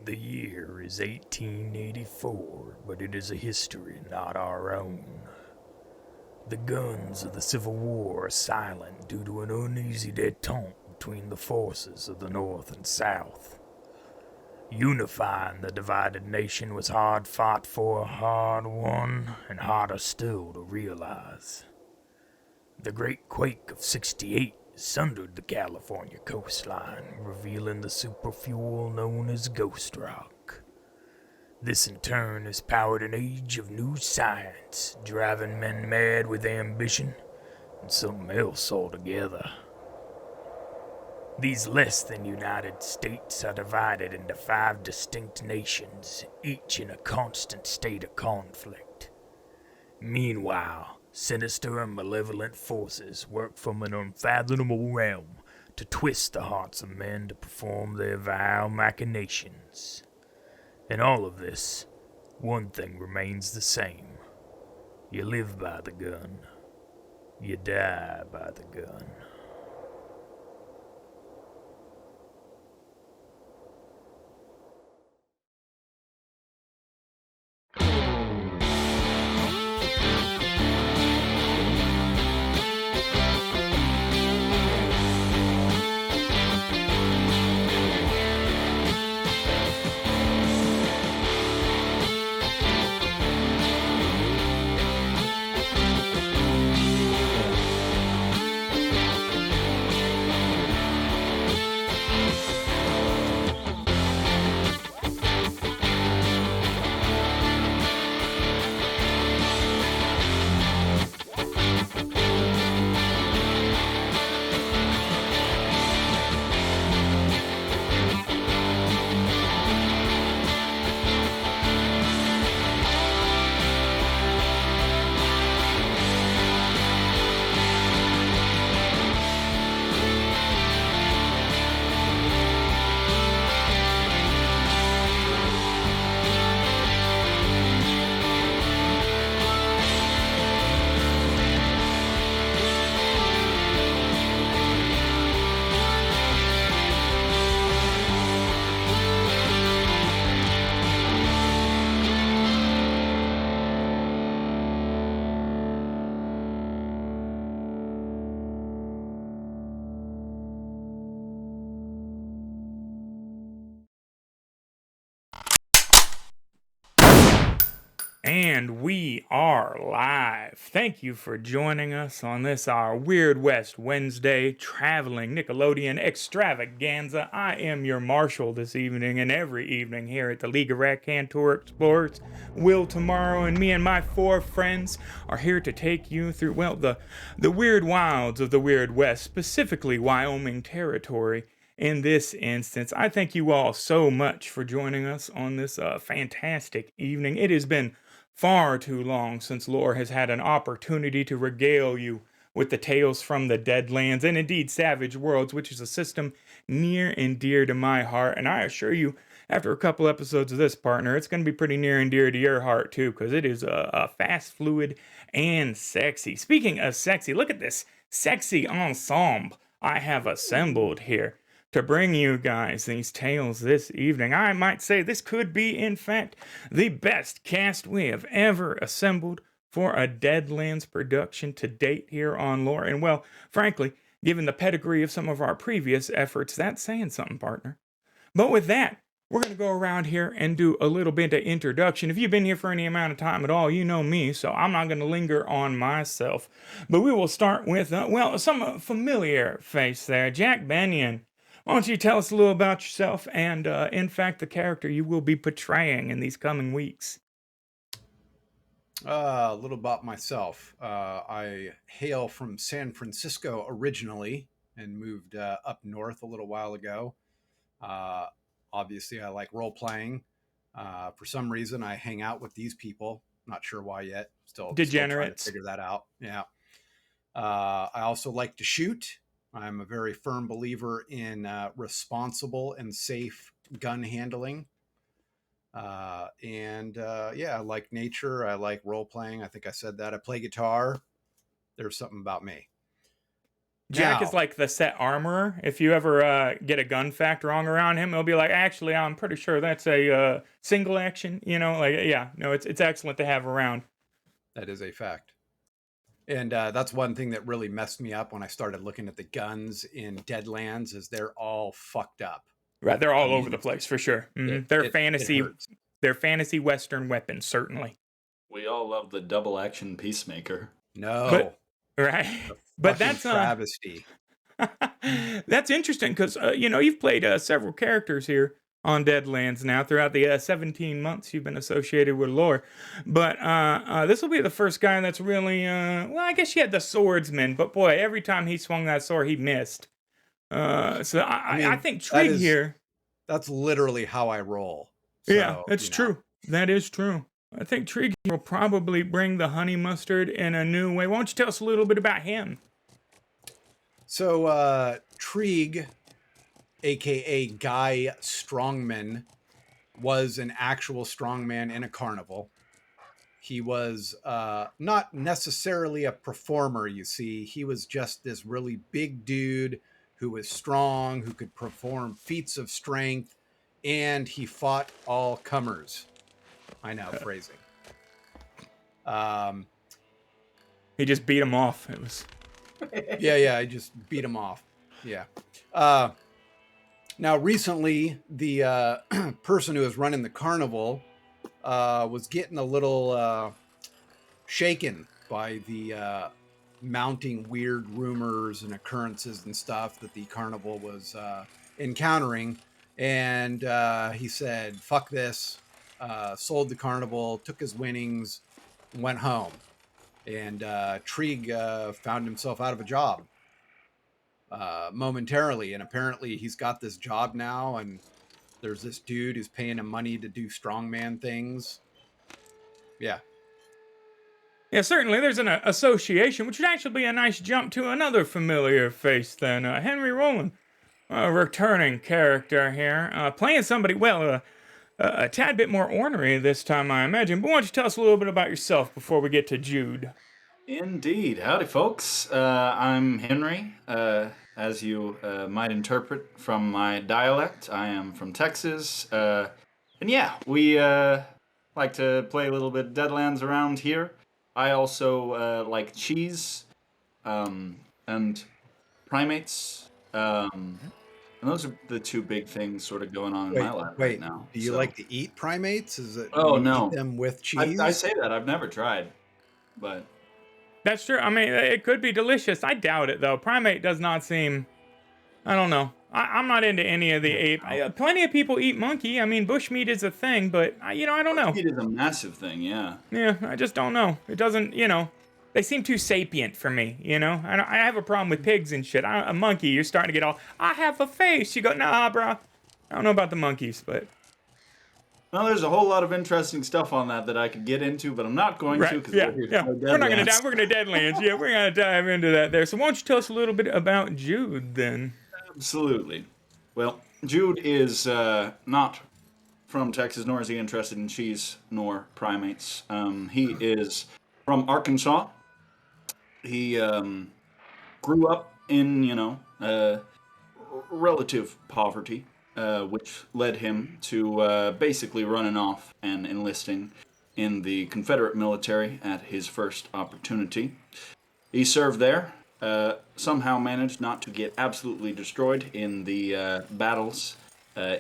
The year is 1884, but it is a history not our own. The guns of the Civil War are silent due to an uneasy détente between the forces of the North and South. Unifying the divided nation was hard fought for, hard won, and harder still to realize. The Great Quake of '68 sundered the California coastline, revealing the superfuel known as ghost rock. This in turn has powered an age of new science, driving men mad with ambition and something else altogether. These less than United States are divided into 5 distinct nations, each in a constant state of conflict. Meanwhile, sinister and malevolent forces work from an unfathomable realm to twist the hearts of men to perform their vile machinations. In all of this, one thing remains the same. You live by the gun. You die by the gun. And we are live. Thank you for joining us on this, our Weird West Wednesday traveling Nickelodeon extravaganza. I am your marshal this evening and every evening here at the League of Racantor Explorers. Will tomorrow and me and my 4 friends are here to take you through, well, the weird wilds of the Weird West, specifically Wyoming territory. In this instance, I thank you all so much for joining us on this fantastic evening. It has been far too long since lore has had an opportunity to regale you with the tales from the Deadlands and indeed Savage Worlds, which is a system near and dear to my heart. And I assure you, after a couple episodes of this, partner, it's going to be pretty near and dear to your heart too, because it is a fast, fluid, and sexy. Speaking of sexy, look at this sexy ensemble I have assembled here to bring you guys these tales this evening. I might say this could be, in fact, the best cast we have ever assembled for a Deadlands production to date here on Lore. And well, frankly, given the pedigree of some of our previous efforts, that's saying something, partner. But with that, we're going to go around here and do a little bit of introduction. If you've been here for any amount of time at all, you know me, so I'm not going to linger on myself. But we will start with, some familiar face there. Jack Benyon. Why don't you tell us a little about yourself and, in fact, the character you will be portraying in these coming weeks? A little about myself. I hail from San Francisco originally and moved up north a little while ago. Obviously, I like role playing. For some reason, I hang out with these people. Not sure why yet. Still trying to figure that out. Yeah. I also like to shoot. I'm a very firm believer in responsible and safe gun handling. Yeah, I like nature. I like role playing. I think I said that. I play guitar. There's something about me. Jack Now, is like the set armorer. If you ever get a gun fact wrong around him, he'll be like, "Actually, I'm pretty sure that's a single action." You know, like yeah, no, it's excellent to have around. that is a fact. And that's one thing that really messed me up when I started looking at the guns in Deadlands is they're all fucked up. Right, they're I all over mean, the place for sure. it They're it it fantasy, hurts. they're fantasy Western weapons, certainly. We all love the double action Peacemaker. No, But right, a but fucking that's travesty. that's interesting because you know you've played several characters here on Deadlands now throughout the 17 months you've been associated with lore, but this will be the first guy that's really well, I guess you had the swordsman, but boy, every time he swung that sword, he missed. So I I mean, think Trig here. that's literally how I roll. Yeah, So, that's true. That is true. I think Trig will probably bring the honey mustard in a new way. Why don't you tell us a little bit about him? So Trig, aka Guy Strongman, was an actual strongman in a carnival. He was not necessarily a performer, you see. He was just this really big dude who was strong, who could perform feats of strength, and he fought all comers. I know, phrasing. He just beat him off. It was Yeah, I just beat him off. Yeah. Now, recently, the person who was running the carnival was getting a little shaken by the mounting weird rumors and occurrences and stuff that the carnival was encountering. And he said, fuck this, sold the carnival, took his winnings, went home. And Trig found himself out of a job momentarily. And apparently he's got this job now. And there's this dude who's paying him money to do strongman things. Yeah. yeah, certainly there's an association, which would actually be a nice jump to another familiar face then. Henry Rowland, a returning character here, playing somebody, well, a tad bit more ornery this time, I imagine. But why don't you tell us a little bit about yourself before we get to Jude? Indeed. Howdy, folks. I'm Henry. As you might interpret from my dialect, I am from Texas. And yeah, we like to play a little bit of Deadlands around here. I also like cheese and primates. And those are the two big things sort of going on in my life right now. Do you like to eat primates? Is it? Oh, you no. Eat them with cheese? I say that. I've never tried. But That's true. I mean, it could be delicious. I doubt it, though. Primate does not seem. I don't know. I'm not into any of the ape. Plenty of people eat monkey. I mean, bushmeat is a thing, but I don't know. it is a massive thing, yeah. Yeah, I just don't know. It doesn't, they seem too sapient for me, I have a problem with pigs and shit. A monkey, you're starting to get all, I have a face. You go, nah, bro. I don't know about the monkeys, but. Well, there's a whole lot of interesting stuff on that I could get into, but I'm not going to because we're here to play We're not going to Deadlands. dive. We're going to Deadlands. Yeah, we're going to dive into that there. So why don't you tell us a little bit about Jude then? Absolutely. Well, Jude is not from Texas, nor is he interested in cheese nor primates. He is from Arkansas. He grew up in, relative poverty, which led him to basically running off and enlisting in the Confederate military at his first opportunity. He served there, somehow managed not to get absolutely destroyed in the battles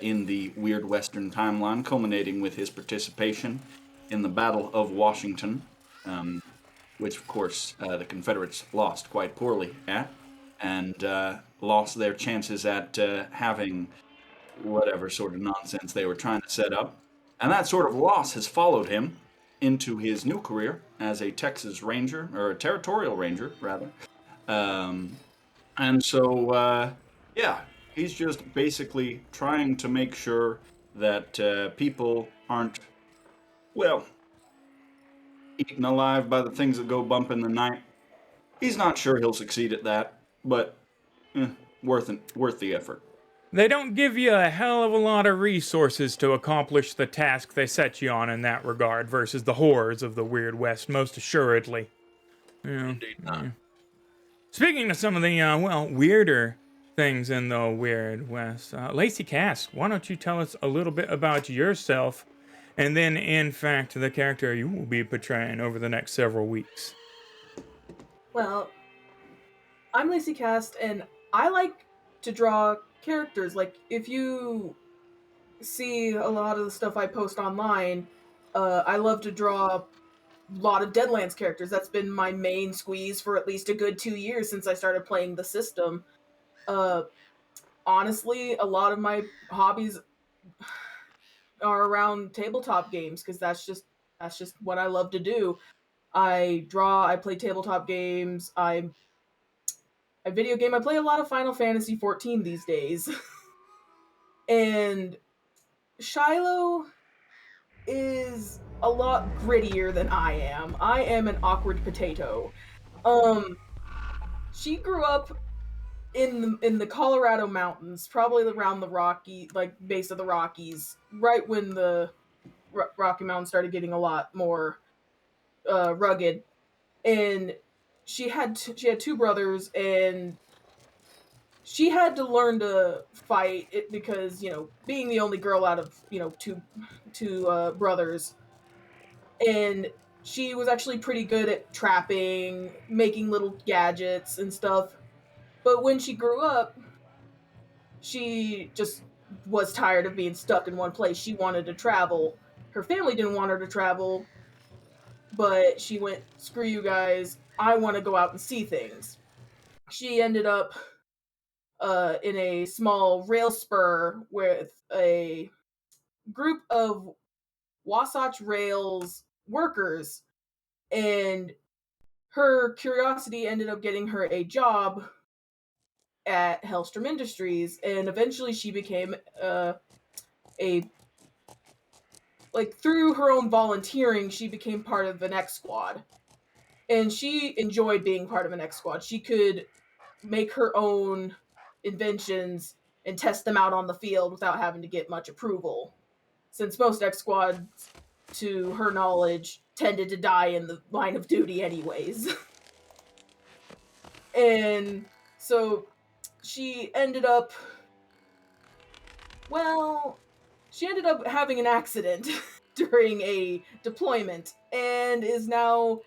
in the Weird Western timeline, culminating with his participation in the Battle of Washington, which, of course, the Confederates lost quite poorly at, and lost their chances at having whatever sort of nonsense they were trying to set up. And that sort of loss has followed him into his new career as a Texas Ranger, or a Territorial Ranger, rather. And so, yeah, he's just basically trying to make sure that people aren't, well, eaten alive by the things that go bump in the night. He's not sure he'll succeed at that, but worth the effort. they don't give you a hell of a lot of resources to accomplish the task they set you on in that regard versus the horrors of the Weird West, most assuredly. Yeah. Indeed not. Speaking of some of the, weirder things in the Weird West, Lacey Cass, why don't you tell us a little bit about yourself and then, in fact, the character you will be portraying over the next several weeks? Well, I'm Lacey Cast, and I like to draw characters. Like, if you see a lot of the stuff I post online, I love to draw a lot of Deadlands characters. That's been my main squeeze for at least a good 2 years since I started playing the system. Honestly, a lot of my hobbies are around tabletop games because that's just what I love to do. I draw, I play tabletop games, I video game. I play a lot of Final Fantasy 14 these days. And Shiloh is a lot grittier than I am. I am an awkward potato. She grew up in the Colorado mountains, probably around the base of the Rockies, right when the Rocky Mountains started getting a lot more rugged. And she had two brothers, and she had to learn to fight it because, being the only girl out of, two brothers. And she was actually pretty good at trapping, making little gadgets and stuff. But when she grew up, she just was tired of being stuck in one place. She wanted to travel. Her family didn't want her to travel, but she went, screw you guys, I want to go out and see things. She ended up in a small rail spur with a group of Wasatch Rail's workers, and her curiosity ended up getting her a job at Hellstrom Industries, and eventually she became through her own volunteering, she became part of the X Squad. And she enjoyed being part of an X Squad. She could make her own inventions and test them out on the field without having to get much approval, since most X Squads, to her knowledge, tended to die in the line of duty anyways. And so she ended up having an accident during a deployment and is now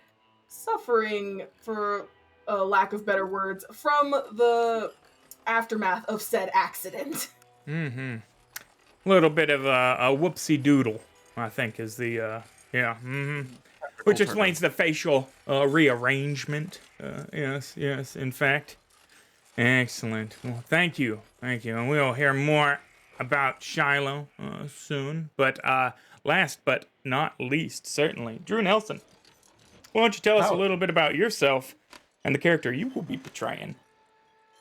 suffering, for a lack of better words, from the aftermath of said accident. Mm-hmm. A little bit of a whoopsie doodle, I think, is the, which explains the facial rearrangement. Yes, in fact. Excellent. Well, thank you. And we'll hear more about Shiloh soon. But last but not least, certainly, Drew Nelson. Why don't you tell us a little bit about yourself and the character you will be portraying?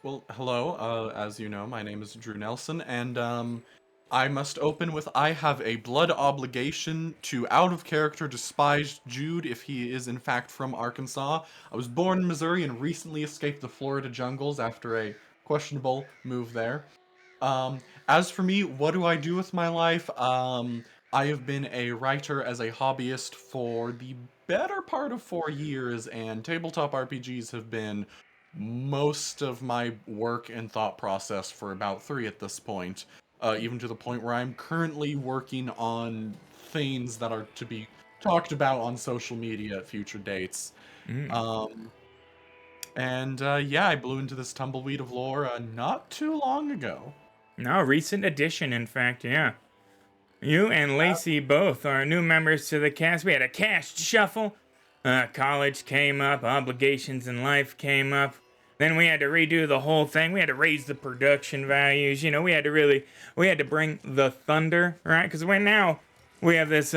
Well, hello. As you know, my name is Drew Nelson, and I must open with, I have a blood obligation to out-of-character despise Jude if he is in fact from Arkansas. I was born in Missouri and recently escaped the Florida jungles after a questionable move there. As for me, what do I do with my life? I have been a writer as a hobbyist for the better part of 4 years, and tabletop RPGs have been most of my work and thought process for about 3 at this point. Even to the point where I'm currently working on things that are to be talked about on social media at future dates. I blew into this tumbleweed of lore not too long ago. No, recent addition, in fact, yeah. You and Lacey both are new members to the cast. We had a cast shuffle. College came up, obligations in life came up. Then we had to redo the whole thing. We had to raise the production values. We had to bring the thunder, right? Because we have this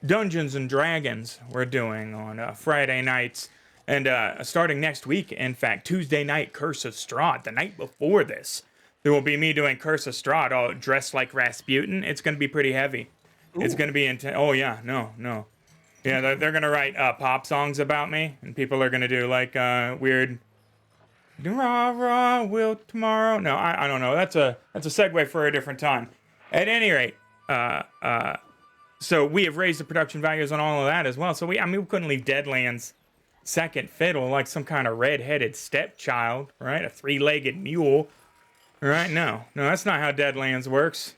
Dungeons and Dragons we're doing on Friday nights. And starting next week, in fact, Tuesday night, Curse of Strahd, the night before this. There will be me doing Curse of Strahd, all dressed like Rasputin. It's going to be pretty heavy. Ooh. It's going to be intense. Oh, yeah, no. Yeah, they're going to write pop songs about me, and people are going to do, like, weird Rah, rah, will tomorrow. No, I don't know. That's a segue for a different time. At any rate, so we have raised the production values on all of that as well. So we couldn't leave Deadlands second fiddle like some kind of red-headed stepchild, right? A three-legged mule, right? No, that's not how Deadlands works.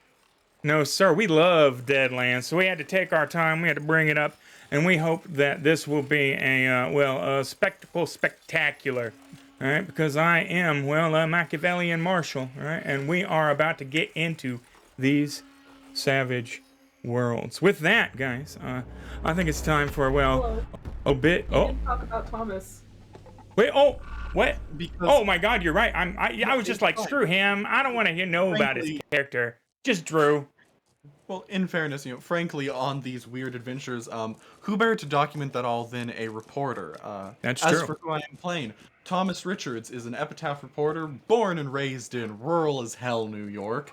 No, sir, we love Deadlands, so we had to take our time. We had to bring it up, and we hope that this will be a spectacle spectacular, all right? Because I am, a Machiavellian Marshal, all right? And we are about to get into these savage worlds. With that, guys, I think it's time for, a bit. We didn't talk about Thomas. Wait, what? Because Oh my God, you're right. I was just like, screw him. I don't want to know about his character. Just Drew. Well, in fairness, frankly, on these weird adventures, who better to document that all than a reporter? That's As true. for who I am playing, Thomas Richards is an epitaph reporter, born and raised in rural as hell New York,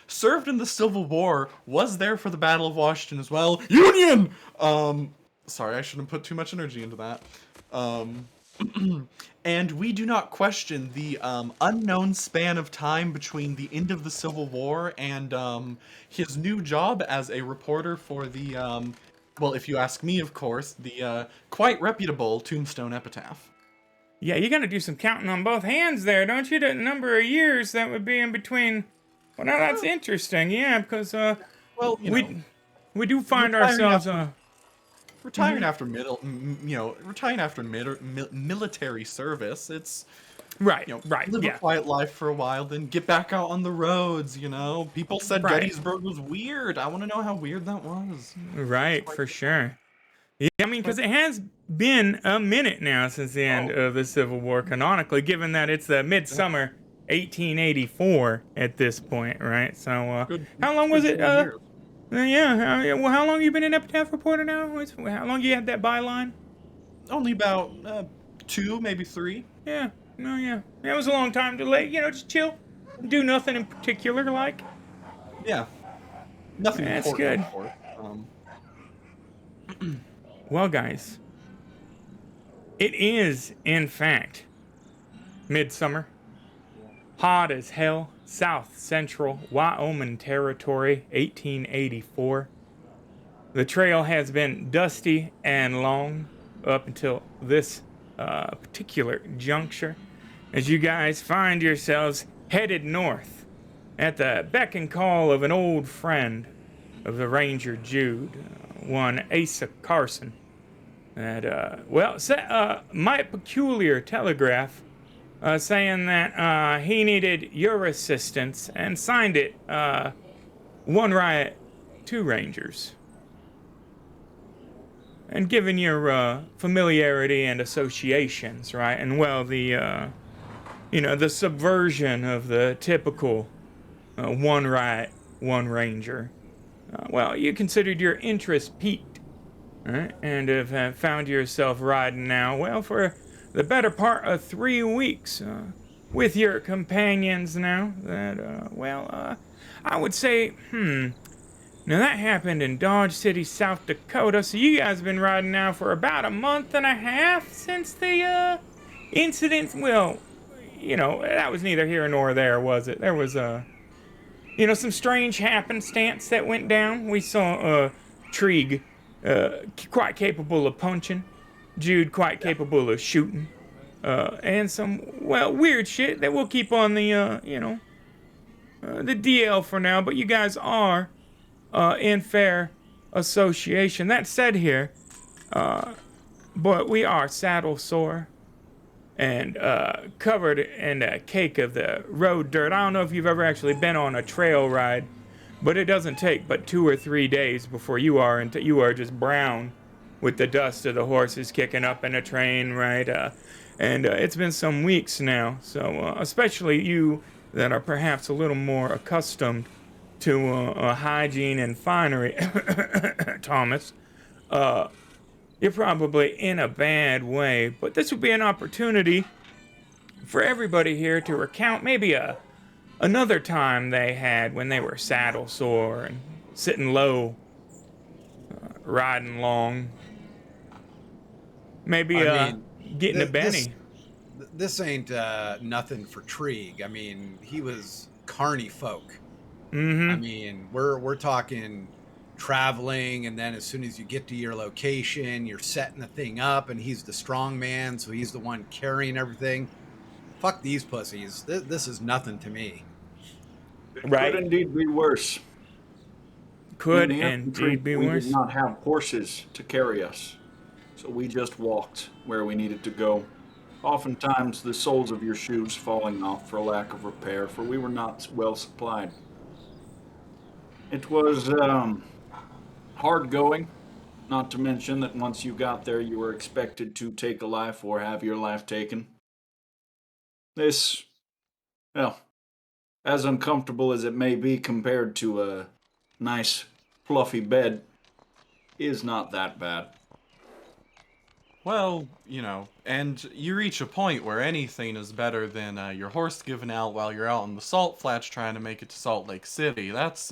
served in the Civil War, was there for the Battle of Washington as well. Union! Sorry, I shouldn't put too much energy into that. And we do not question the unknown span of time between the end of the Civil War and his new job as a reporter for the, well, if you ask me, of course, the quite reputable Tombstone Epitaph. Yeah, you got to do some counting on both hands there, don't you? The number of years that would be in between. Well, now that's interesting, yeah, because Well, we do find ourselves retiring after retiring after military service. It's right, live a quiet life for a while, then get back out on the roads. People said Right. Gettysburg was weird. I want to know how weird that was. right, for sure. Yeah, I mean, because it has been a minute now since the end of the Civil War, canonically, given that it's the midsummer 1884 at this point, right? So, how long was it? How long have you been an Epitaph reporter now? How long you had that byline? Only about 2, maybe 3. Yeah, it was a long time to just chill, do nothing in particular, like. Yeah, nothing That's important. good. Of course. Well, guys, it is, in fact, midsummer. Hot as hell, South Central Wyoming Territory, 1884. The trail has been dusty and long up until this particular juncture, as you guys find yourselves headed north at the beck and call of an old friend of the Ranger Jude, one Asa Carson, that, my peculiar telegraph saying that he needed your assistance and signed it, one riot, two rangers. And given your familiarity and associations, right, and the subversion of the typical one riot, one ranger, you considered your interest piqued, right, and have found yourself riding now, for the better part of 3 weeks with your companions now. That, I would say, Now that happened in Dodge City, South Dakota. So you guys have been riding now for about a month and a half since the incident. Well, that was neither here nor there, was it? There was some strange happenstance that went down. We saw Trig quite capable of punching, Jude quite capable of shooting, and some weird shit that we'll keep on the the DL for now. But you guys are in fair association. That said here, but we are saddle sore and covered in a cake of the road dirt. I don't know if you've ever actually been on a trail ride, but it doesn't take but 2 or 3 days before you are just brown with the dust of the horses kicking up in a train, right? And it's been some weeks now, so especially you that are perhaps a little more accustomed to hygiene and finery, Thomas, you're probably in a bad way. But this would be an opportunity for everybody here to recount maybe another time they had when they were saddle sore and sitting low, riding long. Maybe getting a Benny. this ain't nothing for Trig. I mean, he was carny folk. Mm-hmm. I mean, we're talking traveling, and then as soon as you get to your location, you're setting the thing up, and he's the strong man, so he's the one carrying everything. Fuck these pussies. This is nothing to me. It Right. could indeed be worse. Could In the infantry, indeed be we worse. did not have horses to carry us, so we just walked where we needed to go. Oftentimes, the soles of your shoes falling off for lack of repair, for we were not well supplied. It was hard going, not to mention that once you got there, you were expected to take a life or have your life taken. This, well, as uncomfortable as it may be compared to a nice, fluffy bed, is not that bad. Well, and you reach a point where anything is better than your horse giving out while you're out on the salt flats trying to make it to Salt Lake City. That's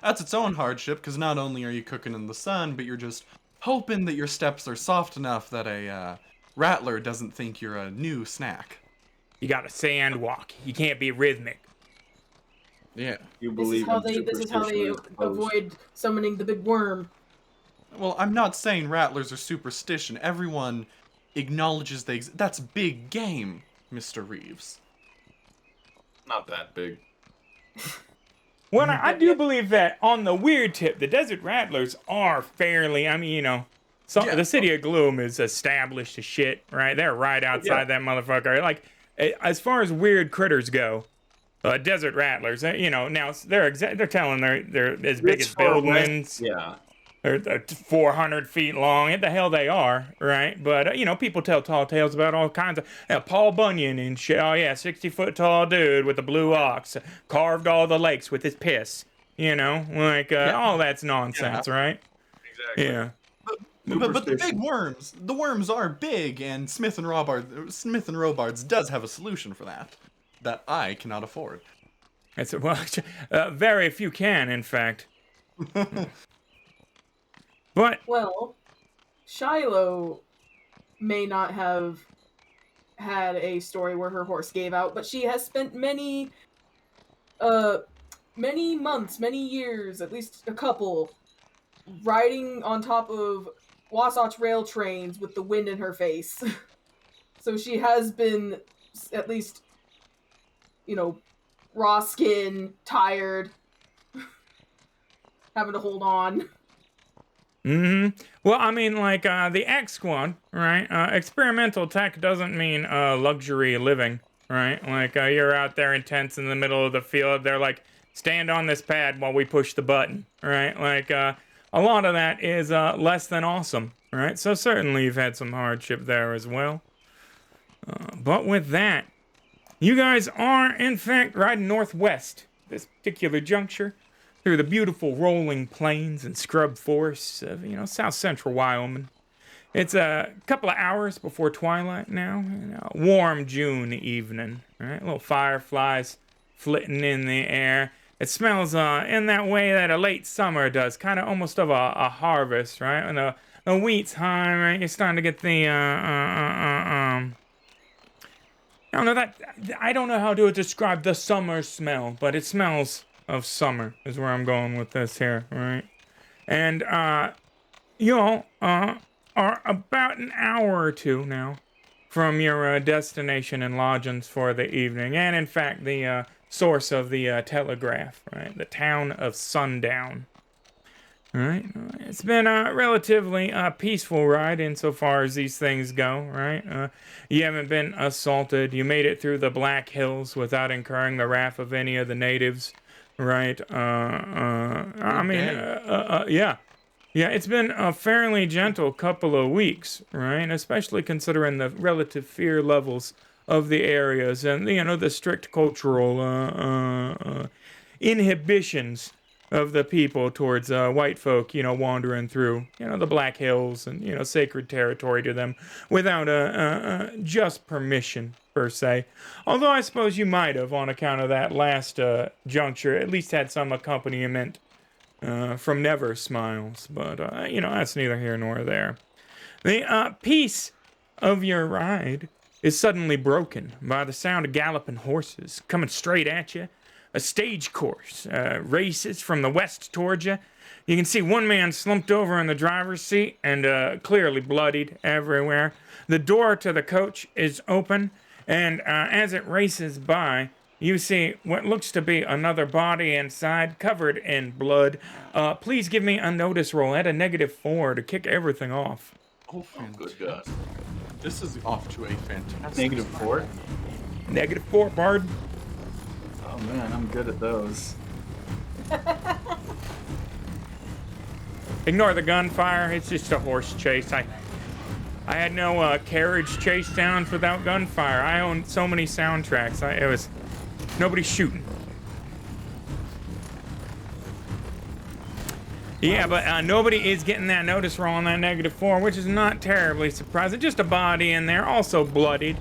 its own hardship, because not only are you cooking in the sun, but you're just hoping that your steps are soft enough that a rattler doesn't think you're a new snack. You got to sand walk. You can't be rhythmic. Yeah. You This is believe how in they superstition, I suppose. avoid summoning the big worm. Well, I'm not saying rattlers are superstition. Everyone acknowledges that's big game, Mr. Reeves. Not that big. Well, I do believe that on the weird tip, the desert rattlers are fairly, I mean, the city of Gloom is established as shit, right? They're right outside that motherfucker. Like, as far as weird critters go, desert rattlers, now they're telling they're as big as buildings. Yeah. They're 400 feet long. What the hell they are, right? But, people tell tall tales about all kinds of... Paul Bunyan and shit. Oh, yeah, 60-foot tall dude with a blue ox. Carved all the lakes with his piss. All that's nonsense, right? Exactly. Yeah. But the big the worms are big, and Smith and Robards does have a solution for that I cannot afford. Very few can, in fact. But well, Shiloh may not have had a story where her horse gave out, but she has spent many months, many years, at least a couple, riding on top of Wasatch rail trains with the wind in her face. So she has been at least, raw skin, tired, having to hold on. Mm-hmm. Well, I mean, the X Squad, right? Experimental tech doesn't mean luxury living, right? You're out there in tents in the middle of the field. They're like, stand on this pad while we push the button, right? A lot of that is less than awesome, right? So certainly you've had some hardship there as well. But with that, you guys are, in fact, riding northwest this particular juncture, through the beautiful rolling plains and scrub forests of, south central Wyoming. It's a couple of hours before twilight now, warm June evening, right? Little fireflies flitting in the air. It smells in that way that a late summer does, kind of almost of a harvest, right? When the wheat's high, right? You're starting to get the, I don't know how to describe the summer smell, but it smells of summer is where I'm going with this here, right? And you all are about an hour or two now from your destination and lodgings for the evening, and in fact the source of the telegraph, right? The town of Sundown. All right, it's been a relatively peaceful ride insofar as these things go, right? You haven't been assaulted. You made it through the Black Hills without incurring the wrath of any of the natives, right? Yeah. Yeah, it's been a fairly gentle couple of weeks, right? Especially considering the relative fear levels of the areas and, the strict cultural inhibitions of the people towards white folk, wandering through, the Black Hills and, sacred territory to them without just permission, per se. Although I suppose you might have, on account of that last juncture, at least had some accompaniment from Never Smiles. But, that's neither here nor there. The piece of your ride is suddenly broken by the sound of galloping horses coming straight at you. A stage course races from the west towards you. You can see one man slumped over in the driver's seat and clearly bloodied everywhere. The door to the coach is open, and as it races by, you see what looks to be another body inside, covered in blood. Please give me a notice roll at a -4 to kick everything off. Oh, fantastic. Good God. This is off to a fantastic -4? -4, Bard. Oh man, I'm good at those. Ignore the gunfire. It's just a horse chase. I had no carriage chase sounds without gunfire. I own so many soundtracks. It was nobody shooting. Yeah, but nobody is getting that notice roll on that -4, which is not terribly surprising. Just a body in there, also bloodied.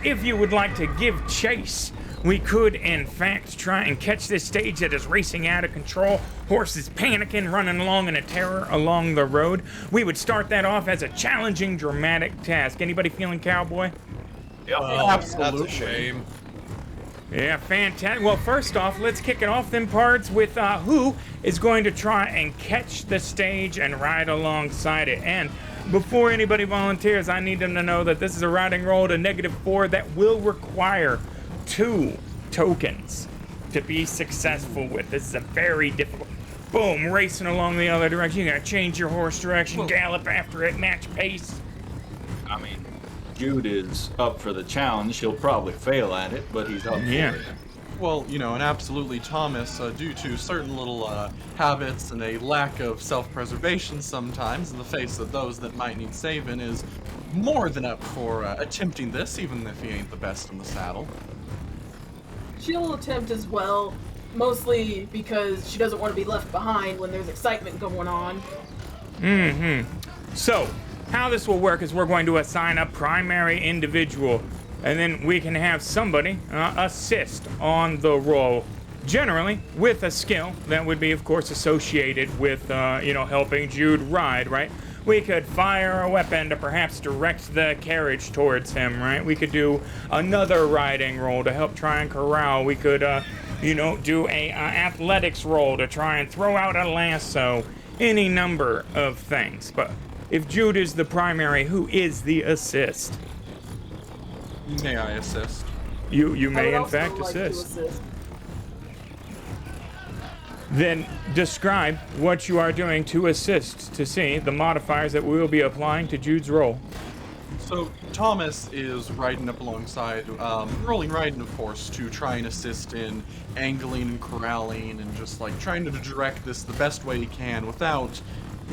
If you would like to give chase, we could, in fact, try and catch this stage that is racing out of control. Horses panicking, running along in a terror along the road. We would start that off as a challenging, dramatic task. Anybody feeling cowboy? Yep. Absolutely. That's a shame. Yeah, fantastic. Well, first off, let's kick it off then, Pards, with who is going to try and catch the stage and ride alongside it. And before anybody volunteers, I need them to know that this is a riding roll to -4 that will require 2 tokens to be successful with. This is a very difficult. Boom, racing along the other direction. You gotta change your horse direction, gallop after it, match pace. I mean, Jude is up for the challenge. He'll probably fail at it, but he's up Yeah. for it. Well, you know, and absolutely Thomas, due to certain little habits and a lack of self-preservation sometimes in the face of those that might need saving, is more than up for attempting this, even if he ain't the best in the saddle. She'll attempt as well, mostly because she doesn't want to be left behind when there's excitement going on. So, how this will work is we're going to assign a primary individual, and then we can have somebody assist on the roll, generally with a skill that would be, of course, associated with, helping Jude ride, right? We could fire a weapon to perhaps direct the carriage towards him, right? We could do another riding roll to help try and corral. We could, do a athletics roll to try and throw out a lasso. Any number of things. But if Jude is the primary, who is the assist? May I assist? You I may would in also fact like to assist. Then describe what you are doing to assist to see the modifiers that we will be applying to Jude's roll. So Thomas is riding up alongside, rolling riding, of course, to try and assist in angling and corralling and just like trying to direct this the best way he can without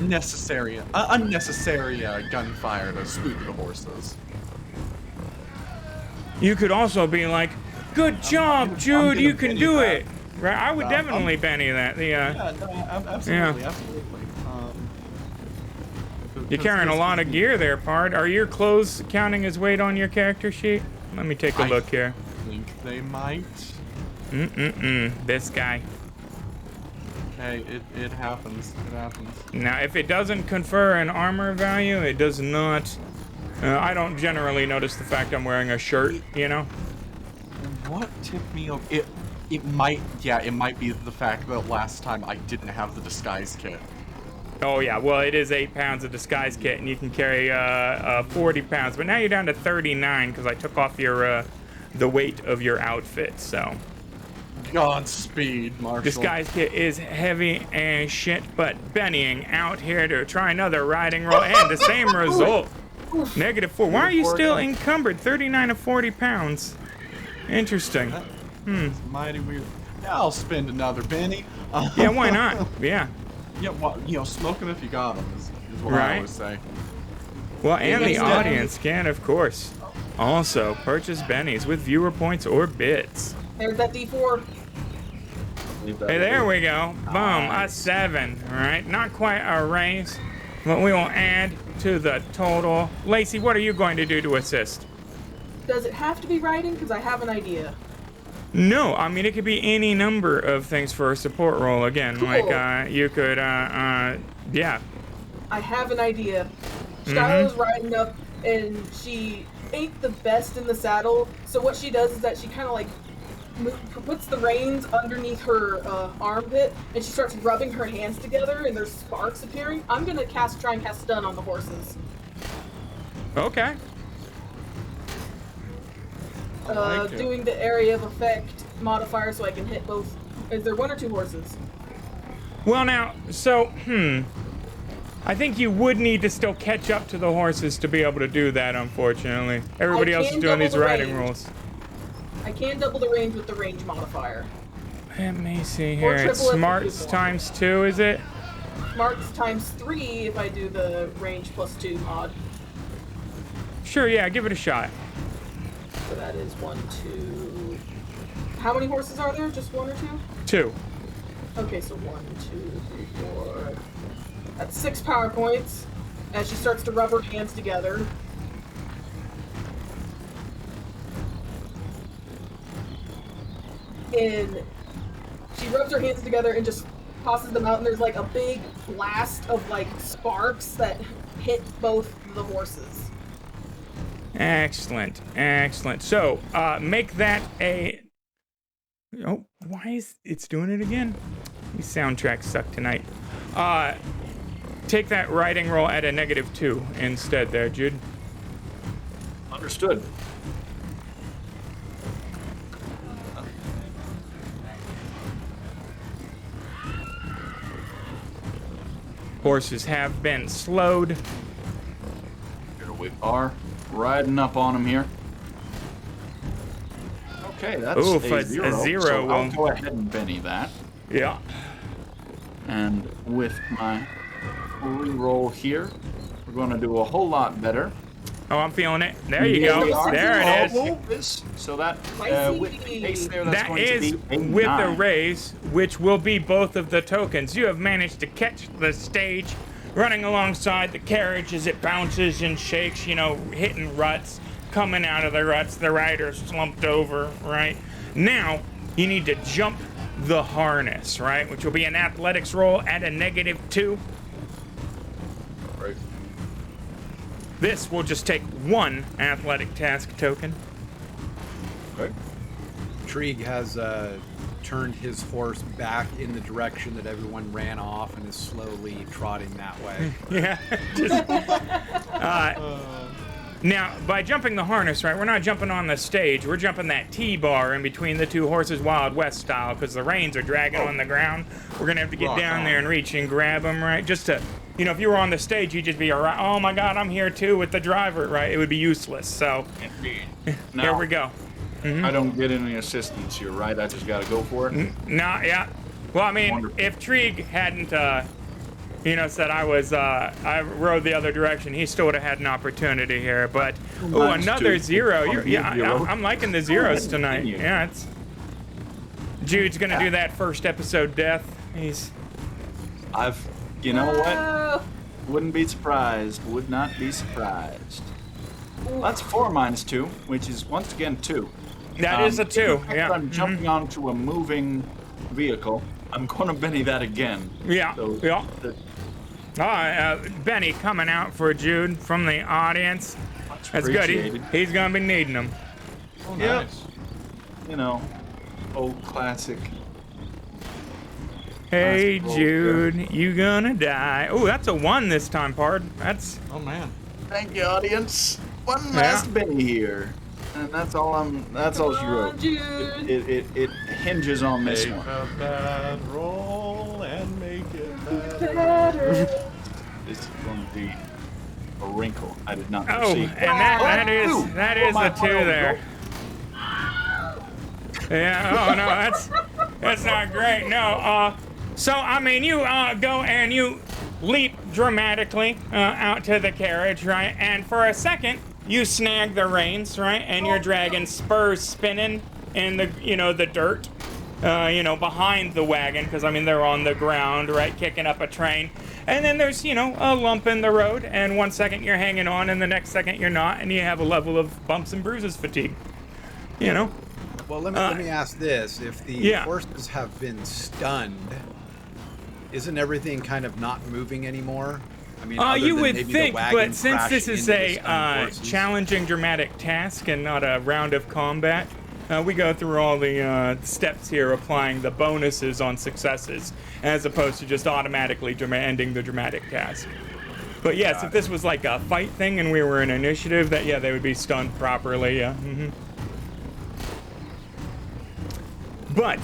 unnecessary gunfire to spook the horses. You could also be like, "Good job, Jude, you can do it." Right? I would definitely Benny that. Absolutely. You're carrying a lot of gear there, Pard. Are your clothes counting as weight on your character sheet? Let me take a look here. I think they might. This guy. Hey, it happens. It happens. Now, if it doesn't confer an armor value, it does not. I don't generally notice the fact I'm wearing a shirt, you know? What tipped me off? It might be the fact that last time I didn't have the disguise kit. Oh yeah, well it is 8 pounds of disguise kit, and you can carry 40 pounds. But now you're down to 39 because I took off your the weight of your outfit. So Godspeed, Marshall. disguise kit is heavy as shit. But Bennying out here to try another riding roll, and the same result. -4. Why are you still encumbered? 39 of 40 pounds. Interesting. It's mighty weird. Yeah, I'll spend another penny. Yeah, why not? Yeah. Yeah, well, smoke them if you got them, is what I Right. always say. Well, and the Yeah. audience can, of course, also purchase bennies with viewer points or bits. There's that D4. Hey, there we go. Boom, a 7. All right, not quite a raise, but we will add to the total. Lacey, what are you going to do to assist? Does it have to be writing? Because I have an idea. No, I mean, it could be any number of things for a support role. Again, Cool. like, you could, yeah. I have an idea. Skylar's riding up and she ain't the best in the saddle. So what she does is that she kind of like puts the reins underneath her armpit, and she starts rubbing her hands together, and there's sparks appearing. I'm gonna try and cast stun on the horses. Okay. Doing the area of effect modifier so I can hit both. Is there 1 or 2 horses? Well, now, so, I think you would need to still catch up to the horses to be able to do that, unfortunately. Everybody else is doing these riding rules. I can double the range with the range modifier. Let me see here. It's smarts times 2, is it? Smarts times 3 if I do the range plus 2 mod. Sure, yeah, give it a shot. So that is 1, 2. How many horses are there? Just 1 or 2? 2. Okay, so 1, 2, 3, 4. That's 6 power points. As she starts to rub her hands together. And she rubs her hands together and just tosses them out, and there's like a big blast of like sparks that hit both the horses. Excellent, excellent. So, make that a... Oh, why is it's doing it again? These soundtracks suck tonight. Take that riding roll at a -2 instead there, Jude. Understood. Horses have been slowed. Here we are, riding up on them here. Okay, that's Oof, a zero. So I'll will... go ahead and Benny that. Yeah. And with my reroll here, we're going to do a whole lot better. Oh, I'm feeling it. There you go. There it is. So that with the ace there, that's That going is to be a with 9. the raise, which will be both of the tokens. You have managed to catch the stage running alongside the carriage as it bounces and shakes, you know, hitting ruts, coming out of the ruts. The rider's slumped over, right? Now, you need to jump the harness, right? Which will be an athletics roll at a -2. Right. This will just take 1 athletic task token. Okay. Trieg has turned his horse back in the direction that everyone ran off and is slowly trotting that way. Yeah. Now, by jumping the harness, right, we're not jumping on the stage. We're jumping that T-bar in between the 2 horses, Wild West style, because the reins are dragging on the ground. We're going to have to get down there and reach and grab them, right? Just to, you know, if you were on the stage, you'd just be, oh my God, I'm here too with the driver, right? It would be useless. So, here we go. I don't get any assistance here, right? I just got to go for it? No, yeah. Well, I mean, Wonderful. if Trieg hadn't, you know, said I rode the other direction, he still would have had an opportunity here. But, oh, another 0. I'm liking the zeros tonight. Yeah, it's... Jude's going to do that first episode death. You know what? Wouldn't be surprised. Would not be surprised. That's 4 minus 2, which is once again 2. That is a 2, yeah. I'm jumping onto a moving vehicle. I'm going to Benny that again. Yeah, So yeah. Benny coming out for Jude from the audience. That's good. He's going to be needing them. Oh, Yep. nice. You know, old classic. Hey, Classic roll Jude, you gonna die. Oh, that's a 1 this time, Pard. That's... Oh, man. Thank you, audience. One last Benny here. And that's all she wrote. Jude. It hinges on this Take one. a bad roll and make it Better. This is going to be a wrinkle I did not Oh, foresee. and that is a 2 there. Yeah, oh no, that's not great. No, so I mean, you go and you leap dramatically out to the carriage, right? And for a second, you snag the reins, right? And your dragon spurs spinning in the, you know, the dirt, you know, behind the wagon, because I mean they're on the ground, right, kicking up a train. And then there's, you know, a lump in the road, and 1 second you're hanging on, and the next second you're not, and you have a level of bumps and bruises fatigue. You know. Well, let me ask this: if the horses have been stunned, isn't everything kind of not moving anymore? I mean, you would think, but since this is a challenging dramatic task and not a round of combat, we go through all the steps here, applying the bonuses on successes, as opposed to just automatically ending the dramatic task. But yes, if this was like a fight thing and we were in initiative, that they would be stunned properly. Yeah. But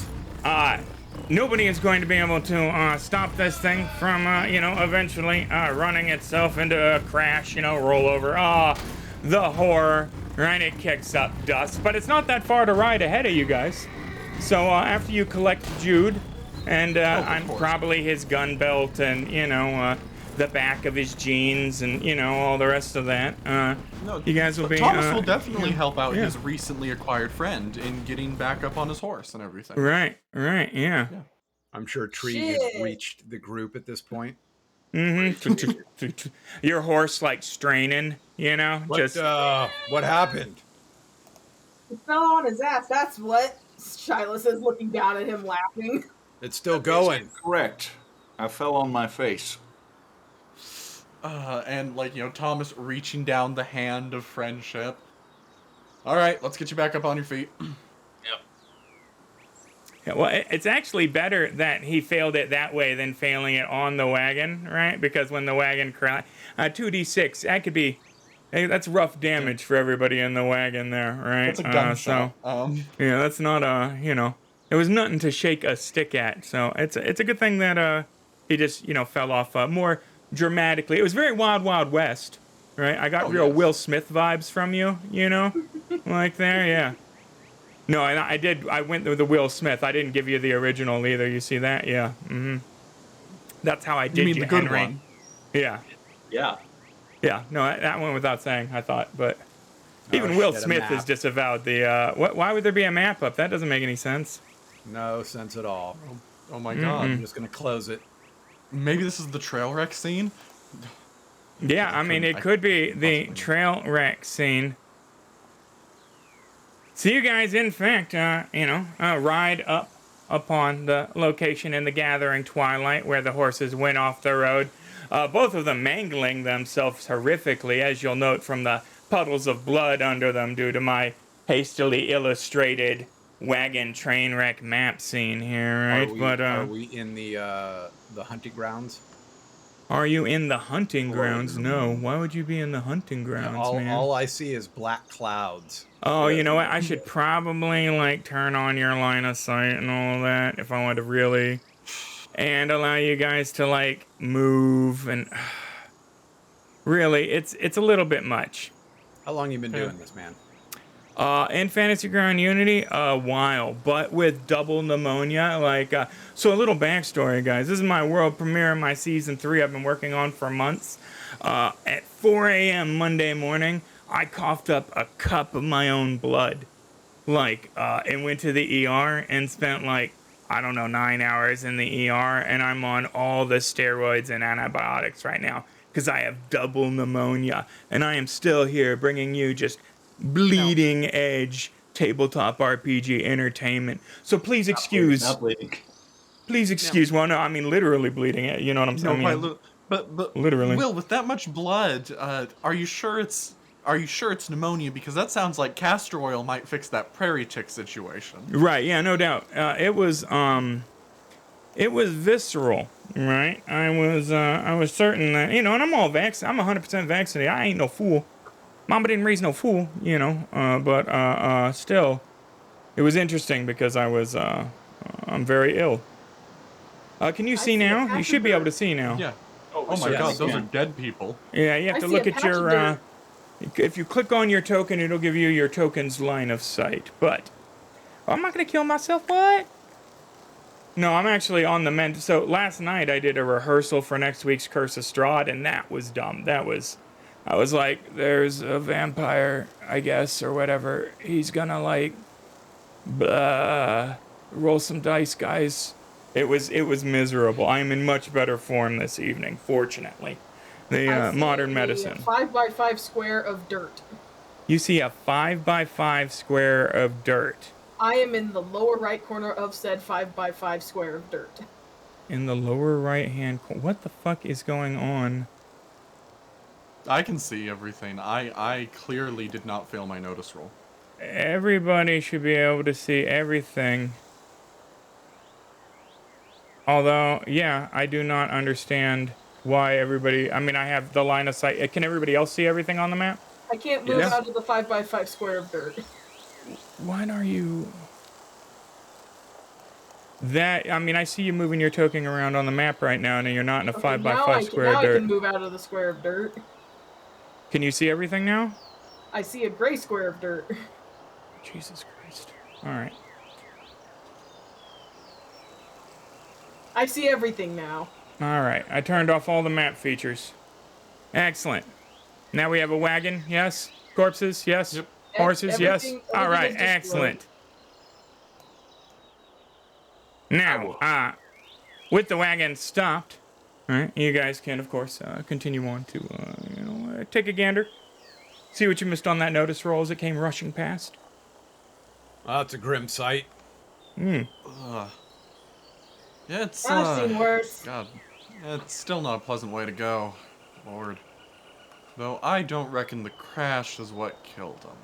nobody is going to be able to stop this thing from, eventually running itself into a crash, roll over. The horror, right? It kicks up dust, but it's not that far to ride ahead of you guys. So after you collect Jude, and probably his gun belt and, the back of his jeans and, all the rest of that, you guys will be... Thomas will definitely help out his recently acquired friend in getting back up on his horse and everything. Right, yeah. I'm sure Tree has reached the group at this point. Your horse, like, straining, What happened? He fell on his ass, that's what. Shiloh says, looking down at him, laughing. It's still going. Correct. I fell on my face. And Thomas reaching down the hand of friendship. All right, let's get you back up on your feet. Yep. Yeah, well, it's actually better that he failed it that way than failing it on the wagon, right? Because when the wagon crashed, 2d6, that could be, that's rough damage for everybody in the wagon there, right? That's a gunshot. Yeah, that's not it was nothing to shake a stick at. So it's a good thing that he just fell off more dramatically. It was very Wild Wild West, right? I got real Will Smith vibes from you, like there, yeah. No, and I went with the Will Smith. I didn't give you the original either. You see that? Yeah. That's how I did you, the good Henry. one. Yeah. Yeah. Yeah. No, that went without saying, I thought, but even Will Smith has disavowed the. Why would there be a map up? That doesn't make any sense. No sense at all. Oh my God! I'm just gonna close it. Maybe this is the trail wreck scene? Yeah, I mean, it could be the trail wreck scene. So you guys, in fact, ride up upon the location in the gathering twilight where the horses went off the road. Both of them mangling themselves horrifically, as you'll note from the puddles of blood under them due to my hastily illustrated wagon train wreck map scene here, right? Are we in the hunting grounds? Are you in the hunting grounds? No. Why would you be in the hunting grounds, man? All I see is black clouds. Oh, you know what? I should probably turn on your line of sight and all of that if I want to really, and allow you guys to move and really, it's a little bit much. How long you been doing this, man? In Fantasy Ground Unity, a while, but with double pneumonia. So a little backstory, guys. This is my world premiere of my season 3 I've been working on for months. At 4 a.m. Monday morning, I coughed up a cup of my own blood. And went to the ER and spent 9 hours in the ER, and I'm on all the steroids and antibiotics right now because I have double pneumonia, and I am still here bringing you just bleeding edge tabletop RPG entertainment. So please excuse. Not bleeding. Please excuse. Well, no, I mean literally bleeding it. You know what I'm saying? No, but literally. Will, with that much blood, are you sure it's pneumonia? Because that sounds like castor oil might fix that prairie tick situation. Right. Yeah. No doubt. It was visceral. Right. I was certain that and I'm all vaccinated. I'm 100% vaccinated. I ain't no fool. Mama didn't raise no fool, but still, it was interesting because I'm very ill. Can you see now? You should be able to see now. Yeah. Oh my God, those are dead people. Yeah, you have to look at your, if you click on your token, it'll give you your token's line of sight, but, I'm not going to kill myself, what? No, I'm actually on the mend. So last night I did a rehearsal for next week's Curse of Strahd, and that was dumb. I was like, there's a vampire, I guess, or whatever. He's gonna roll some dice, guys. It was miserable. I am in much better form this evening, fortunately. The modern medicine. 5x5 square of dirt. You see a 5x5 square of dirt. I am in the lower right corner of said 5x5 square of dirt. In the lower right hand corner. What the fuck is going on? I can see everything. I clearly did not fail my notice roll. Everybody should be able to see everything. Although, yeah, I do not understand why everybody... I mean, I have the line of sight. Can everybody else see everything on the map? I can't move out of the 5x5 square of dirt. What are you... I mean, I see you moving your token around on the map right now, and you're not in a 5x5 square of dirt. Now I can move out of the square of dirt. Can you see everything now? I see a gray square of dirt. Jesus Christ. All right. I see everything now. All right. I turned off all the map features. Excellent. Now we have a wagon, yes? Corpses, yes? Yep. Horses, yes? All right, excellent. Now, with the wagon stopped, all right, you guys can, of course, continue on to, take a gander. See what you missed on that notice roll as it came rushing past. That's a grim sight. Yeah, it's, I've seen worse. God, it's still not a pleasant way to go, Lord. Though I don't reckon the crash is what killed him.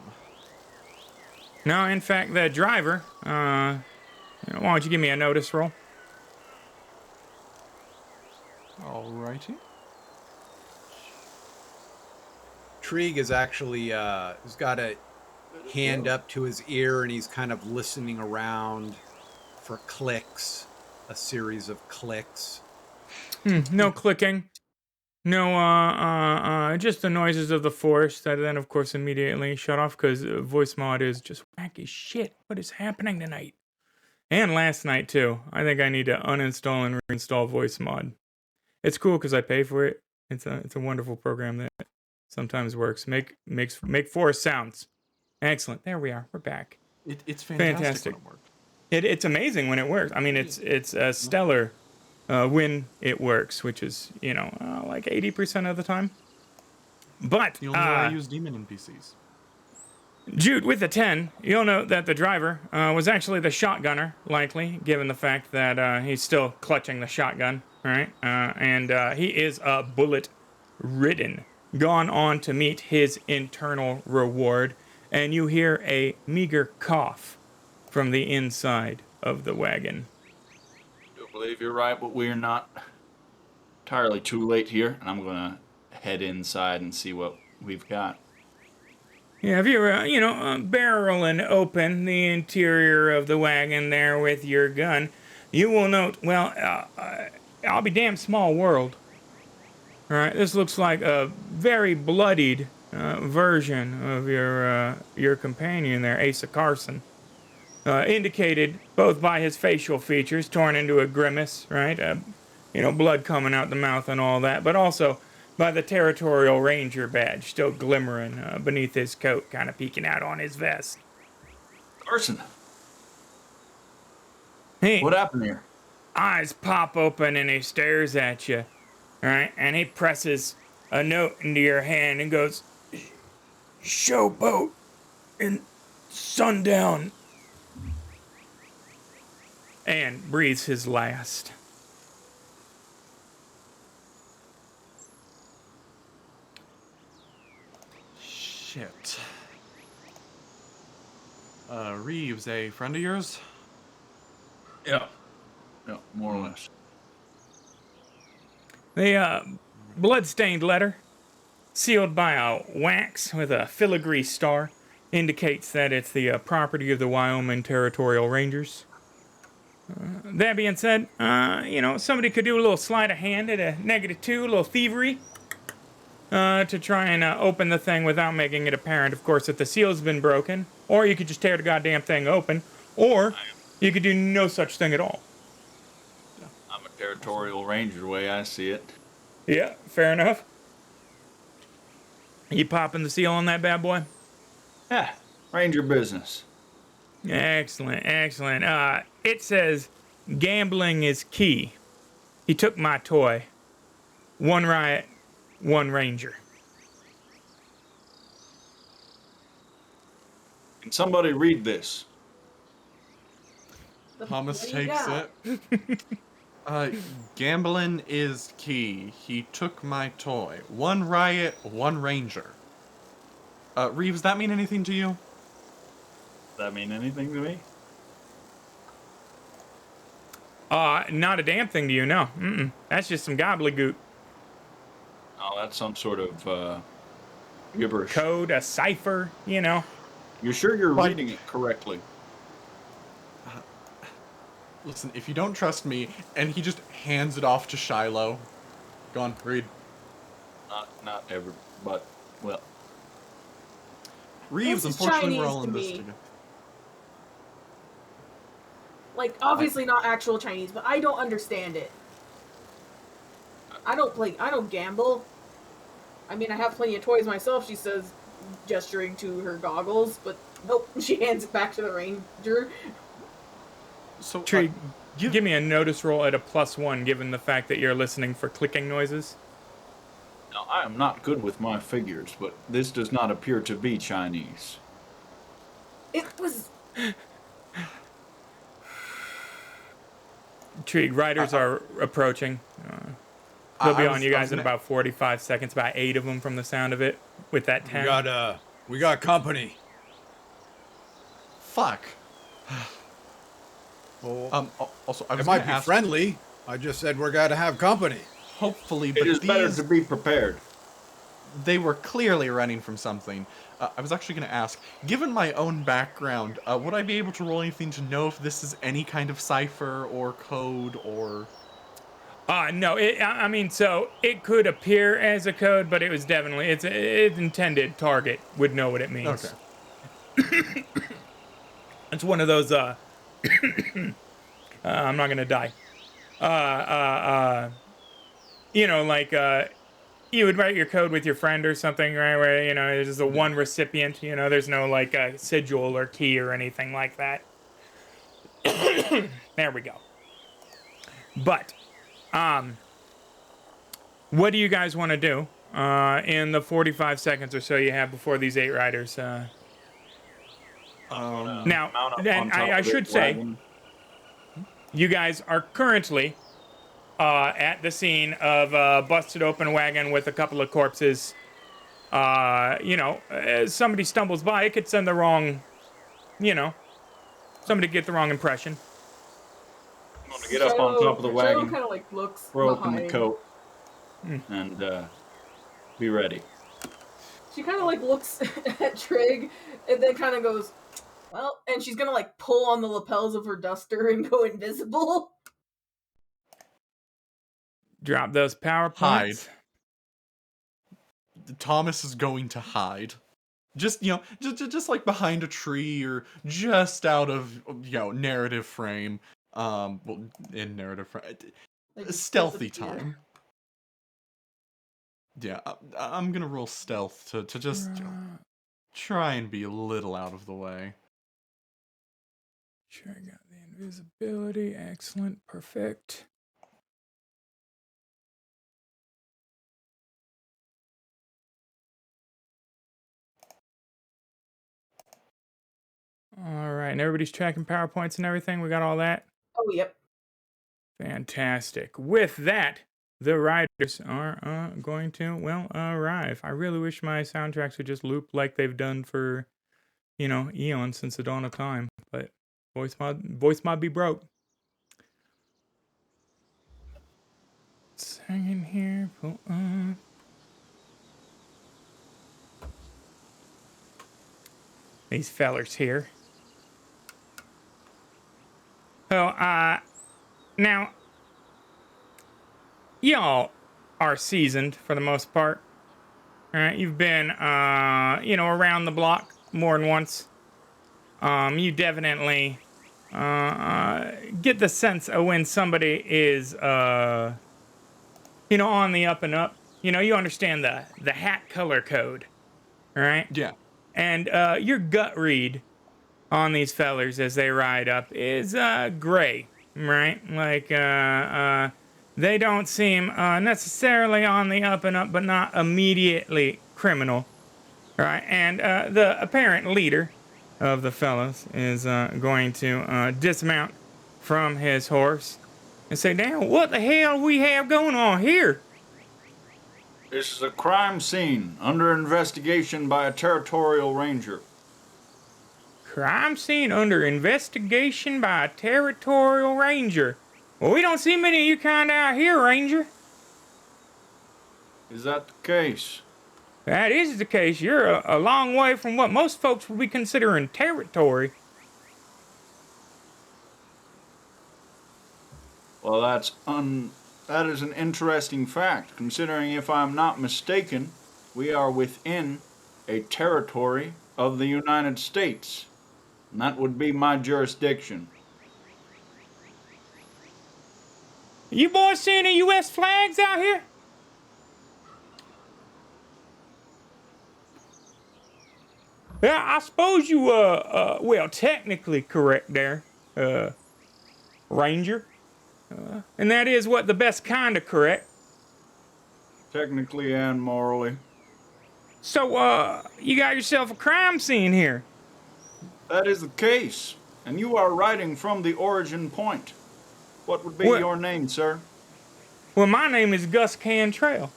No, in fact, the driver, why don't you give me a notice roll? Alrighty. Trig is actually, he's got a hand up to his ear and he's kind of listening around for clicks, a series of clicks. No clicking. No, just the noises of the force that then, of course, immediately shut off because voice mod is just wacky shit. What is happening tonight? And last night, too. I think I need to uninstall and reinstall voice mod. It's cool because I pay for it. It's a wonderful program that sometimes works. Make force sounds. Excellent. There we are. We're back. It's fantastic when it works. It's amazing when it works. I mean, it's stellar when it works, which is, like 80% of the time. But the only way I use demon NPCs. Jude, with the 10, you'll note that the driver was actually the shotgunner, likely, given the fact that he's still clutching the shotgun, right? And he is bullet-ridden, gone on to meet his internal reward, and you hear a meager cough from the inside of the wagon. I believe you're right, but we're not entirely too late here, and I'm going to head inside and see what we've got. Yeah, if you're, barreling open the interior of the wagon there with your gun, you will note, I'll be damn small world. All right, this looks like a very bloodied version of your companion there, Asa Carson. Indicated both by his facial features, torn into a grimace, right? Blood coming out the mouth and all that, but also by the Territorial Ranger badge still glimmering beneath his coat, kind of peeking out on his vest. Carson. Hey, what happened here? Eyes pop open and he stares at you, right? And he presses a note into your hand and goes, "Showboat in Sundown," and breathes his last. Shit. Reeves, a friend of yours? Yeah, more or less. The blood-stained letter, sealed by a wax with a filigree star, indicates that it's the property of the Wyoming Territorial Rangers. That being said, somebody could do a little sleight of hand at a -2, a little thievery, to try and open the thing without making it apparent, of course, that the seal's been broken. Or you could just tear the goddamn thing open. Or you could do no such thing at all. I'm a Territorial Ranger, the way I see it. Yeah, fair enough. You popping the seal on that bad boy? Yeah, Ranger business. Excellent. It says, "Gambling is key. He took my toy. One riot, one ranger." Can somebody read this? Thomas takes it. Gambling is key. He took my toy. 1 riot, 1 ranger. Reeves, that mean anything to you? Does that mean anything to me? Not a damn thing to you, no. That's just some gobbledygook. Oh, that's some sort of gibberish. Code, a cipher, you know. You're sure you're reading it correctly? Listen, if you don't trust me, and he just hands it off to Shiloh. Go on, read. Not ever, but, well. Reeves, This is unfortunately, we're Chinese all to in this me. together. Like, obviously not actual Chinese, but I don't understand it. I don't gamble. I mean, I have plenty of toys myself, she says, gesturing to her goggles, but nope, she hands it back to the ranger. So, Tree, give me a notice roll at a +1, given the fact that you're listening for clicking noises. Now, I am not good with my figures, but this does not appear to be Chinese. It was... Trig, riders are approaching. They'll be on you guys in about 45 seconds, about 8 of them from the sound of it, with that 10. We got company. Fuck. Well, Also, I was it might gonna be ask, friendly. I just said we're going to have company. hopefully, but It is better to be prepared. they were clearly running from something. I was actually going to ask, given my own background, would I be able to roll anything to know if this is any kind of cipher or code or... No, I mean, so it could appear as a code, but it was definitely, its intended target would know what it means. Okay. It's one of those, I'm not gonna die. You know, like, you would write your code with your friend or something, right? Where, you know, there's a one recipient, you know, there's no, like, a sigil or key or anything like that. There we go. But, what do you guys want to do in the 45 seconds or so you have before these 8 riders? Now, then I should say, you guys are currently at the scene of a busted open wagon with a couple of corpses. You know, somebody stumbles by, it could send the wrong, you know, somebody get the wrong impression. I'm going to get up on top of the wagon, kind of like looks throw open the behind. coat, and be ready. She kind of like looks at Trig and then kind of goes, well, and she's gonna like pull on the lapels of her duster and go invisible. Drop those power Hide. points. Thomas is going to hide. Just, you know, just like behind a tree or just out of, you know, narrative frame. Well, in narrative frame. Like, Stealthy disappear. time. Yeah, I'm gonna roll stealth to just you know, try and be a little out of the way. Sure, I got the invisibility. Excellent. Perfect. All right, and everybody's tracking PowerPoints and everything. We got all that? Oh, yep. Fantastic. With that, the riders are going to, well, arrive. I really wish my soundtracks would just loop like they've done for, you know, eons since the dawn of time. But voice mod be broke. Let's hang in here. Pull up. These fellers here. So, now, y'all are seasoned for the most part. All right, you've been, you know, around the block more than once. You definitely get the sense of when somebody is, you know, on the up and up. You know, you understand the hat color code, all right? Yeah. And your gut read on these fellers as they ride up is gray, right? Like, they don't seem necessarily on the up and up, but not immediately criminal, right? And the apparent leader of the fellows is going to dismount from his horse and say, damn, what the hell we have going on here? This is a crime scene under investigation by a territorial ranger. Crime scene under investigation by a territorial ranger. Well, we don't see many of you kind out here, Ranger. Is that the case? That is the case. You're a long way from what most folks would be considering territory. Well, that is an interesting fact, considering if I'm not mistaken, we are within a territory of the United States, and that would be my jurisdiction. You boys see any U.S. flags out here? Yeah, I suppose you, well, technically correct there, Ranger. And that is what the best kind of correct. Technically and morally. So, you got yourself a crime scene here. That is the case, and you are writing from the origin point. What would be your name, sir? Well, my name is Gus Cantrell,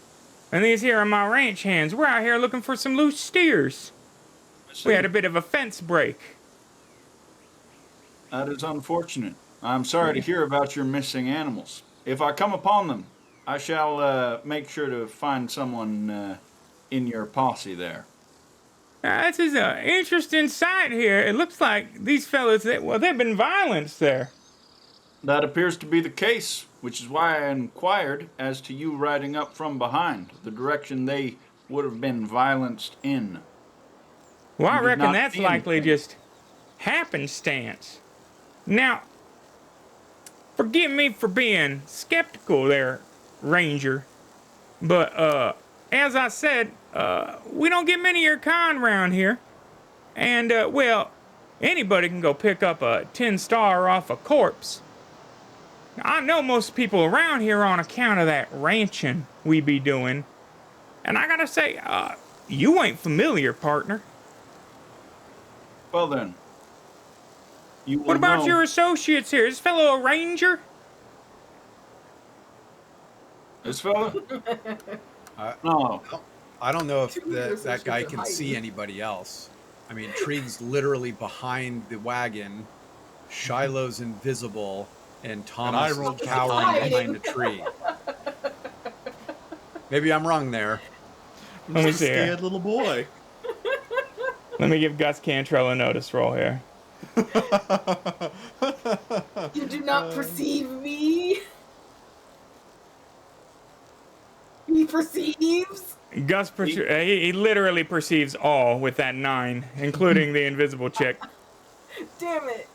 and these here are my ranch hands. We're out here looking for some loose steers. We had a bit of a fence break. That is unfortunate. I'm sorry to hear about your missing animals. If I come upon them, I shall make sure to find someone in your posse there. This is an interesting sight here. It looks like these fellas, they've been violenced there. That appears to be the case, which is why I inquired as to you riding up from behind, the direction they would have been violenced in. Well, I reckon that's likely just happenstance. Now, forgive me for being skeptical there, Ranger, but as I said, we don't get many of your kind around here. And, well, anybody can go pick up a 10-star off a corpse. I know most people around here on account of that ranching we be doing. And I gotta say, you ain't familiar, partner. Well then, you will What about know. your associates here? Is this fellow a ranger? This fella? No. I don't know if Two years that guy of can hiding. see anybody else. I mean, Trig's literally behind the wagon. Shiloh's invisible, and Thomas is rolled cowering hiding. behind a tree. Maybe I'm wrong there. Let me Just see a here. scared little boy. Let me give Gus Cantrell a notice roll here. You do not perceive me. He perceives. Gus, he literally perceives all with that 9, including the invisible chick. Damn it.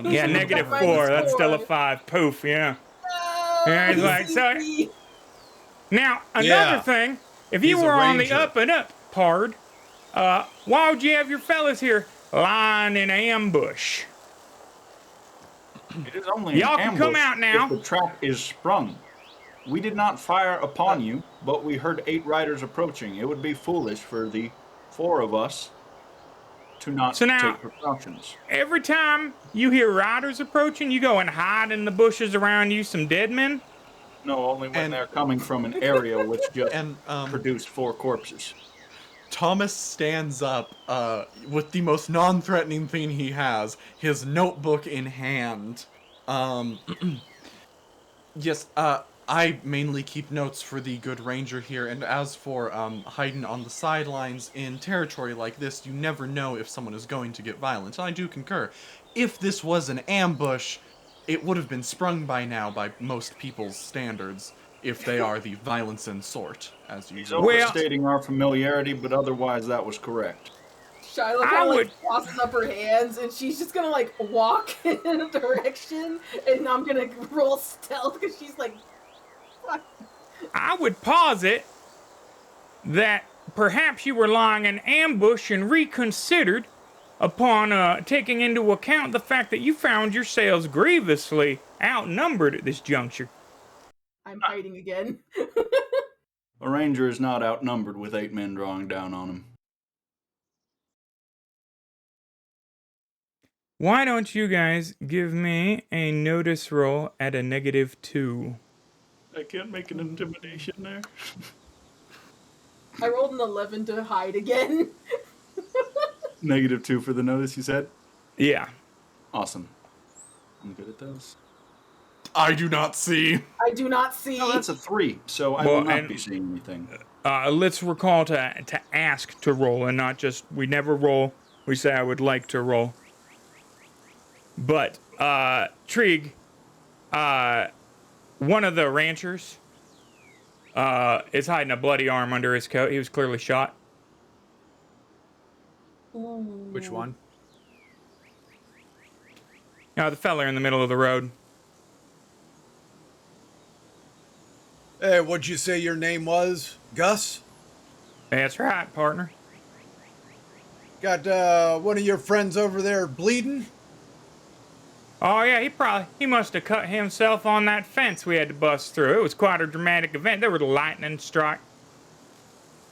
Yeah, negative Minus 4. That's four. still a 5. Poof, yeah. Oh, Yeah, he's he like, sees sorry. me. Now, another Yeah. thing, if you He's a were on the ranger. up and up part, why would you have your fellas here lying in ambush? It is only Y'all an can ambush come out now. if the trap is sprung. We did not fire upon you, but we heard 8 riders approaching. It would be foolish for the 4 of us to not So now- take precautions. Every time you hear riders approaching, you go and hide in the bushes around you some dead men? No, only when And- they're coming from an area which just And produced 4 corpses. Thomas stands up with the most non-threatening thing he has, his notebook in hand. Yes, I mainly keep notes for the good ranger here, and as for hiding on the sidelines in territory like this, you never know if someone is going to get violent. And I do concur. If this was an ambush, it would have been sprung by now by most people's standards, if they are the violence in sort, as He's usual. overstating our familiarity, but otherwise that was correct. Shiloh I kind of would- like tosses up her hands, and she's just gonna like walk in a direction, and I'm gonna roll stealth because she's like, fuck. I would posit that perhaps you were lying in ambush and reconsidered upon taking into account the fact that you found yourselves grievously outnumbered at this juncture. I'm hiding again. A ranger is not outnumbered with 8 men drawing down on him. Why don't you guys give me a notice roll at a -2? I can't make an intimidation there. I rolled an 11 to hide again. -2 for the notice, you said? Yeah. Awesome. I'm good at those. I do not see. I do not see. Oh, that's a 3, so I Well, will not and- be seeing anything. Let's recall to ask to roll and not just, we never roll. We say I would like to roll. But, Trig, one of the ranchers, is hiding a bloody arm under his coat. He was clearly shot. Ooh. Which one? The fella in the middle of the road. Hey, what'd you say your name was? Gus? That's right, partner. Got one of your friends over there bleeding? Oh yeah, he must have cut himself on that fence we had to bust through. It was quite a dramatic event. There was a lightning strike.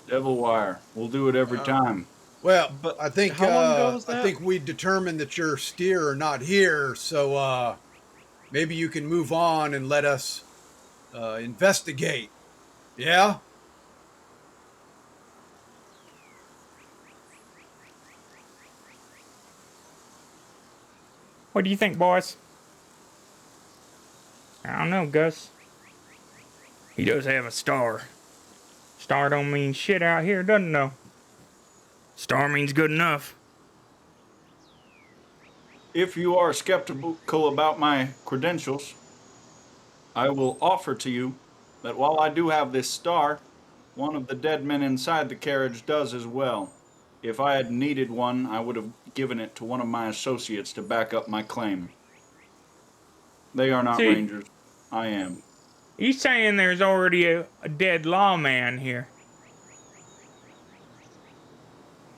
Devil wire. We'll do it every time. Well, But I think how long ago was I that? think we determined that your steer are not here, so maybe you can move on and let us investigate. Yeah? What do you think, boys? I don't know, Gus. He does have a star. Star don't mean shit out here, doesn't it? No. Star means good enough. If you are skeptical about my credentials, I will offer to you that while I do have this star, one of the dead men inside the carriage does as well. If I had needed one, I would have given it to one of my associates to back up my claim. They are not See- rangers. I am. You saying there's already a dead lawman here?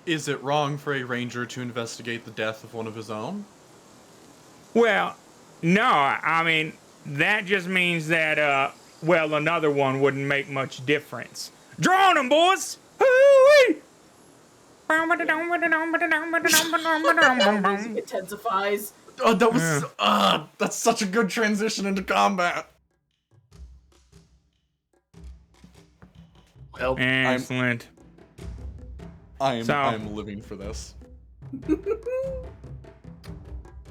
Is it wrong for a ranger to investigate the death of one of his own? Well, no. I mean, that just means that, another one wouldn't make much difference. Draw on 'em, boys! Hoo-wee! Music intensifies. Oh, that was that's such a good transition into combat. Well, Excellent. I'm So- living for this.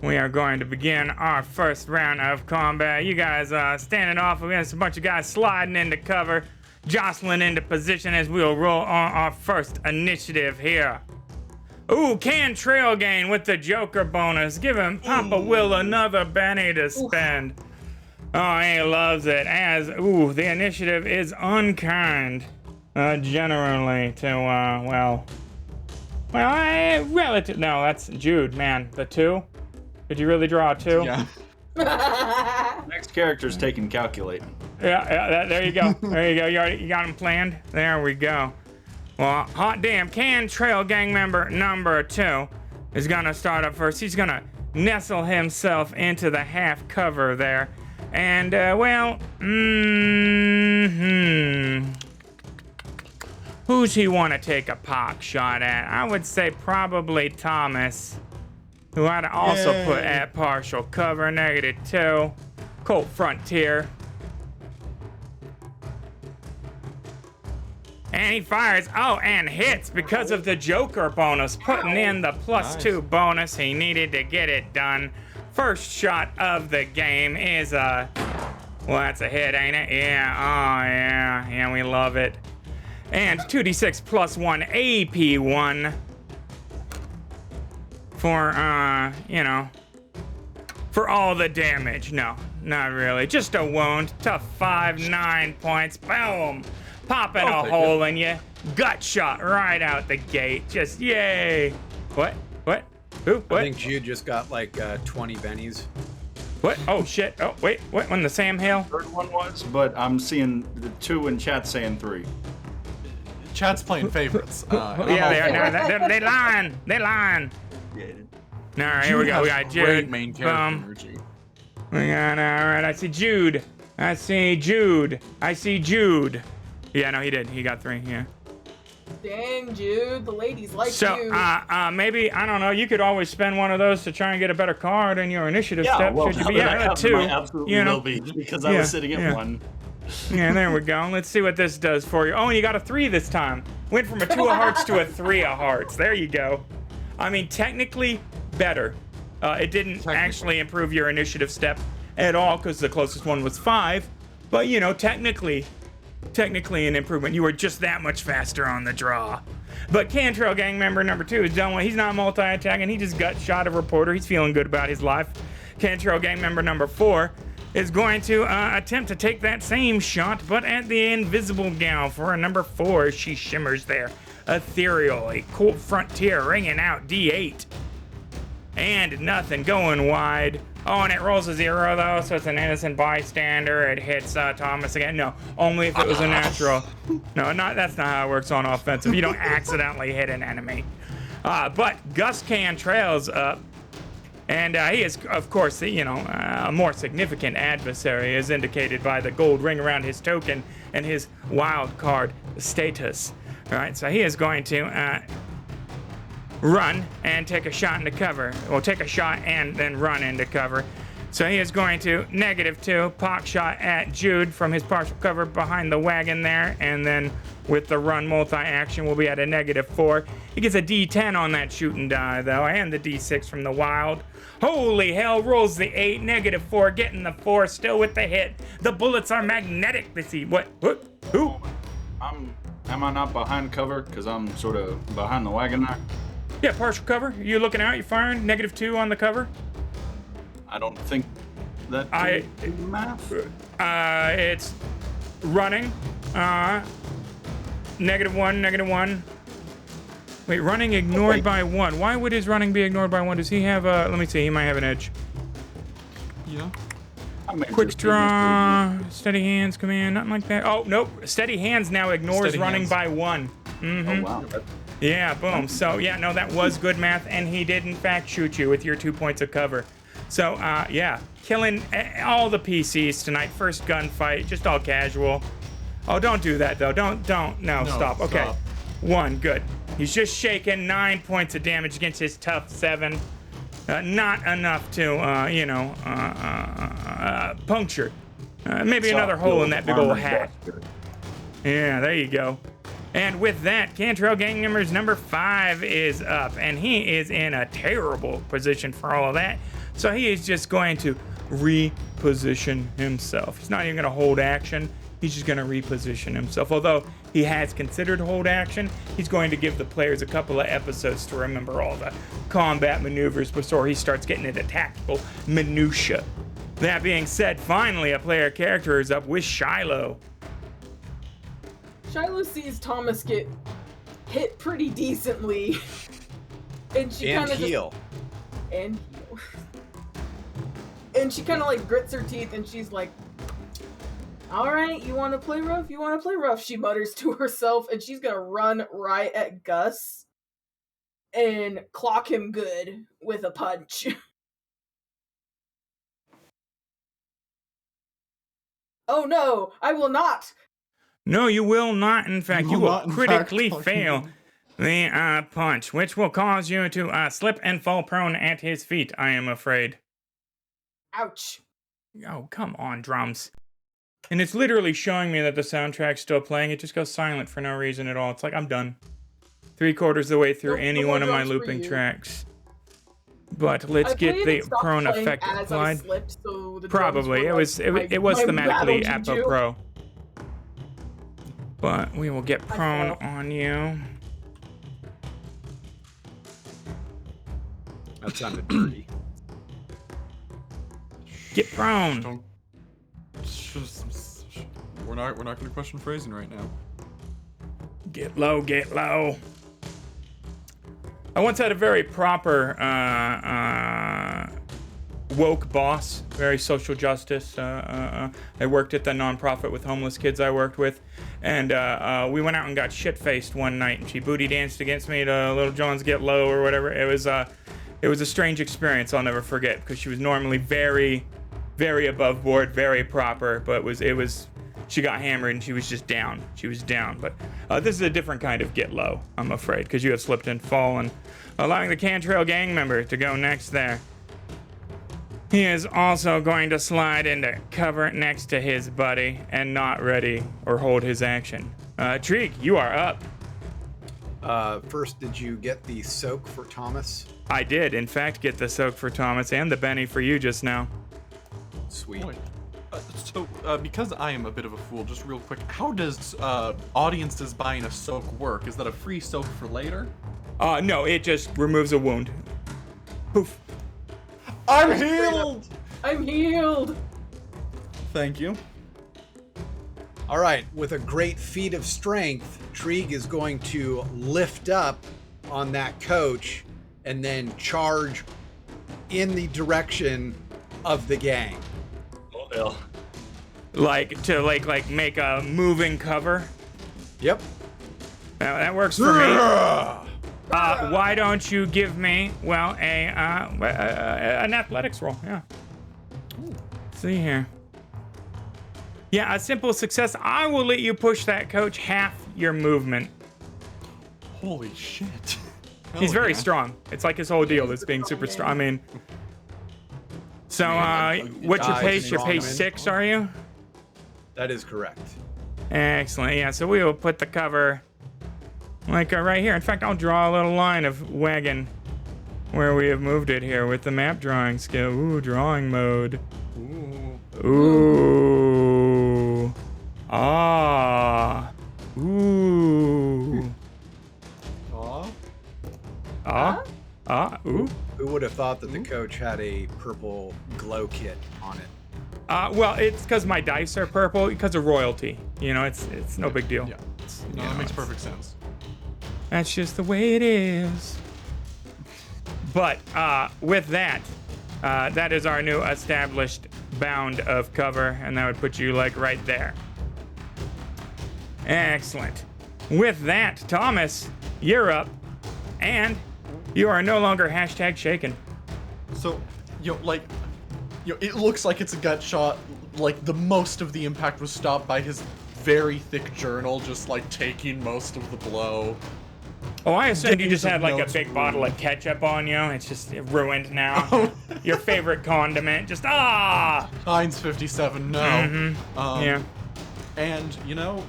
We are going to begin our first round of combat. You guys standing off against a bunch of guys sliding into cover, jostling into position as we'll roll on our first initiative here. Ooh, can trail gain with the Joker bonus. Giving Papa Will another Benny to spend. Oh, he loves it. As, the initiative is unkind. Generally to, relative. No, that's Jude, man. The 2? Did you really draw a 2? Yeah. next character's taking calculate. Yeah, there you go. There you go. You got them planned? There we go. Well, hot damn, can trail gang member number 2 is gonna start up first. He's gonna nestle himself into the half cover there. And, who's he want to take a pot shot at? I would say probably Thomas, who I'd also put at partial cover, -2. Colt Frontier. And he fires, and hits because of the Joker bonus, putting in the +2 bonus he needed to get it done. First shot of the game is that's a hit, ain't it? Yeah, yeah, we love it. And 2d6 +1 AP1 for, for all the damage. No, not really. Just a wound. Tough 5, 9 points. Boom! Popping a hole in you. Gut shot right out the gate. Just yay. What? Who? What? I think Jude just got like 20 bennies. What? Oh shit. Oh wait. What? When the Sam Hale? Third one was, but I'm seeing the 2 in chat saying 3. Chat's playing favorites. And I'm Yeah, all they for are. it. No, they lying. They lying. Yeah. All right, here we go. We has got great Jude. main character Boom. energy. We got, all right. I see Jude. I see Jude. Yeah, no, he did. He got 3. Yeah. Dang, Jude, the ladies like so, you. maybe, I don't know, you could always spend one of those to try and get a better card in your initiative step. Well, Should you be at two? two? I absolutely You know? will be, because I was sitting at 1. Yeah, there we go. Let's see what this does for you. Oh, and you got a 3 this time. Went from a 2 of hearts to a 3 of hearts. There you go. I mean, technically better. It didn't actually improve your initiative step at all because the closest one was 5. But, you know, technically an improvement. You were just that much faster on the draw. But Cantrell gang member number 2 is done with. He's not multi-attacking. He just gut shot a reporter. He's feeling good about his life. Cantrell gang member number 4 is going to attempt to take that same shot, but at the invisible gal for a number 4. She shimmers there, ethereal, a cool frontier ringing out D8. And nothing, going wide. Oh, and it rolls a 0 though, so it's an innocent bystander. It hits Thomas again. No, only if it was a natural. No, that's not how it works on offensive. You don't accidentally hit an enemy. But Gus Cantrell's up. And he is, of course, a more significant adversary, as indicated by the gold ring around his token and his wild card status. All right, so he is going to run and take a shot into cover. Well, take a shot and then run into cover. So he is going to -2 pock shot at Jude from his partial cover behind the wagon there, and then with the run multi-action we'll be at a -4. He gets a D10 on that shooting die though, and the D6 from the wild. Holy hell, rolls the 8, -4, getting the 4, still with the hit. The bullets are magnetic this evening. What? Who? Am I not behind cover? Because I'm sort of behind the wagon there. Yeah, partial cover. You looking out, you firing, -2 on the cover. I don't think that do math. It's running. -1, -1. Wait, running ignored by 1. Why would his running be ignored by 1? Does he have a... Let me see, he might have an edge. Yeah. Quick draw, steady hands command, nothing like that. Oh, nope. Steady hands now ignores Steady running hands. by 1. Mm-hmm. Oh, wow. Yeah, boom. So, yeah, no, that was good math, and he did, in fact, shoot you with your 2 points of cover. So, yeah, killing all the PCs tonight. First gunfight, just all casual. Oh, don't do that, though. Don't. No, stop. Okay. 1, good. He's just shaking. 9 points of damage against his tough 7. Not enough to, puncture. Maybe another hole in that big old hat. Yeah, there you go. And with that, Cantrell gang members number 5 is up, and he is in a terrible position for all of that. So he is just going to reposition himself. He's not even going to hold action. He's just going to reposition himself. Although he has considered hold action, he's going to give the players a couple of episodes to remember all the combat maneuvers before he starts getting into tactical minutia. That being said, finally a player character is up with Shiloh. Shiloh sees Thomas get hit pretty decently. And she kind of heal. And she kind of like grits her teeth and she's like, all right, you want to play rough? You want to play rough? She mutters to herself, and she's going to run right at Gus and clock him good with a punch. Oh no, I will not. No, you will not. In fact, you will critically fail the punch, which will cause you to slip and fall prone at his feet, I am afraid. Ouch. Oh, come on, drums. And it's literally showing me that the soundtrack's still playing. It just goes silent for no reason at all. It's like, I'm done. 3/4 of the way through any one of my looping tracks. But let's get the prone effect applied. Probably. It was thematically apropos. But we will get prone on you. That sounded dirty. Get prone. We're not gonna question phrasing right now. Get low, get low. I once had a very proper woke boss, very social justice. I worked at the nonprofit with homeless kids I worked with, and we went out and got shit-faced one night, and she booty danced against me to Little John's Get Low or whatever. It was a strange experience I'll never forget, because she was normally very, very above board, very proper, but it was she got hammered and she was just down. She was down. But this is a different kind of get low, I'm afraid, because you have slipped and fallen, allowing the Cantrell gang member to go next there. He is also going to slide into cover next to his buddy and not ready or hold his action. Trig, you are up. First, did you get the soak for Thomas? I did, in fact, get the soak for Thomas and the Benny for you just now. Sweet. So, because I am a bit of a fool, just real quick, how does audiences buying a soak work? Is that a free soak for later? No, it just removes a wound. Poof. I'm healed! I'm healed! Thank you. All right, with a great feat of strength, Trig is going to lift up on that coach and then charge in the direction of the gang. Oh, hell. Like to make a moving cover. Yep. That works for me. Why don't you give me, well, an athletics roll? Yeah. Let's see here. Yeah, a simple success. I will let you push that coach half your movement. Holy shit. He's very strong. It's like his whole deal is being super strong. I mean, so what's your pace? Your pace 6, are you? That is correct. Excellent. Yeah, so we will put the cover like right here. In fact, I'll draw a little line of wagon where we have moved it here with the map drawing skill. Ooh, drawing mode. Ooh. Ah. Ooh. Ooh. Who would have thought that the coach had a purple glow kit on it? Well, it's because my dice are purple because of royalty. You know, it's no big deal. Yeah. No, that makes perfect sense. That's just the way it is. But with that, that is our new established bound of cover, and that would put you like right there. Excellent. With that, Thomas, you're up, and you are no longer #shaken. So, it looks like it's a gut shot. Like, the most of the impact was stopped by his very thick journal, just like taking most of the blow. Oh, I assumed you Days just had of like a notes big bottle of ketchup on you. It's just ruined now. Oh. Your favorite condiment. Just Heinz 57, no. Yeah. And,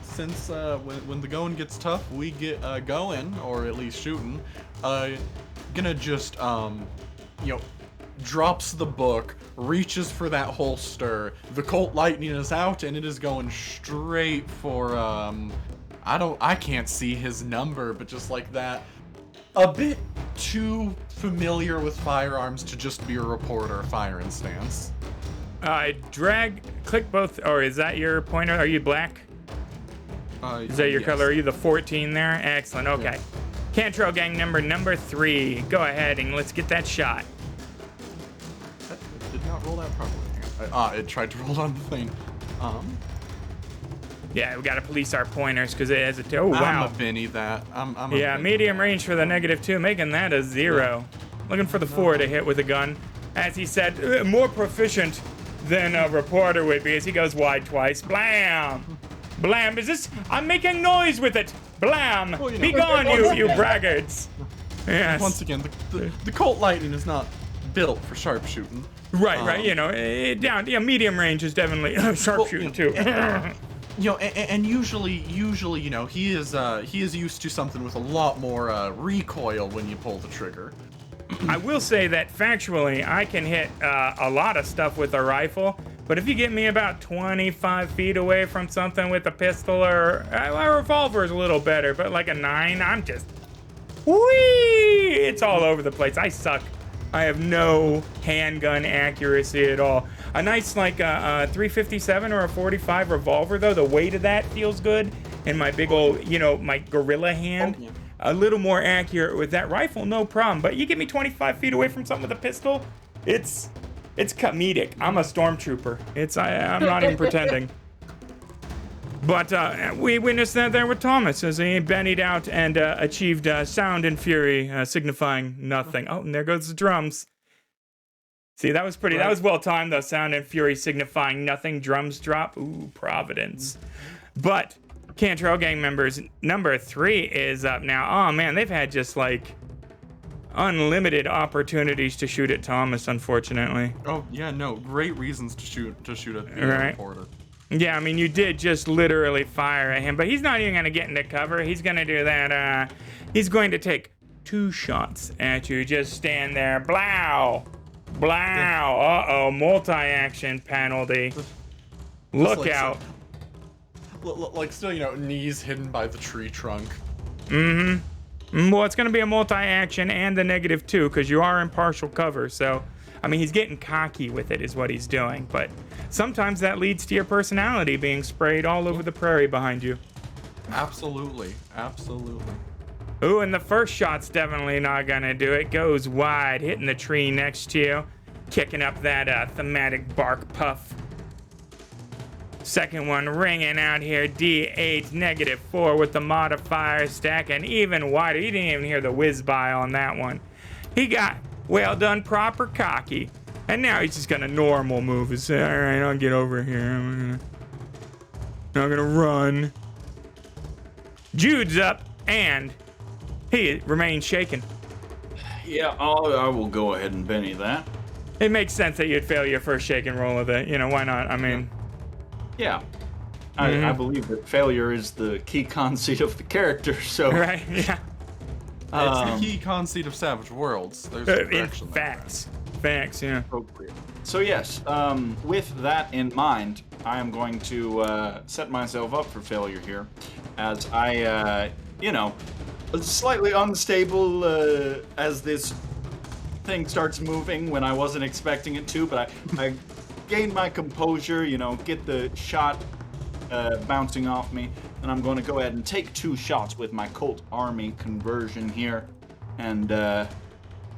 since when the going gets tough, we get going, or at least shooting, gonna just, drops the book, reaches for that holster, the Colt Lightning is out, and it is going straight for, I can't see his number, but just like that. A bit too familiar with firearms to just be a reporter firing stance. Click both, or is that your pointer? Are you black? Is that your yes. color? Are you the 14 there? Excellent, okay. Yes. Cantrell gang number 3. Go ahead and let's get that shot. That did not roll that properly. It tried to roll on the thing. Yeah, we gotta police our pointers because it has a, oh wow. I'm a Benny that. I'm a Yeah, Benny medium that. range for the -2, making that a 0. Looking for the 4 to hit with a gun. As he said, more proficient than a reporter would be as he goes wide twice. Blam! Blam! Is this? I'm making noise with it! Blam! Well, Be gone, you braggarts! Yes. Once again, the Colt Lightning is not built for sharpshooting. Right, medium range is definitely sharpshooting too. And usually, he is used to something with a lot more recoil when you pull the trigger. I will say that factually, I can hit a lot of stuff with a rifle, but if you get me about 25 feet away from something with a pistol or a revolver is a little better, but like a 9, I'm just, whee! It's all over the place. I suck. I have no handgun accuracy at all. A nice like a 357 or a 45 revolver though, the weight of that feels good, and my big old, my gorilla hand. Oh, yeah. A little more accurate with that rifle, no problem. But you get me 25 feet away from something with a pistol, it's comedic. I'm a stormtrooper. I'm not even pretending. But we witnessed that there with Thomas as he bennied out and achieved sound and fury, signifying nothing. Oh, and there goes the drums. See, that was pretty. Right. That was well timed, though. Sound and fury signifying nothing. Drums drop. Ooh, Providence. But Cantrell gang members number 3 is up now. Oh man, they've had just like unlimited opportunities to shoot at Thomas, unfortunately. Oh yeah, no, great reasons to shoot at the reporter. Yeah, I mean, you did just literally fire at him, but he's not even gonna get into cover. He's gonna do that. He's going to take 2 shots at you. Just stand there. Blow. Uh-oh, multi-action penalty. Look like out. Like still, knees hidden by the tree trunk. Well, it's going to be a multi-action and the -2 because you are in partial cover. So, I mean, he's getting cocky with it is what he's doing. But sometimes that leads to your personality being sprayed all over the prairie behind you. Absolutely. Ooh, and the first shot's definitely not gonna do it. Goes wide, hitting the tree next to you, kicking up that thematic bark puff. Second one ringing out here, D8, -4 with the modifier stack, and even wider. You didn't even hear the whiz by on that one. He got well done, proper cocky, and now he's just gonna normal move and say, all right, I'll get over here. I'm not gonna run. Jude's up, and he remains shaken. Yeah, I will go ahead and Benny that. It makes sense that you'd fail your first shaken roll of it. Why not? I mean... Yeah. I believe that failure is the key conceit of the character, so... Right, yeah. It's the key conceit of Savage Worlds. There's direction facts. Facts, yeah. Appropriate. So yes, with that in mind, I am going to set myself up for failure here, as I, slightly unstable as this thing starts moving when I wasn't expecting it to, but I gained my composure, get the shot bouncing off me, and I'm going to go ahead and take 2 shots with my Colt Army conversion here, and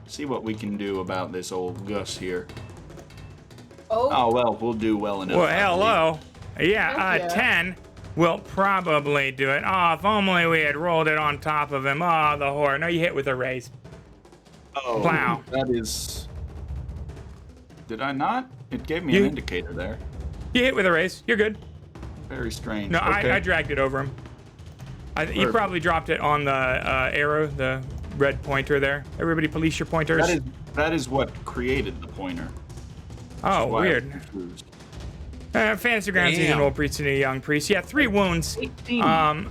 see what we can do about this old Gus here. Oh well, we'll do well enough. Well, hello. Yeah, 10 will probably do it. Oh, if only we had rolled it on top of him. Oh, the horror. No, you hit with a raise. Oh, wow. That is... Did I not? It gave me an indicator there. You hit with a raise. You're good. Very strange. No, okay. I dragged it over him. You probably dropped it on the arrow, the red pointer there. Everybody police your pointers. That is what created the pointer. Oh, weird. Fantasy Ground Season Old Priest and a Young Priest. Yeah, 3 wounds. 18.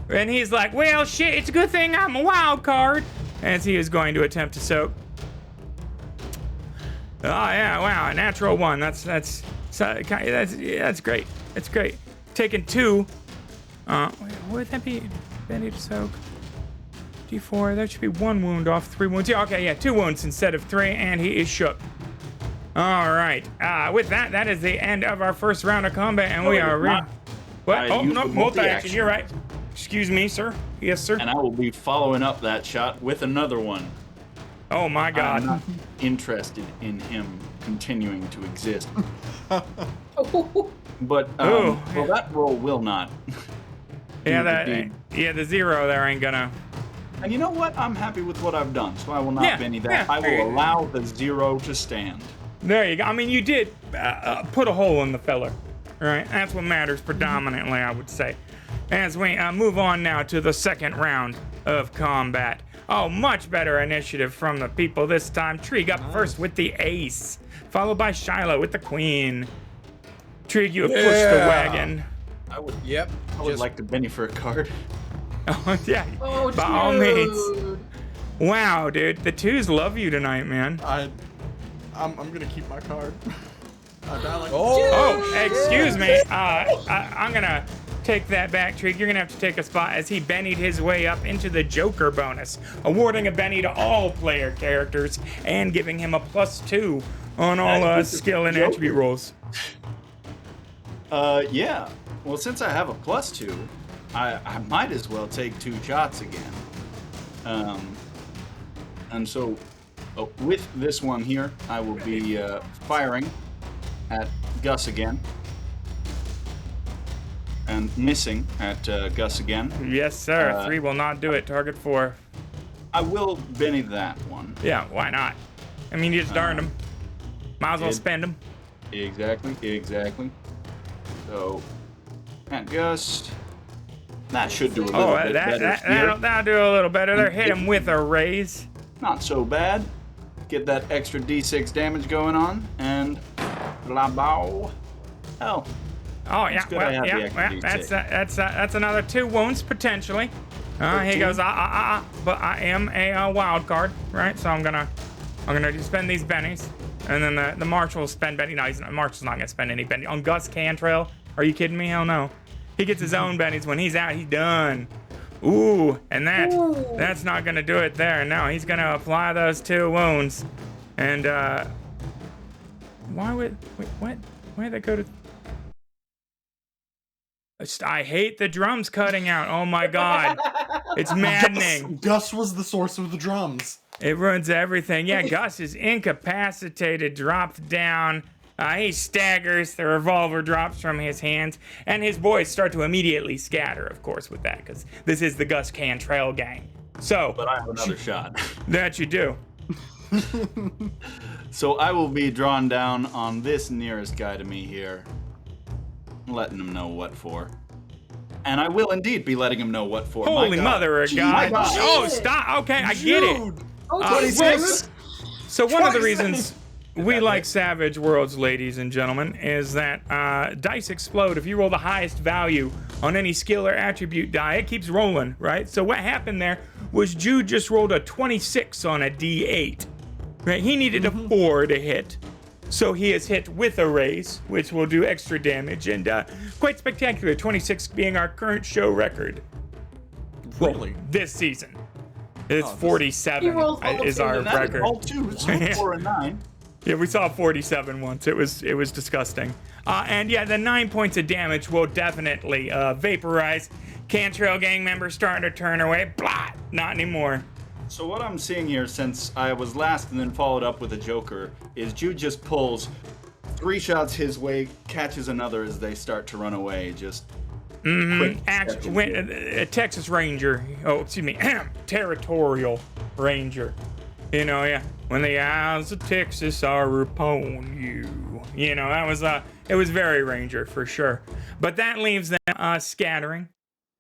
And he's like, well, shit, it's a good thing I'm a wild card. As he is going to attempt to soak. Oh, yeah, wow, a natural 1. That's great. That's great. Taking 2. Would that be Benny to soak? D4, that should be 1 wound off 3 wounds. Yeah, okay, yeah, 2 wounds instead of 3, and he is shook. All right. With that is the end of our first round of combat, and we are ready. What? Oh, no, multi-action. You're right. Excuse me, sir. Yes, sir. And I will be following up that shot with another one. Oh, my God. I'm not interested in him continuing to exist. But, well, that roll will not. The 0 there ain't gonna... And you know what? I'm happy with what I've done, so I will not Benny that. I will allow the 0 to stand. There you go. I mean, you did put a hole in the feller, right? That's what matters predominantly, I would say. As we move on now to the second round of combat. Oh, much better initiative from the people this time. Trig up first with the ace, followed by Shiloh with the queen. Trig, you have pushed the wagon. I would like to Benny for a card. Oh, yeah. Oh, by all means. Wow, dude. The 2s love you tonight, man. I'm gonna keep my card. Excuse me. I'm gonna take that back, Trig. You're gonna have to take a spot as he bennied his way up into the Joker bonus, awarding a Benny to all player characters and giving him a +2 on all skill and attribute rolls. Yeah. Well, since I have a +2, I might as well take 2 shots again. And so, with this one here, I will be firing at Gus again. And missing at Gus again. Yes, sir. 3 will not do it. Target 4. I will Benny that one. Yeah, why not? I mean, you just darned him. Might as well spend them. Exactly. So, that Gust. That should do a little bit better. That'll do a little better. They're hit him with a raise. Not so bad. Get that extra d6 damage going on, and blah bow. Oh. Oh yeah, that's another 2 wounds potentially. He goes, but I am a wild card, right? So I'm gonna spend these bennies, and then the marshal will spend benny. No, Marshal's not gonna spend any benny on Gus Cantrell. Are you kidding me? Hell no. He gets his own bennies. When he's out, he's done. Ooh, and that's not gonna do it there. No, he's gonna apply those 2 wounds, and why'd they go to? I hate the drums cutting out. Oh my god. It's maddening. Gus was the source of the drums. It ruins everything. Yeah, Gus is incapacitated, dropped down. He staggers. The revolver drops from his hands. And his boys start to immediately scatter, of course, with that. Because this is the Gus Cantrell gang. So. But I have another shot. That you do. So I will be drawn down on this nearest guy to me here. Letting him know what for. And I will indeed be letting him know what for. Holy mother of God. Oh, stop. Okay, I get it. So one of the reasons we like Savage Worlds, ladies and gentlemen, is that dice explode. If you roll the highest value on any skill or attribute die, it keeps rolling, right? So what happened there was Jude just rolled a 26 on a D8. Right? He needed a 4 to hit. So he is hit with a raise, which will do extra damage, and quite spectacular, 26 being our current show record. Really? Well, this season. It's 47 is our record. All 2s, 4 and 9. Yeah, we saw 47 once. It was disgusting. And yeah, the 9 points of damage will definitely vaporize. Cantrell gang members starting to turn away. Blah! Not anymore. So what I'm seeing here, since I was last and then followed up with a Joker, is Jude just pulls 3 shots his way, catches another as they start to run away. Just Texas Ranger. Oh, excuse me, Territorial Ranger. You know, yeah. When the eyes of Texas are upon you. You know, it was very Ranger for sure. But that leaves them scattering,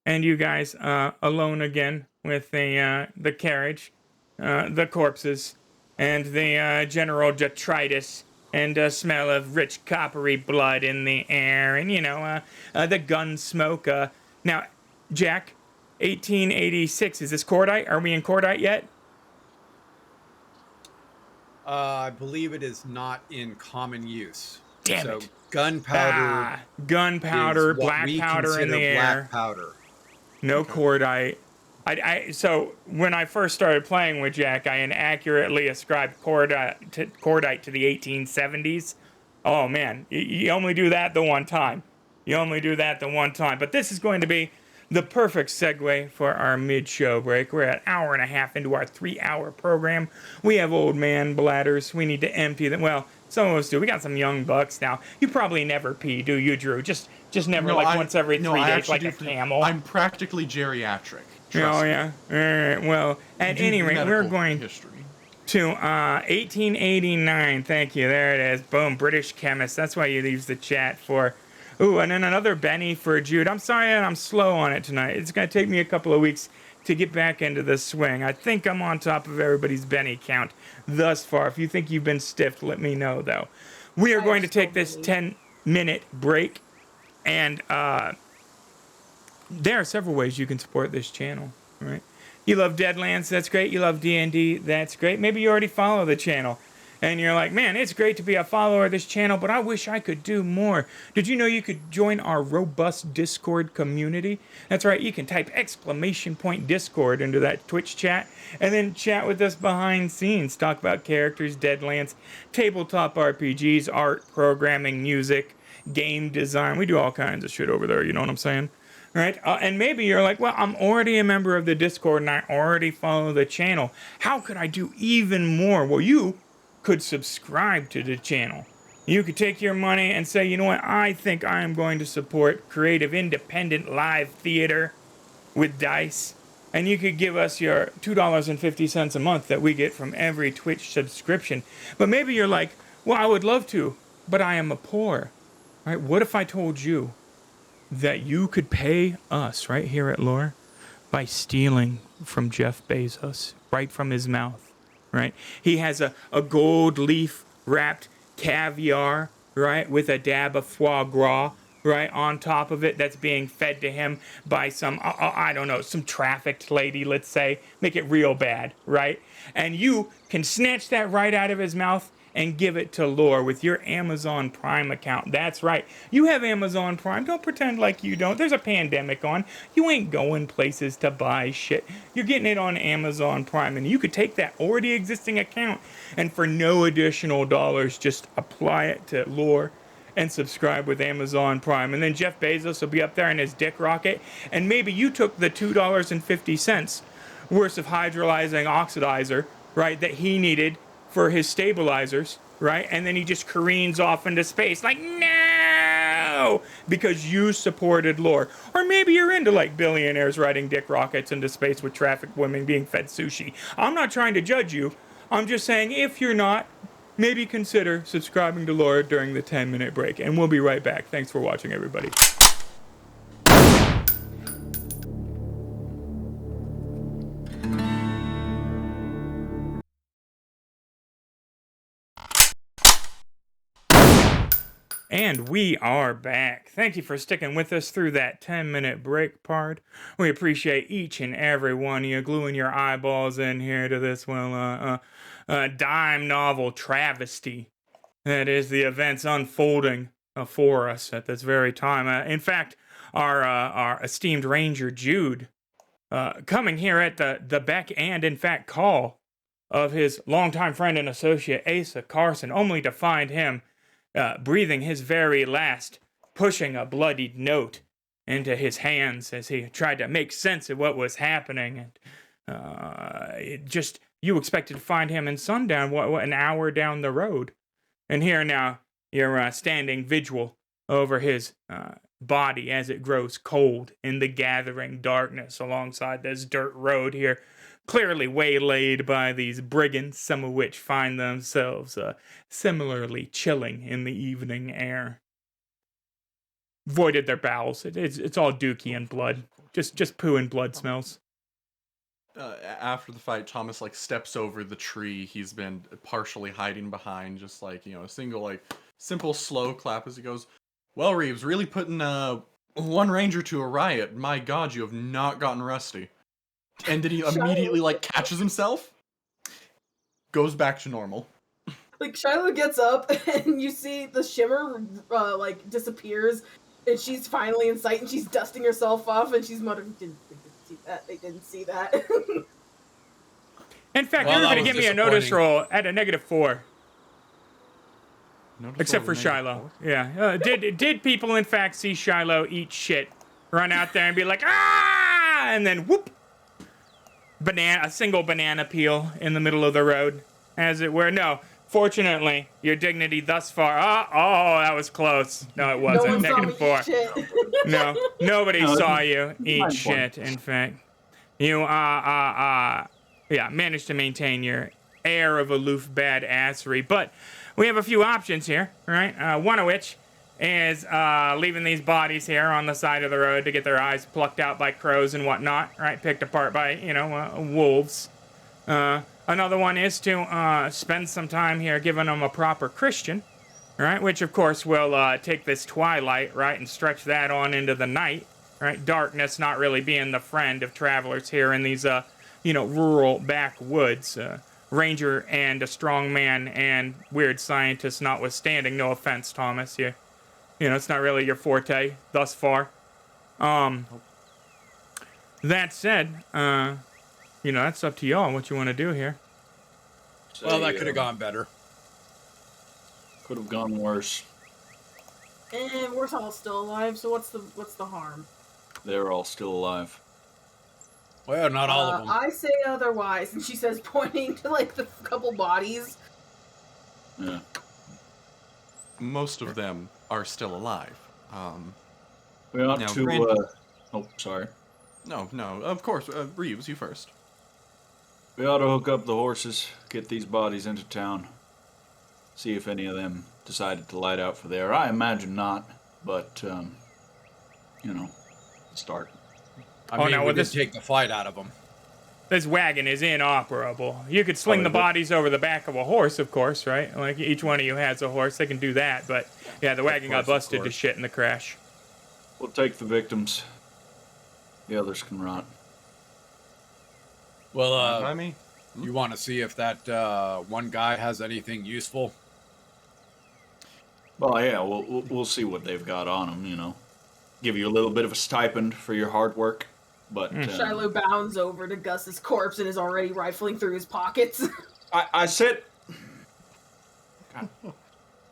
and you guys alone again with the carriage, the corpses, and the general detritus, and smell of rich coppery blood in the air, and the gun smoke. Now, Jack, 1886. Is this cordite? Are we in cordite yet? I believe it is not in common use. Damn it. Gunpowder. Gunpowder, black powder in the air. Black powder. No cordite. So when I first started playing with Jack, I inaccurately ascribed cordite to the 1870s. Oh man, you only do that the one time. But this is going to be the perfect segue for our mid-show break. We're an hour and a half into our 3-hour program. We have old man bladders. We need to empty them. Well, some of us do. We got some young bucks now. You probably never pee, do you, Drew? Just never, once every 3 days, like a camel. I'm practically geriatric. Oh, yeah. All right. Well, at any rate, we're going to 1889. Thank you. There it is. Boom. British chemist. That's why you use the chat for. Ooh, and then another Benny for Jude. I'm sorry that I'm slow on it tonight. It's going to take me a couple of weeks to get back into the swing. I think I'm on top of everybody's Benny count thus far. If you think you've been stiffed, let me know, though. We are going to take this 10-minute break, and there are several ways you can support this channel, right? You love Deadlands, that's great. You love D&D, that's great. Maybe you already follow the channel, and you're like, man, it's great to be a follower of this channel, but I wish I could do more. Did you know you could join our robust Discord community? That's right, you can type !Discord into that Twitch chat, and then chat with us behind scenes. Talk about characters, Deadlands, tabletop RPGs, art, programming, music, game design. We do all kinds of shit over there, you know what I'm saying? Right? And maybe you're like, well, I'm already a member of the Discord and I already follow the channel. How could I do even more? Well, you could subscribe to the channel. You could take your money and say, you know what? I think I am going to support creative, independent live theater with dice. And you could give us your $2.50 a month that we get from every Twitch subscription. But maybe you're like, Well, I would love to, but I am a poor. Right? What if I told you that you could pay us right here at Lore by stealing from Jeff Bezos right from his mouth, right? He has a gold leaf wrapped caviar, right, with a dab of foie gras, right, on top of it that's being fed to him by some, I don't know, some trafficked lady, let's say. Make it real bad, right? And you can snatch that right out of his mouth and give it to Lore with your Amazon Prime account. That's right. You have Amazon Prime. Don't pretend like you don't. There's a pandemic on. You ain't going places to buy shit. You're getting it on Amazon Prime. And you could take that already existing account and for no additional dollars, just apply it to Lore and subscribe with Amazon Prime. And then Jeff Bezos will be up there in his dick rocket. And maybe you took the $2.50 worth of hydrolyzing oxidizer, right, that he needed for his stabilizers, right? And then he just careens off into space like, no, because you supported Lore. Or maybe you're into like billionaires riding dick rockets into space with trafficked women being fed sushi. I'm not trying to judge you. I'm just saying if you're not, maybe consider subscribing to Lore during the 10-minute break. And we'll be right back. Thanks for watching, everybody. And we are back. Thank you for sticking with us through that 10-minute break part. We appreciate each and every one of you gluing your eyeballs in here to this, dime novel travesty that is the events unfolding for us at this very time. In fact, our esteemed Ranger Jude, coming here at the beck and, in fact, call of his longtime friend and associate, Asa Carson, only to find him breathing his very last, pushing a bloodied note into his hands as he tried to make sense of what was happening. And you expected to find him in Sundown, what an hour down the road. And here now, you're standing vigil over his body as it grows cold in the gathering darkness alongside this dirt road here, clearly waylaid by these brigands, some of which find themselves similarly chilling in the evening air. Voided their bowels. It's all dookie and blood. Just poo and blood smells. After the fight, Thomas steps over the tree he's been partially hiding behind, just a single simple slow clap as he goes, "Well, Reeves, really putting one ranger to a riot. My God, you have not gotten rusty." And then he immediately catches himself, goes back to normal. Shiloh gets up and you see the shimmer disappears, and she's finally in sight, and she's dusting herself off, and she's muttering, They didn't see that. In fact, you're going to give me a notice roll at a -4. Except for Shiloh. Yeah. Did people in fact see Shiloh eat shit, run out there and be like, ah, and then whoop, a single banana peel in the middle of the road, as it were? No. Fortunately, your dignity thus far. Oh, that was close. No, it wasn't. -4. No, nobody saw you eat shit. In fact, you managed to maintain your air of aloof badassery. But we have a few options here, right? One of which is leaving these bodies here on the side of the road to get their eyes plucked out by crows and whatnot, right? Picked apart by wolves. Another one is to spend some time here giving them a proper Christian, right? Which, of course, will take this twilight, right, and stretch that on into the night, right? Darkness not really being the friend of travelers here in these, rural backwoods. Ranger and a strong man and weird scientist notwithstanding. No offense, Thomas. It's not really your forte thus far. That said, that's up to y'all what you want to do here. Well, that could have gone better. Could have gone worse. And we're all still alive, so what's the harm? They're all still alive. Well, not all of them. I say otherwise, and she says, pointing to the couple bodies. Yeah. Most of them are still alive. We ought to. Oh, sorry. No, of course. Reeves, you first. We ought to hook up the horses, get these bodies into town. see if any of them decided to light out for there. I imagine not, but, start. I mean, we did take the fight out of them. This wagon is inoperable. You could sling the bodies over the back of a horse, of course, right? Like, each one of you has a horse. They can do that, but, yeah, the wagon got busted to shit in the crash. We'll take the victims. The others can rot. Well, By me? You want to see if that one guy has anything useful? Well, yeah, we'll see what they've got on them, Give you a little bit of a stipend for your hard work, but... Shiloh bounds over to Gus's corpse and is already rifling through his pockets. I said...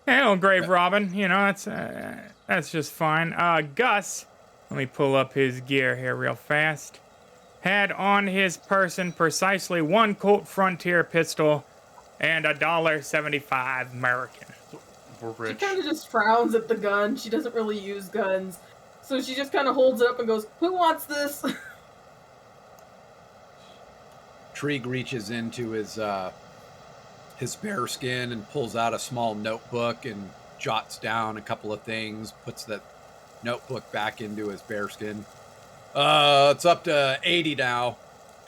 Hey, old grave robin, that's just fine. Gus, let me pull up his gear here real fast. Had on his person precisely 1 Colt Frontier pistol and $1.75 American. We're rich. She kind of just frowns at the gun. She doesn't really use guns. So she just kind of holds it up and goes, "Who wants this?" Trig reaches into his bear skin and pulls out a small notebook and jots down a couple of things, puts that notebook back into his bear skin. It's up to 80 now,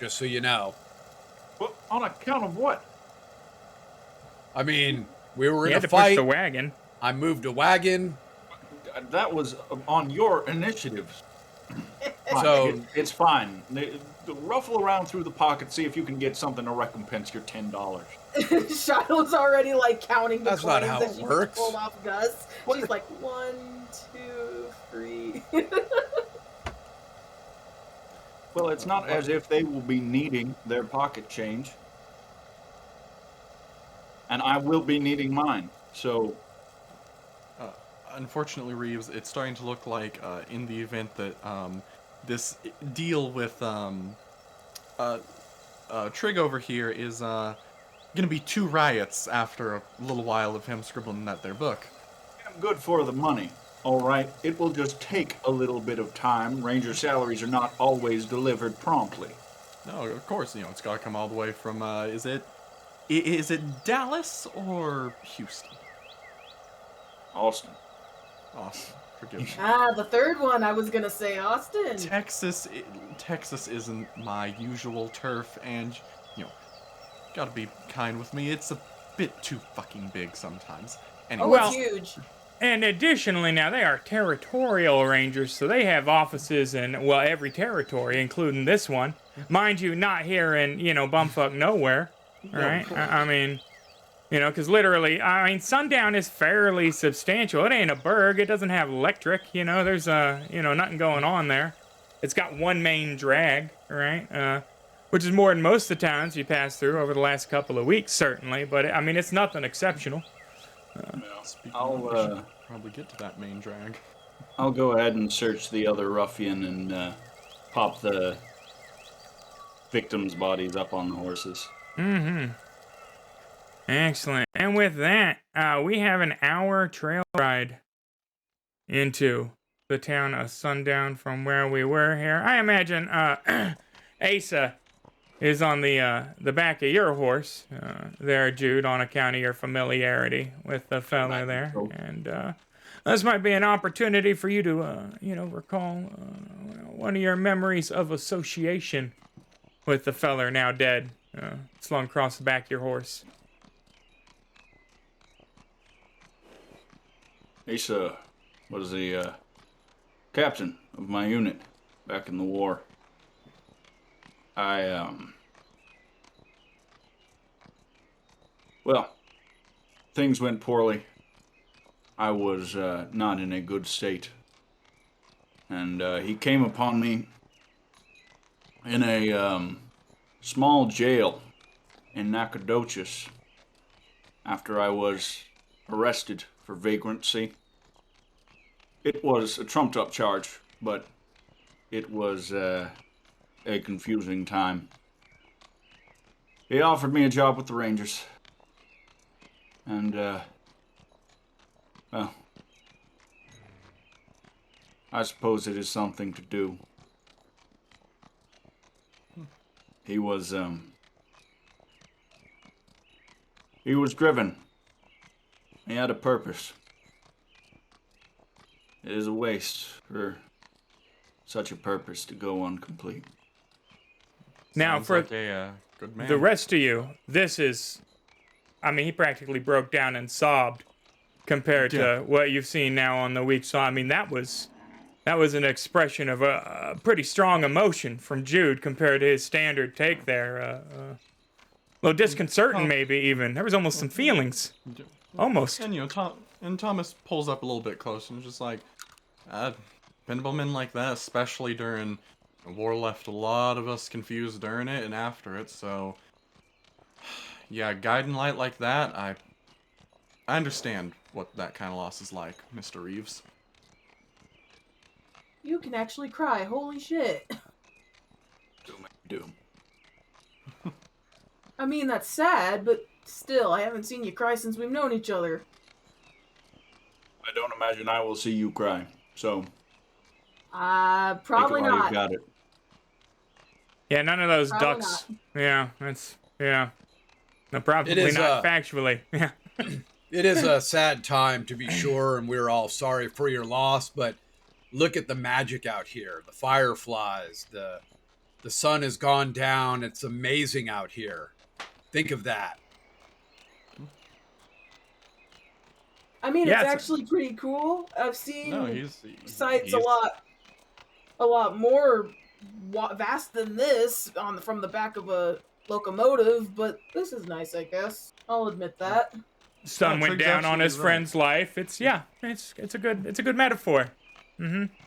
just so you know. Well, on account of what? I mean, we were in had a to fight. push the wagon. I moved a wagon. That was on your initiative. So it's fine. Ruffle around through the pocket, see if you can get something to recompense your $10. Shiloh's already counting the That's coins not how that it she works. pulled off Gus. She's like 1, 2, 3. Well, it's not as if they will be needing their pocket change. And I will be needing mine, so... Unfortunately, Reeves, it's starting to look like, in the event that, this deal with, Trig over here is, gonna be 2 riots after a little while of him scribbling that there book. I'm good for the money, all right? It will just take a little bit of time. Ranger salaries are not always delivered promptly. No, of course, it's gotta come all the way from, is it Dallas or Houston? Austin. Austin, forgive me. The third one, I was gonna say Austin. Texas isn't my usual turf, and, gotta be kind with me. It's a bit too fucking big sometimes. Anyway. It's huge. And additionally, now they are territorial rangers, so they have offices in, every territory, including this one. Mind you, not here in, bumfuck nowhere, right? I mean, because literally, Sundown is fairly substantial. It ain't a burg. It doesn't have electric, there's, nothing going on there. It's got one main drag, right? Which is more than most of the towns you pass through over the last couple of weeks, certainly. But, it's nothing exceptional. I'll probably get to that main drag. I'll go ahead and search the other ruffian and pop the victims' bodies up on the horses. Mm-hmm. Excellent. And with that, we have an hour trail ride into the town of Sundown from where we were here. I imagine Asa is on the back of your horse there, Jude, on account of your familiarity with the fella there. And this might be an opportunity for you to, recall one of your memories of association with the feller now dead, slung across the back of your horse. Asa was the captain of my unit back in the war. Things went poorly. I was not in a good state. And he came upon me in a small jail in Nacogdoches after I was arrested for vagrancy. It was a trumped-up charge, but it was a confusing time. He offered me a job with the Rangers. And, I suppose it is something to do. He was driven He had a purpose. It is a waste for such a purpose to go incomplete. Now, Sounds for like a good man. the rest of you, this is... I mean, he practically broke down and sobbed compared to what you've seen now on the week. So, I mean, that was an expression of a pretty strong emotion from Jude compared to his standard take there. A little disconcerting, maybe, even. There was almost some feelings. Almost. And, and Thomas pulls up a little bit closer and just like, pinball men like that, especially during the war, left a lot of us confused during it and after it, so... Yeah, guiding light like that, I understand what that kind of loss is like, Mr. Reeves. You can actually cry. Holy shit. Do. I mean, that's sad, but still, I haven't seen you cry since we've known each other. I don't imagine I will see you cry, so... Probably take it while not. you got it. Yeah, none of those Probably ducks. not. Yeah, that's... Yeah. No, probably It is, not factually. Yeah. It is a sad time, to be sure, and we're all sorry for your loss, but look at the magic out here. The fireflies, the sun has gone down. It's amazing out here. Think of that. I mean, Yeah, it's actually pretty cool. I've seen he's sites a lot more vast than this from the back of a locomotive, but this is nice, I guess. I'll admit that. Sun went down on his friend's life. It's a good metaphor.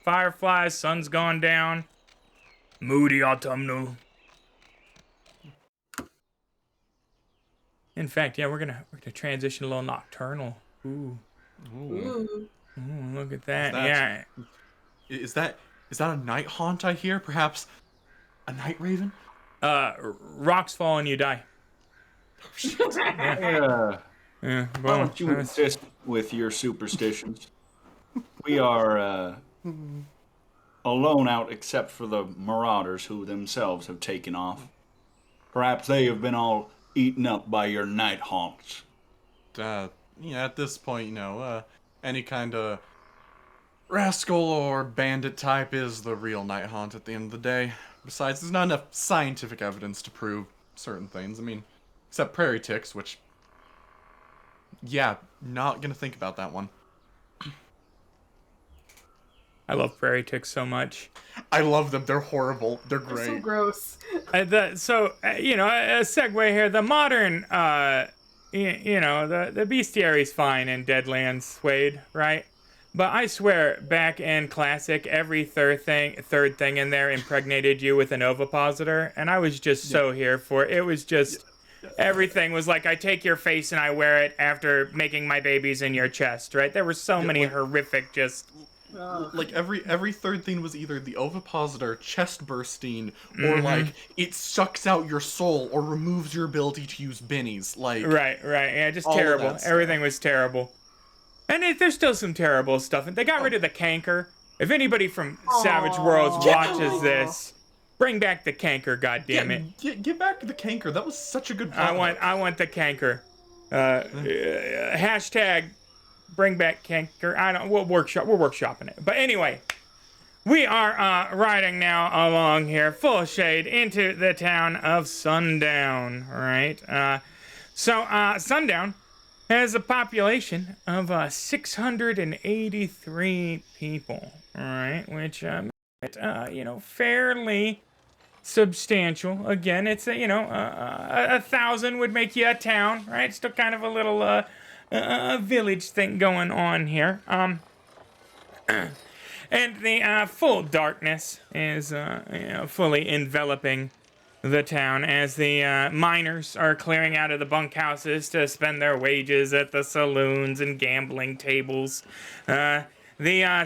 Fireflies, sun's gone down. Moody autumnal. In fact, yeah, we're gonna transition a little nocturnal. Ooh, look at that. Yeah. Is that a night haunt I hear? Perhaps a night raven? Rocks fall and you die. Yeah. Yeah. Why don't you insist with your superstitions? We are alone out except for the marauders who themselves have taken off. Perhaps they have been all eaten up by your night haunts. Yeah, at this point, any kind of rascal or bandit type is the real night haunt at the end of the day. Besides, there's not enough scientific evidence to prove certain things. I mean, except prairie ticks, which... Yeah, not gonna think about that one. I love prairie ticks so much. I love them. They're horrible. They're great. They're so gross. A segue here. The modern, the bestiary's fine in Deadlands, Wade, right? But I swear, back in Classic, every third thing in there impregnated you with an ovipositor, and I was just so here for it. It was just... Everything was like, I take your face and I wear it after making my babies in your chest, right? There were so many horrific just... Like, every third thing was either the ovipositor, chest bursting, or, like, it sucks out your soul or removes your ability to use bennies. Like... Right. Yeah, just terrible. Everything was terrible. And there's still some terrible stuff. And they got rid of the canker. If anybody from Savage Worlds watches this... Bring back the canker, goddammit. Get back to the canker. That was such a good product. I want the canker. Hashtag bring back canker. We're workshopping it. But anyway, we are riding now along here, full shade, into the town of Sundown, right? Sundown has a population of 683 people, all right? Which, fairly substantial. Again, it's 1,000 would make you a town, right? Still kind of a little village thing going on here. And the full darkness is fully enveloping the town as the miners are clearing out of the bunkhouses to spend their wages at the saloons and gambling tables. The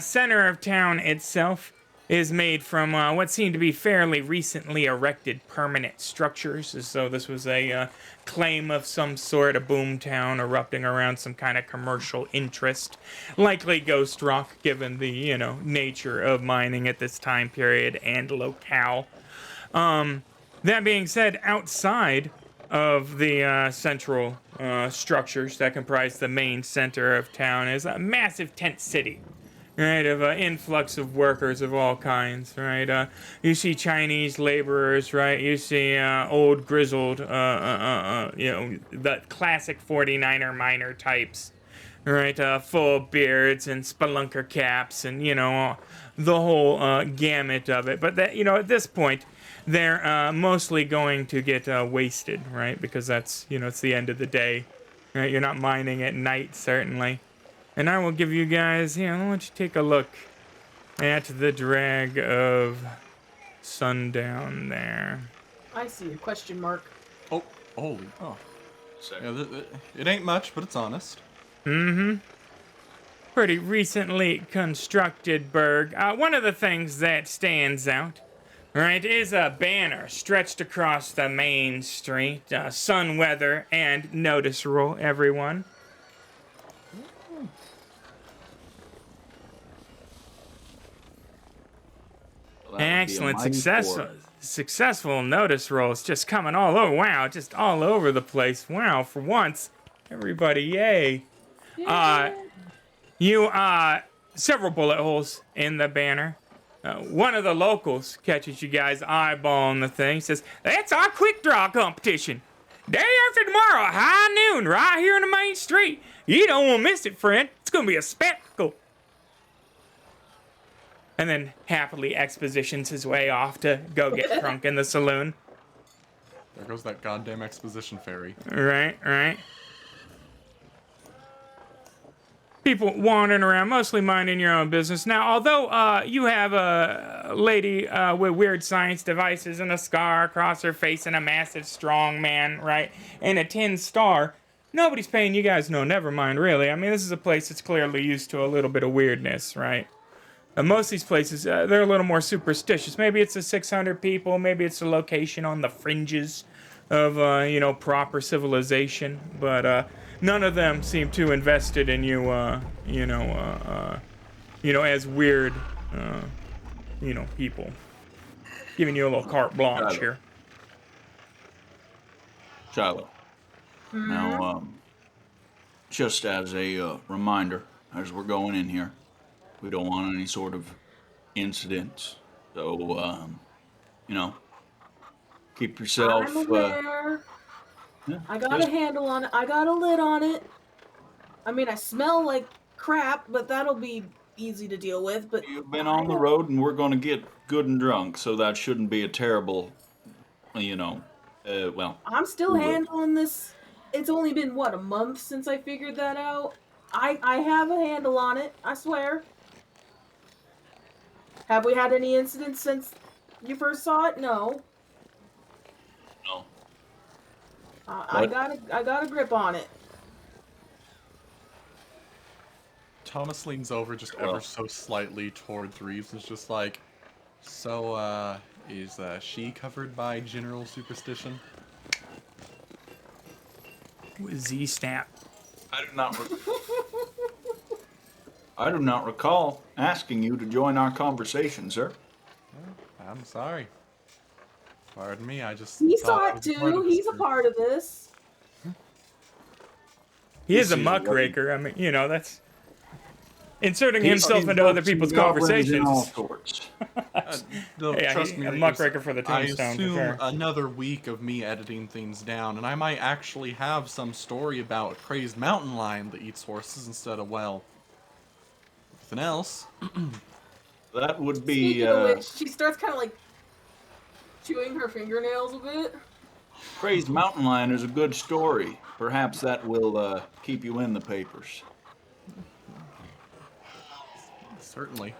center of town itself is made from what seem to be fairly recently erected permanent structures, as though this was a claim of some sort, a boom town erupting around some kind of commercial interest. Likely ghost rock, given the, nature of mining at this time period and locale. That being said, outside of the central structures that comprise the main center of town is a massive tent city, right, of an influx of workers of all kinds, right? You see Chinese laborers, right? You see old grizzled, the classic 49er miner types, right? Full beards and spelunker caps and, the whole gamut of it. But that, at this point, they're mostly going to get wasted, right? Because that's, it's the end of the day, right? You're not mining at night, certainly. And I will give you guys, I'll let you take a look at the drag of Sundown there. I see a question mark. Oh, holy. Oh. Sorry. Yeah, it ain't much, but it's honest. Mm-hmm. Pretty recently constructed burg. One of the things that stands out, right, is a banner stretched across the main street. Sun, weather, and notice roll, everyone. Well, Excellent, successful notice rolls, just coming all over. Wow, just all over the place. Wow, for once, everybody, yay. Several bullet holes in the banner. One of the locals catches you guys eyeballing the thing. Says, "That's our quick draw competition. Day after tomorrow, high noon, right here in the main street. You don't want to miss it, friend. It's gonna be a spectacle." And then happily expositions his way off to go get drunk in the saloon. There goes that goddamn exposition fairy. Right. People wandering around, mostly minding your own business. Now, although you have a lady with weird science devices and a scar across her face and a massive strong man, right, and a tin star, nobody's paying you guys no never mind, really. I mean, this is a place that's clearly used to a little bit of weirdness, right? Most of these places, they're a little more superstitious. Maybe it's the 600 people. Maybe it's a location on the fringes of, proper civilization. But none of them seem too invested in you, as weird, people. Giving you a little carte blanche here. Shiloh. Now, just as a reminder, as we're going in here, we don't want any sort of incidents. So, keep yourself. I'm aware. Yeah, I got a handle on it. I got a lid on it. I mean, I smell like crap, but that'll be easy to deal with. But you've been on the road, and we're going to get good and drunk, so that shouldn't be a terrible, I'm still handling this. It's only been, a month since I figured that out? I have a handle on it, I swear. Have we had any incidents since you first saw it? No. No. I got a grip on it. Thomas leans over just ever so slightly towards Reeves and is just like, so, is she covered by general superstition? Z-snap. I do not recall asking you to join our conversation, sir. I'm sorry. Pardon me, I just... He saw it too. He's a part of this. He is a muckraker. I mean, that's... Inserting himself into other people's conversations. Trust me, a muckraker for the tombstone. I assume another week of me editing things down, and I might actually have some story about a crazed mountain lion that eats horses instead of, anything else. That would be. Speaking of which, she starts kind of chewing her fingernails a bit. Crazed mountain lion is a good story. Perhaps that will keep you in the papers. Certainly.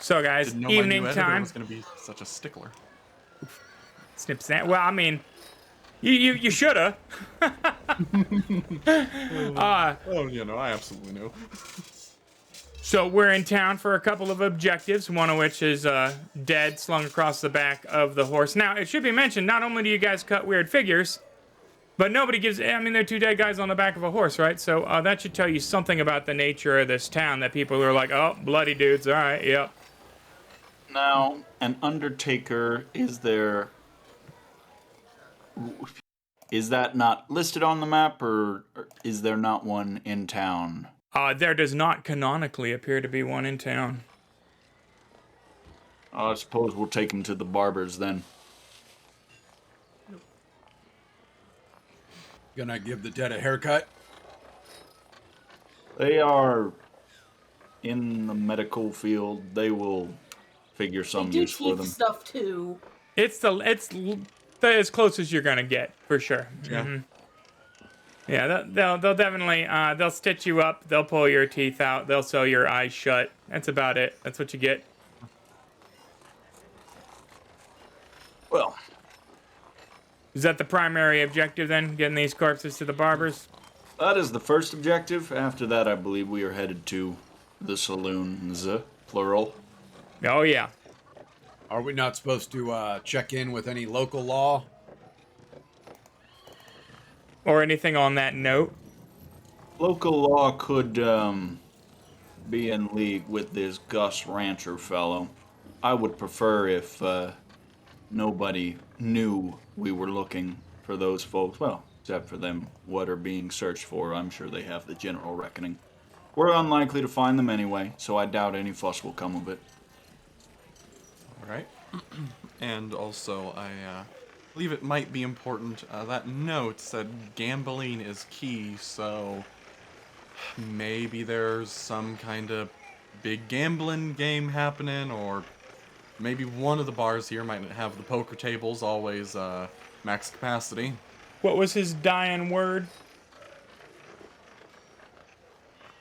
So, guys, Didn't know evening my new editor time. was going to be such a stickler. Snip snap. Well, I mean, you shoulda. I absolutely know. So we're in town for a couple of objectives, one of which is dead, slung across the back of the horse. Now, it should be mentioned, not only do you guys cut weird figures, but nobody gives... they're two dead guys on the back of a horse, right? So that should tell you something about the nature of this town, that people are like, oh, bloody dudes, all right, yep. Now, an undertaker is there... Is that not listed on the map, or is there not one in town? There does not canonically appear to be one in town. I suppose we'll take him to the barber's then. Gonna give the dead a haircut? They are in the medical field. They will figure some They do use for teeth them. stuff too. It's as close as you're gonna get for sure. Yeah. Mm-hmm. Yeah, they'll definitely they'll stitch you up. They'll pull your teeth out. They'll sew your eyes shut. That's about it. That's what you get. Well, Is that the primary objective then? Getting these corpses to the barbers? that is the first objective. After that, I believe we are headed to the saloons, plural. Oh yeah. Are we not supposed to check in with any local law? Or anything on that note? Local law could be in league with this Gus Rancher fellow. I would prefer if nobody knew we were looking for those folks. Well, except for them, what are being searched for. I'm sure they have the general reckoning. We're unlikely to find them anyway, so I doubt any fuss will come of it. Alright. And also, I believe it might be important, that note said gambling is key, so maybe there's some kind of big gambling game happening, or maybe one of the bars here might have the poker tables always max capacity. What was his dying word?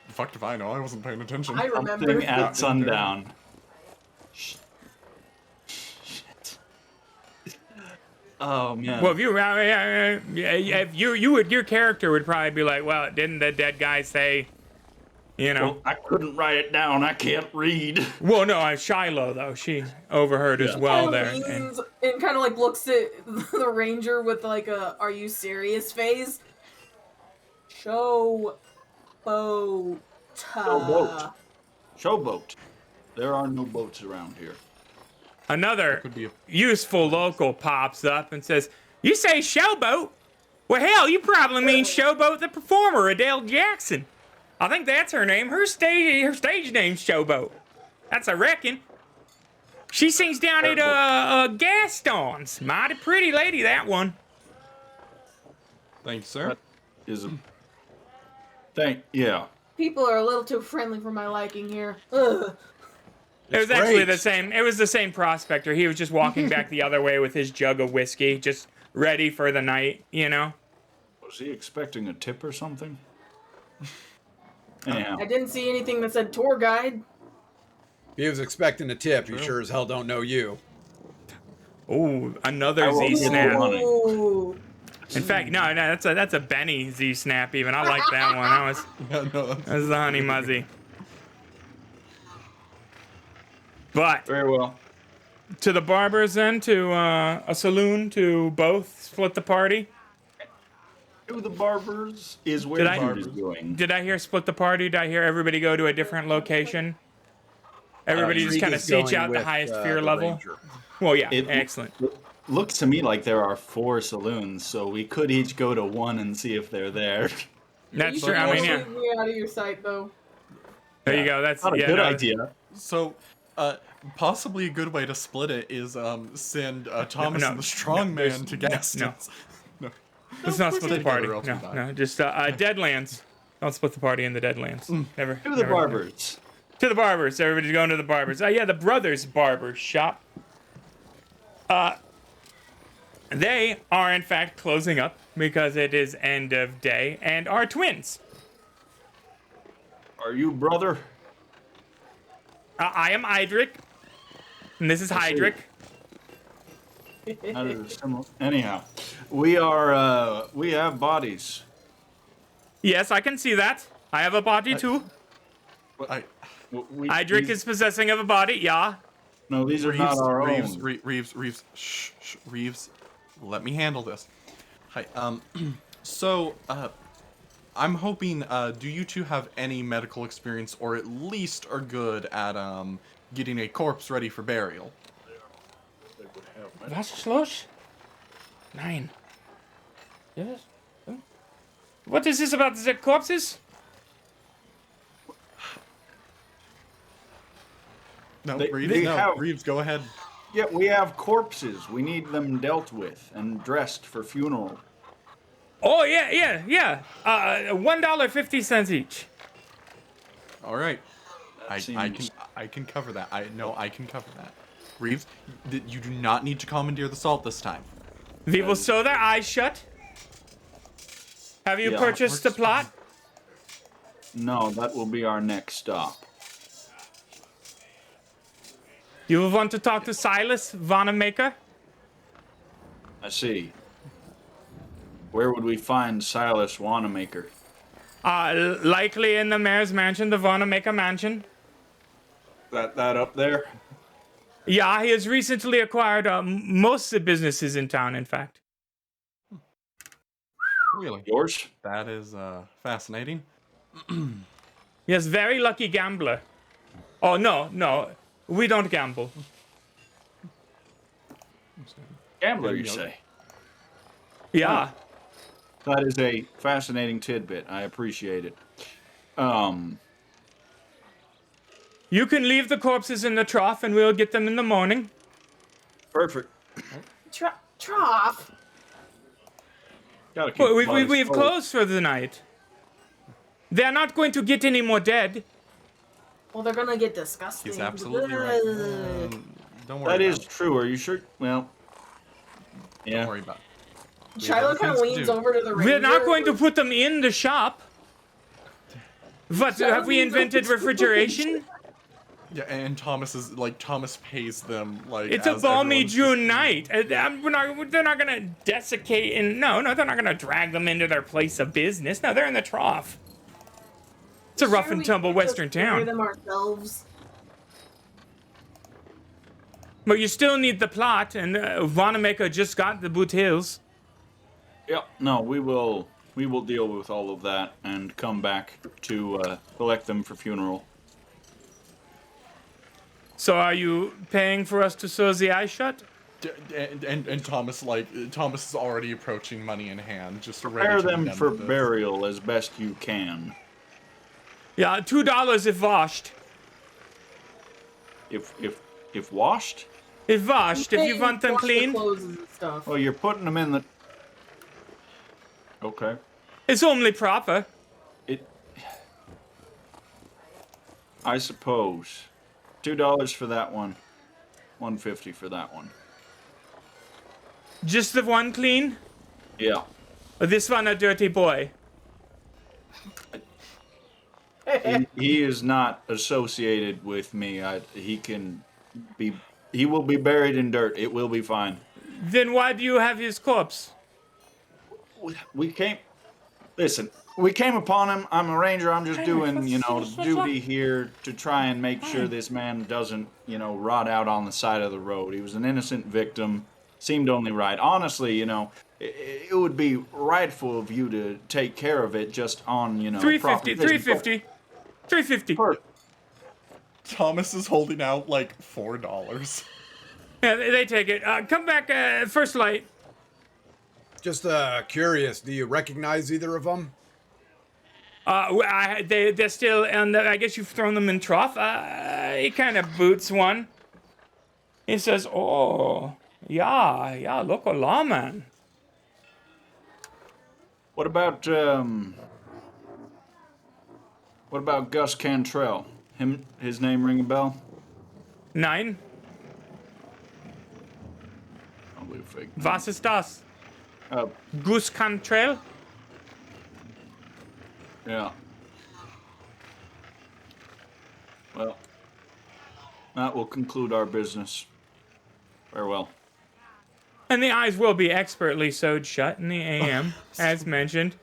The fuck if I know, I wasn't paying attention. I remember. Something at sundown. Shit. Oh man. Well, if your character would probably be like, well, didn't the dead guy say, you know? Well, I couldn't write it down. I can't read. Well, no, Shiloh though, she overheard as well there. And kind of like looks at the ranger with like a "Are you serious?" phase. Showboat. Showboat. Showboat. There are no boats around here. Another Could be a useful local pops up and says, "You say Showboat? Well, hell, you probably mean Showboat the performer, Adele Jackson. I think that's her name. Her stage name's Showboat. That's I reckon. She sings down at Gaston's. Mighty pretty lady, that one." Thank you, sir. That is a... Yeah. People are a little too friendly for my liking here. Ugh. It was actually the same. It was the same prospector. He was just walking back the other way with his jug of whiskey, just ready for the night, you know? Was he expecting a tip or something? Anyhow. I didn't see anything that said tour guide. If he was expecting a tip, he sure as hell don't know you. Ooh, another I will Z give you snap. one. Ooh. In fact, no, that's a Benny Z snap even. I like that one. Yeah, no, That was the Honey Muzzy. But Very well. to the barbers then, to a saloon, to both split the party. To the barbers is where Did I- Jude is going. Did I hear split the party? Did I hear everybody go to a different location? Everybody just kind of Rodriguez seach going the with, highest fear the level. Ranger. Well, yeah, It- excellent. Looks to me like there are 4 saloons, so we could each go to one and see if they're there. That's You true. should I mean, also yeah. leave me out of your sight, though. There you go. That's Not a yeah, good no, idea. So, possibly a good way to split it is send Thomas no, and the strong there's- man to no, Gaston's. No. Let's not split the party. Together, else we No, die. no, just Deadlands. Don't split the party in the Deadlands. Never. To the never- barbers. To the barbers. Everybody's going to the barbers. Oh yeah, the brothers' barber shop. They are in fact closing up because it is end of day and are twins. Are you brother? I am Idric, and this is I see. Hydric. That is similar. Anyhow, we are. We have bodies. Yes, I can see that. I have a body too. I, Hydric is possessing of a body. Yeah. No, these are not our Reeves, own. Reeves, Reeves, let me handle this. Hi, so, I'm hoping, do you two have any medical experience, or at least are good at, getting a corpse ready for burial? Was los? Nein. Yes. What is this about the corpses? No, They- Reeves, they no, have- Reeves, go ahead. Yeah, we have corpses. We need them dealt with and dressed for funeral. Oh, yeah. $1.50 each. All right. Seems- I can cover that. I can cover that. Reeves, you do not need to commandeer the salt this time. We will sew their eyes shut. Have you Yeah. purchased the plot? No, that will be our next stop. You will want to talk to Silas Vanamaker? I see. Where would we find Silas Wanamaker? Likely in the mayor's mansion, the Vanamaker mansion. That up there? Yeah, he has recently acquired most of the businesses in town, in fact. Really? Yours? That is fascinating. Yes, very lucky gambler. Oh, no. We don't gamble. Gambler, you say? Yeah. That is a fascinating tidbit. I appreciate it. You can leave the corpses in the trough and we'll get them in the morning. Perfect. Trough. Gotta keep Well, bodies we've cold. closed for the night. They're not going to get any more dead. Well, they're gonna get disgusting. He's absolutely right. Don't worry. That is about true. Are you sure? Well, it. yeah. Don't worry about it. Shiloh kind of things to leans do. over to the ranger. We're not going to put them in the shop. But have we invented refrigeration? Yeah, and Thomas pays them like. It's a as balmy everyone's June night. They're not gonna desiccate and no, they're not gonna drag them into their place of business. No, they're in the trough. It's a rough and tumble western town. Them ourselves. But you still need the plot, and Vanamaker just got the Boot Hills. Yep. No, we will deal with all of that and come back to collect them for funeral. So are you paying for us to sew the eye shut? And Thomas Thomas is already approaching money in hand, just ready Prepare to them begin for with this. burial as best you can. Yeah, $2 if washed. If washed. If washed, if you want them Wash the clean, clothes and stuff. Oh, you're putting them in the. Okay. it's only proper. I suppose. $2 for that one. $1.50 for that one. Just the one clean? Yeah. Or this one a dirty boy? He is not associated with me. He will be buried in dirt. It will be fine. Then why do you have his corpse? We came upon him. I'm a ranger. I'm just doing, duty here to try and make sure this man doesn't, rot out on the side of the road. He was an innocent victim. Seemed only right. Honestly, it would be rightful of you to take care of it just on, $3.50. Thomas is holding out like $4. Yeah, they take it. Come back, first light. Just curious, do you recognize either of them? They're still, and I guess you've thrown them in trough. He kind of boots one. He says, "Oh, yeah, local lawman." What about Gus Cantrell? His name ring a bell? 9. Probably a fake. Was ist das? Gus Cantrell? Yeah. Well, that will conclude our business. Farewell. And the eyes will be expertly sewed shut in the AM, as mentioned.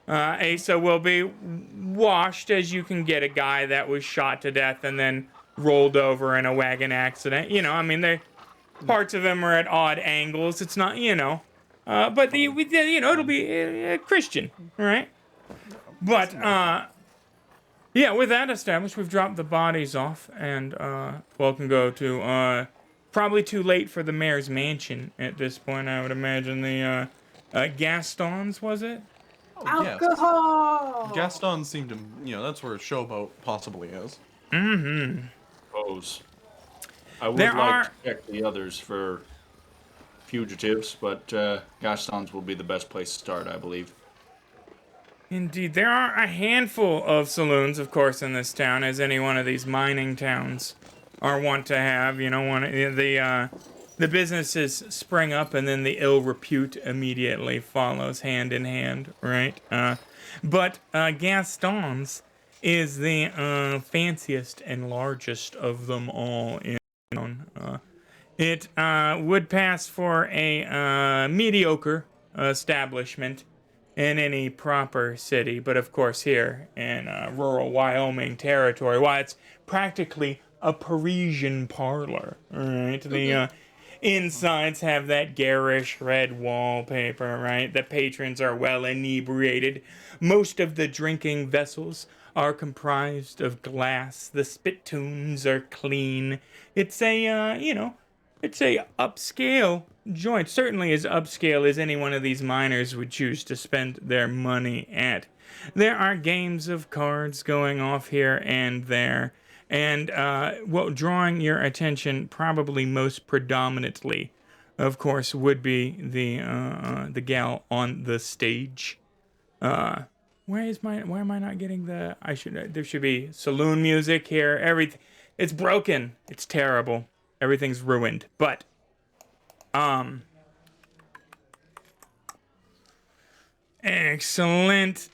Asa will be washed as you can get a guy that was shot to death and then rolled over in a wagon accident. Parts of him are at odd angles. It's not, but it'll be Christian, right? But, with that established, we've dropped the bodies off and, can go to, probably too late for the mayor's mansion at this point. I would imagine the Gaston's, was it? Oh, yes. Alcohol. Gaston seemed to, that's where a showboat possibly is. Mm-hmm. Suppose. I would There like are- to check the others for fugitives, but Gaston's will be the best place to start, I believe. Indeed, there are a handful of saloons, of course, in this town, as any one of these mining towns are wont to have. The businesses spring up, and then the ill repute immediately follows hand in hand, right? But Gaston's is the fanciest and largest of them all in town. It would pass for a mediocre establishment in any proper city, but of course here in rural Wyoming territory, why, it's practically a Parisian parlor, right? The insides have that garish red wallpaper, right? The patrons are well inebriated. Most of the drinking vessels are comprised of glass. The spittoons are clean. It's it's a upscale joint. Certainly as upscale as any one of these miners would choose to spend their money at. There are games of cards going off here and there. And, drawing your attention probably most predominantly, of course, would be the gal on the stage. Why am I not getting there should be saloon music here. It's broken. It's terrible. Everything's ruined. But, excellent.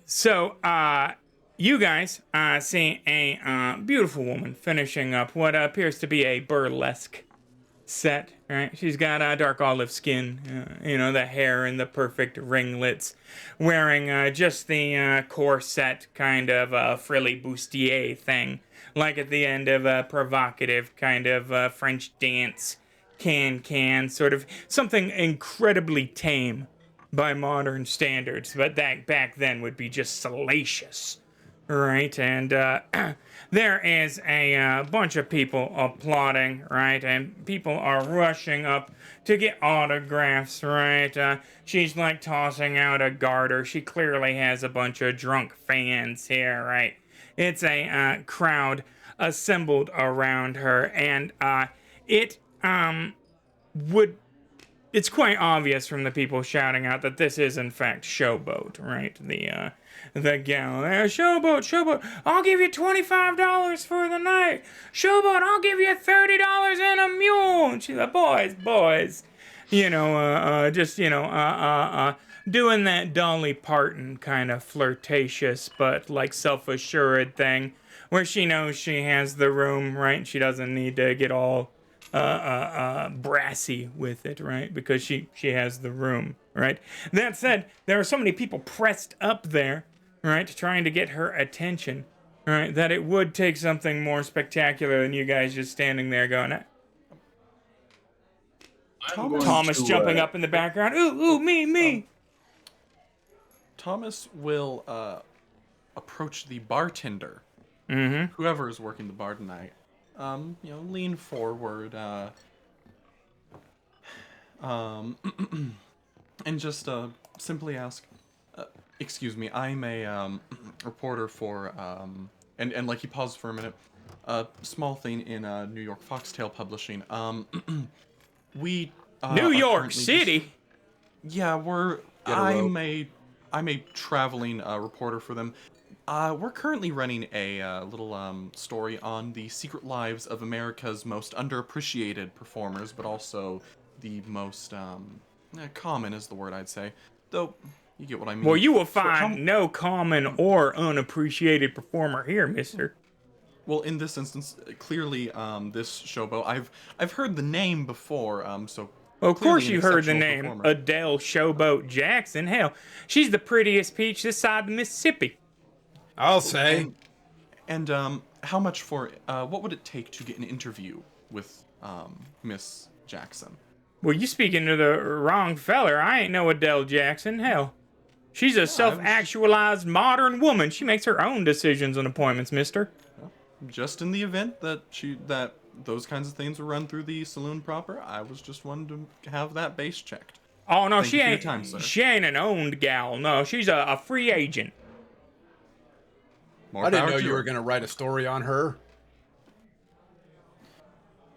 So, you guys see a beautiful woman finishing up what appears to be a burlesque set, right? She's got dark olive skin, the hair and the perfect ringlets, wearing just the corset kind of frilly bustier thing, like at the end of a provocative kind of French dance can, sort of something incredibly tame by modern standards, but that back then would be just salacious. Right, and there is a bunch of people applauding, right, and people are rushing up to get autographs, right. She's like tossing out a garter. She clearly has a bunch of drunk fans here, right. It's a crowd assembled around her, and it's quite obvious from the people shouting out that this is in fact Showboat, right? The gal there, Showboat, I'll give you $25 for the night. Showboat, I'll give you $30 and a mule. And she's like, boys, doing that Dolly Parton kind of flirtatious but like self-assured thing, where she knows she has the room, right? She doesn't need to get all brassy with it, right? Because she has the room, right? That said, there are so many people pressed up there, right, trying to get her attention, right, that it would take something more spectacular than you guys just standing there going, Thomas jumping up in the background, ooh, me. Thomas will approach the bartender, Mm-hmm. whoever is working the bar tonight. Lean forward, and just simply ask, excuse me, I'm a reporter for, and like he paused for a minute, a small thing in New York Foxtail Publishing. We New are York currently City. Yeah, Get a rope. I'm a traveling reporter for them. We're currently running a little story on the secret lives of America's most underappreciated performers, but also the most common is the word I'd say. Though, you get what I mean. Well, you will find no common or unappreciated performer here, mister. Well, in this instance, clearly, this Showboat, I've heard the name before, so... Well, of course you heard the exceptional name, performer. Adele Showboat Jackson. Hell, she's the prettiest peach this side of the Mississippi. I'll say. And how much for, what would it take to get an interview with Miss Jackson? Well, you speaking to the wrong feller. I ain't no Adele Jackson. Hell, she's a self-actualized modern woman. She makes her own decisions on appointments, mister. Just in the event that those kinds of things were run through the saloon proper, I was just wanting to have that base checked. Oh no, Thank you for your time, sir. she ain't an owned gal. No, she's a free agent. More I didn't power know to you were her. going to write a story on her.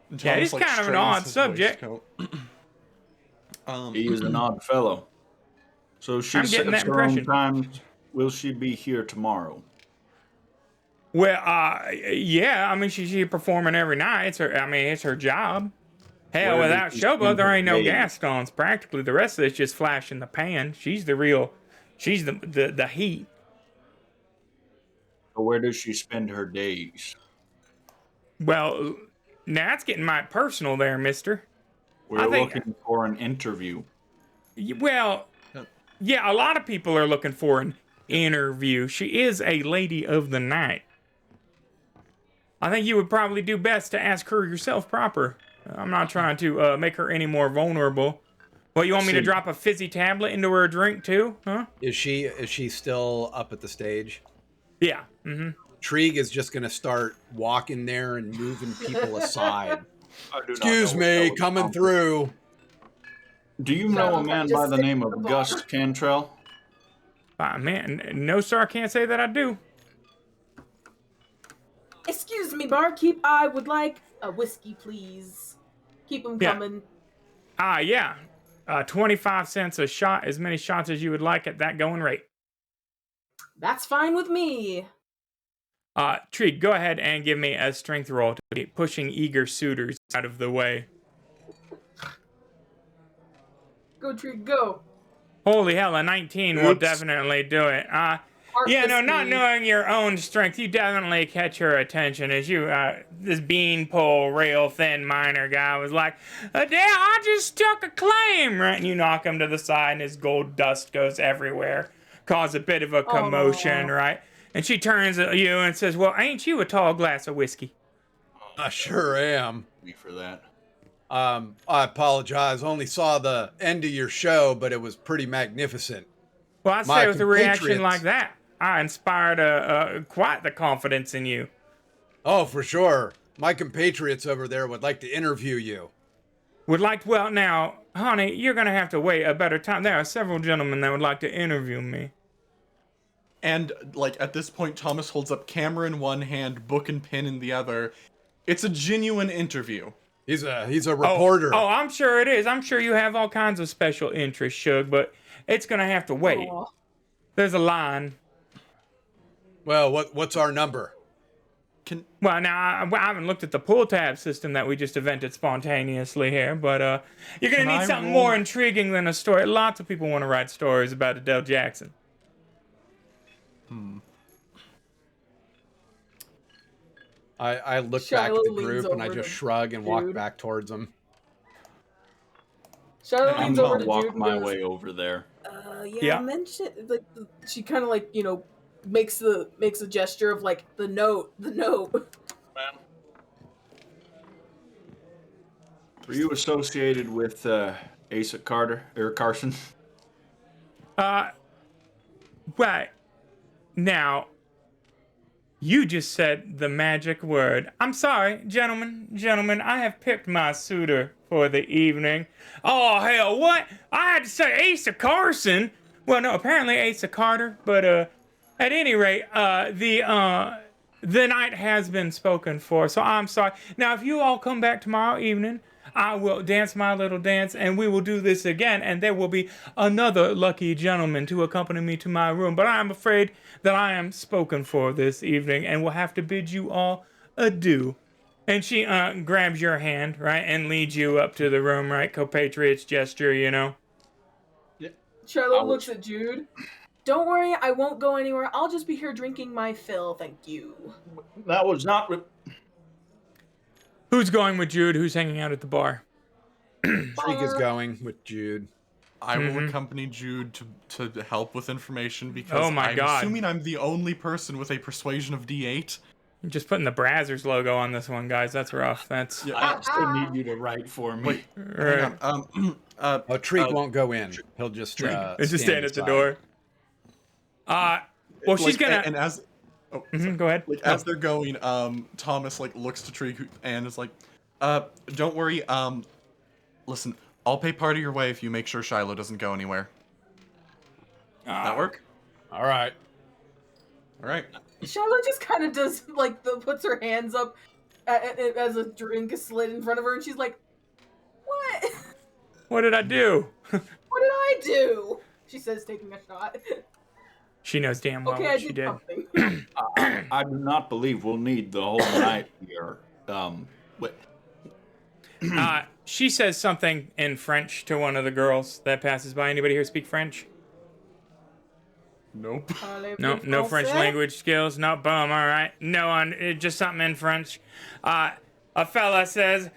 And Yeah, Thomas, it's kind of an straightens odd his subject. waistcoat. He is an odd fellow. So she I'm getting sets that her own impression. times. Will she be here tomorrow? Well, yeah. I mean, she performing every night. It's her job. Hell, Where does without she Showboat, spend there her ain't no days? Gastons. Practically, the rest of it's just flash in the pan. She's the heat. So where does she spend her days? Well, now that's getting my personal there, mister. We're I think, looking for an interview. well, yeah, a lot of people are looking for an interview. She is a lady of the night. I think you would probably do best to ask her yourself proper. I'm not trying to make her any more vulnerable. Well, you want me to See. drop a fizzy tablet into her drink too, huh? Is she still up at the stage? Yeah. Mm-hmm. Trig is just going to start walking there and moving people aside. I do not Excuse know what that me, was coming about. through. Do you know a man by Just the sit name at the of bar. Gus Cantrell? Man, no sir, I can't say that I do. Excuse me, barkeep. I would like a whiskey, please. Keep them Yeah. coming. Yeah. 25 cents a shot, as many shots as you would like at that going rate. That's fine with me. Trig, go ahead and give me a strength roll to get pushing eager suitors out of the way. Go, Trig, go. Holy hell, a 19 will Oops. definitely do it. Yeah, no, not knowing your own strength, you definitely catch her attention as you, this beanpole, rail thin miner guy was like, Adele, I just struck a claim, right? And you knock him to the side and his gold dust goes everywhere. Cause a bit of a commotion, Aw. right? And she turns at you and says, well, ain't you a tall glass of whiskey? I sure am. Me for that. I apologize. Only saw the end of your show, but it was pretty magnificent. Well, I'd My say with a reaction compatriots- like that, I inspired quite the confidence in you. Oh, for sure. My compatriots over there would like to interview you. Well, now, honey, you're going to have to wait a better time. There are several gentlemen that would like to interview me. And, like, at this point, Thomas holds up camera in one hand, book and pen in the other. It's a genuine interview. He's a reporter. Oh, I'm sure it is. I'm sure you have all kinds of special interests, Shug, but it's going to have to wait. Aw. There's a line. Well, what's our number? Well, now, I haven't looked at the pull tab system that we just invented spontaneously here, but you're going to Can need I something roll? more intriguing than a story. Lots of people want to write stories about Adele Jackson. I look Shiloh back at the leans group and I over just to shrug and walk Jude. back towards them. Shiloh I'm leans over gonna to walk Jude and my goes, way over there. Yeah, Yeah. mention like she kind of like makes a gesture of like the note. Were you associated with Asa Carter or Carson? Right. Now, you just said the magic word. I'm sorry, gentlemen, I have picked my suitor for the evening. Oh, hell, what? I had to say Asa Carson. Well, no, apparently Asa Carter, but at any rate, the night has been spoken for, so I'm sorry. Now, if you all come back tomorrow evening, I will dance my little dance, and we will do this again, and there will be another lucky gentleman to accompany me to my room. But I am afraid that I am spoken for this evening, and will have to bid you all adieu. And she grabs your hand, right, and leads you up to the room, right? Compatriots gesture, you know. Shiloh looks at Jude. Don't worry, I won't go anywhere. I'll just be here drinking my fill, thank you. That was not. Who's going with Jude? Who's hanging out at the bar? Trig is going with Jude. I will accompany Jude to help with information because Oh my I'm God. assuming I'm the only person with a persuasion of D8. You're just putting the Brazzers logo on this one, guys. That's rough. That's I still need you to write for me. right. Oh, Trig won't go in. He'll just Just stand at the aside. door. Well, she's gonna. And as Go ahead. like as they're going, Thomas like looks to Trig and is like, "Don't worry. Listen, I'll pay part of your way if you make sure Shiloh doesn't go anywhere. That work? All right. All right. Charlotte just kind of does, like, puts her hands up as a drink is slid in front of her, and she's like, what? What did I do? What did I do? She says, taking a shot. She knows damn well Okay, what I she did did. something. I do not believe we'll need the whole night here. What? She says something in French to one of the girls that passes by. Anybody here speak French? Nope. No French language skills. No, boom. All right. No, just something in French. A fella says,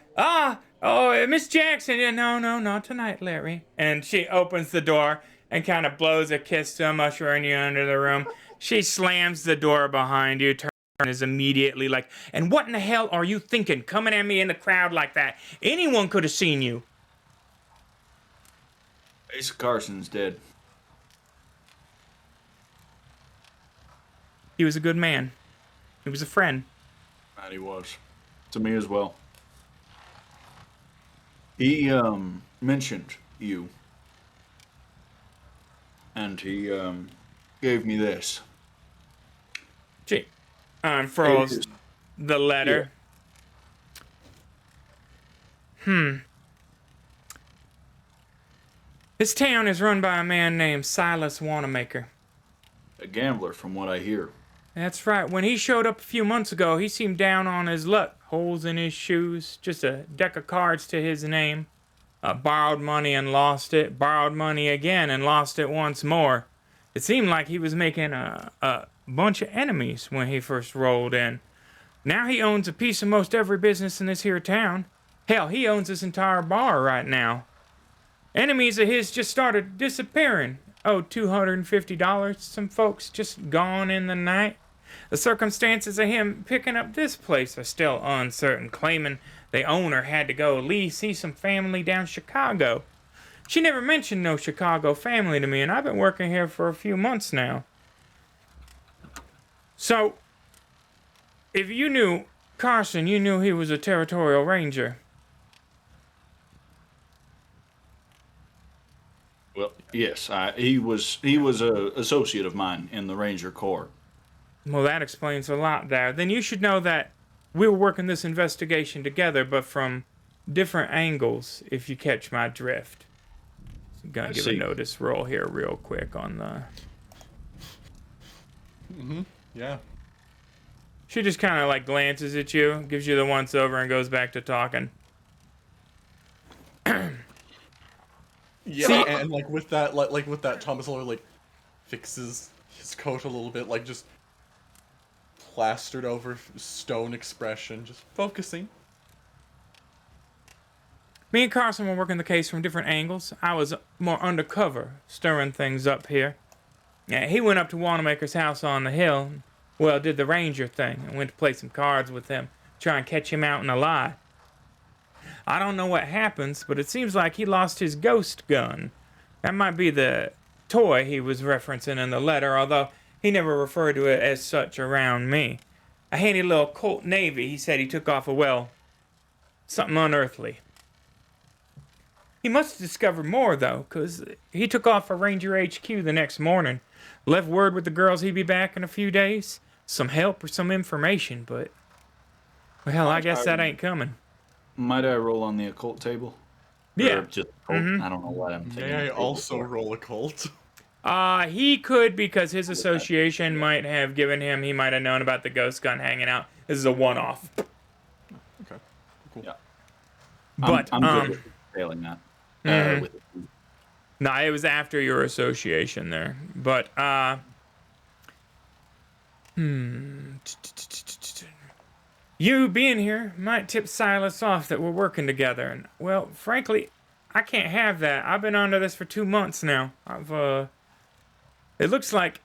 Miss Jackson. Yeah, no, not tonight, Larry. And she opens the door and kind of blows a kiss to him, ushering you into the room. She slams the door behind you, and is immediately like, and what in the hell are you thinking, coming at me in the crowd like that? Anyone could have seen you. Ace Carson's dead. He was a good man. He was a friend. And he was. To me as well. He, mentioned you. And he, gave me this. She unfurls the letter. Yeah. This town is run by a man named Silas Wanamaker. A gambler, from what I hear. That's right. When he showed up a few months ago, he seemed down on his luck. Holes in his shoes, just a deck of cards to his name. Borrowed money and lost it. Borrowed money again and lost it once more. It seemed like he was making a bunch of enemies when he first rolled in. Now he owns a piece of most every business in this here town. Hell, he owns this entire bar right now. Enemies of his just started disappearing. Oh, $250. Some folks just gone in the night. The circumstances of him picking up this place are still uncertain, claiming the owner had to go see some family down Chicago. She never mentioned no Chicago family to me, and I've been working here for a few months now. So, if you knew Carson, you knew he was a territorial ranger. Well, yes, he was a associate of mine in the Ranger Corps. Well, that explains a lot there. Then you should know that we were working this investigation together, but from different angles, if you catch my drift. So I'm gonna give a notice roll here real quick on the... Yeah. She just kind of like glances at you, gives you the once over, and goes back to talking. Yeah, see, and like with that, Thomas Lawler like fixes his coat a little bit, like just plastered over stone expression, just focusing. Me and Carson were working the case from different angles. I was more undercover, stirring things up here. Yeah, he went up to Wanamaker's house on the hill, well, did the ranger thing, and went to play some cards with him, try and catch him out in a lie. I don't know what happens, but it seems like he lost his ghost gun. That might be the toy he was referencing in the letter, although he never referred to it as such around me. A handy little Colt Navy he said he took off of, well, something unearthly. He must have discovered more, though, 'cause he took off for Ranger HQ the next morning. Left word with the girls he'd be back in a few days. Some help or some information, but... well, I guess that ain't coming. Might I roll on the occult table? Yeah. Or just I don't know what I'm thinking. May I also roll occult? He could, because his association might have given him, he might have known about the ghost gun hanging out. This is a one-off. Okay, cool. Yeah. But, I'm good with failing that. No, it was after your association there. But, you being here might tip Silas off that we're working together. And, well, frankly, I can't have that. I've been under this for 2 months now. It looks like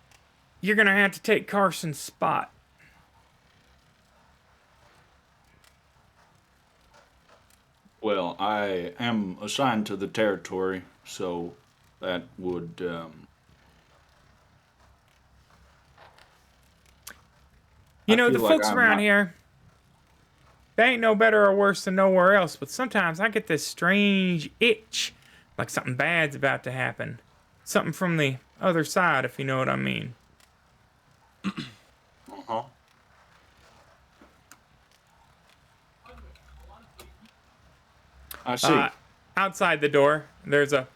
you're gonna have to take Carson's spot. Well, I am assigned to the territory, so that would, You know, I the feel folks like I'm around not- here, they ain't no better or worse than nowhere else, but sometimes I get this strange itch Like something bad's about to happen. Something from the other side, if you know what I mean. Uh-huh. I see. Outside the door, there's a...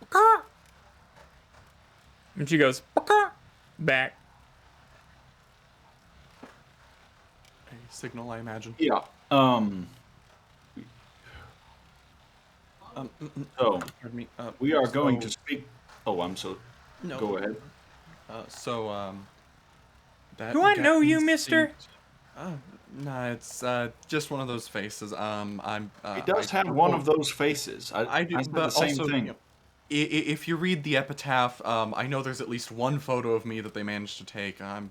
And she goes... back. A signal, I imagine. Yeah. So, Pardon me. we are going to speak... Oh, No. Go ahead. That Do I know you, instinct- mister? Nah, it's just one of those faces. He does have one of those faces. I do, I said but the same also, thing. you know, if you read the epitaph, I know there's at least one photo of me that they managed to take. I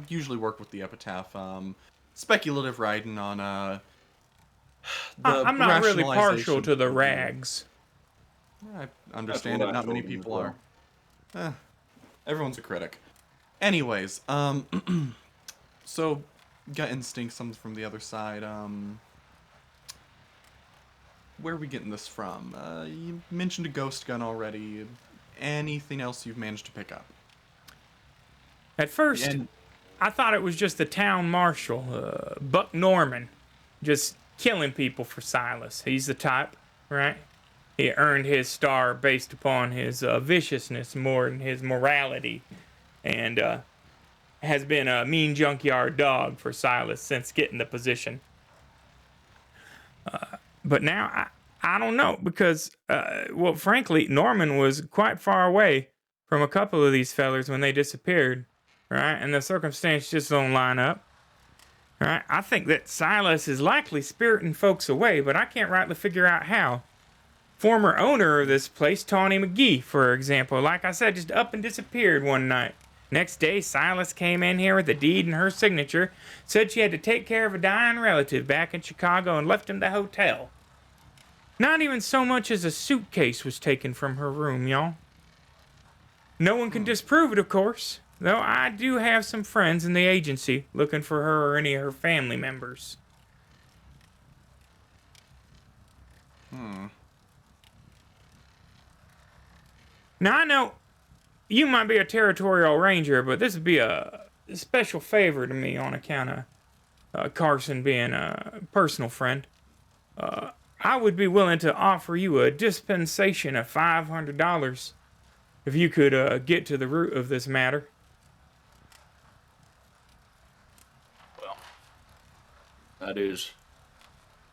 usually work with the epitaph. Speculative writing on I'm not really partial rationalization to the of rags. I understand That's it. what I Not many told him as people well. are. Everyone's a critic. Anyways, so gut instinct comes from the other side. Where are we getting this from? You mentioned a ghost gun already. Anything else you've managed to pick up? At first, And I thought it was just the town marshal, Buck Norman, just killing people for Silas. He's the type, right? He earned his star based upon his viciousness more than his morality, and has been a mean junkyard dog for Silas since getting the position. But now, I don't know, because, well, frankly, Norman was quite far away from a couple of these fellers when they disappeared, right? And the circumstances just don't line up, right? I think that Silas is likely spiriting folks away, but I can't rightly figure out how. Former owner of this place, Tawny McGee, for example, like I said, just up and disappeared one night. Next day, Silas came in here with a deed and her signature, said she had to take care of a dying relative back in Chicago, and left him the hotel. Not even so much as a suitcase was taken from her room, y'all. No one can disprove it, of course, though I do have some friends in the agency looking for her or any of her family members. Now, I know you might be a territorial ranger, but this would be a special favor to me on account of Carson being a personal friend. I would be willing to offer you a dispensation of $500 if you could get to the root of this matter. Well, that is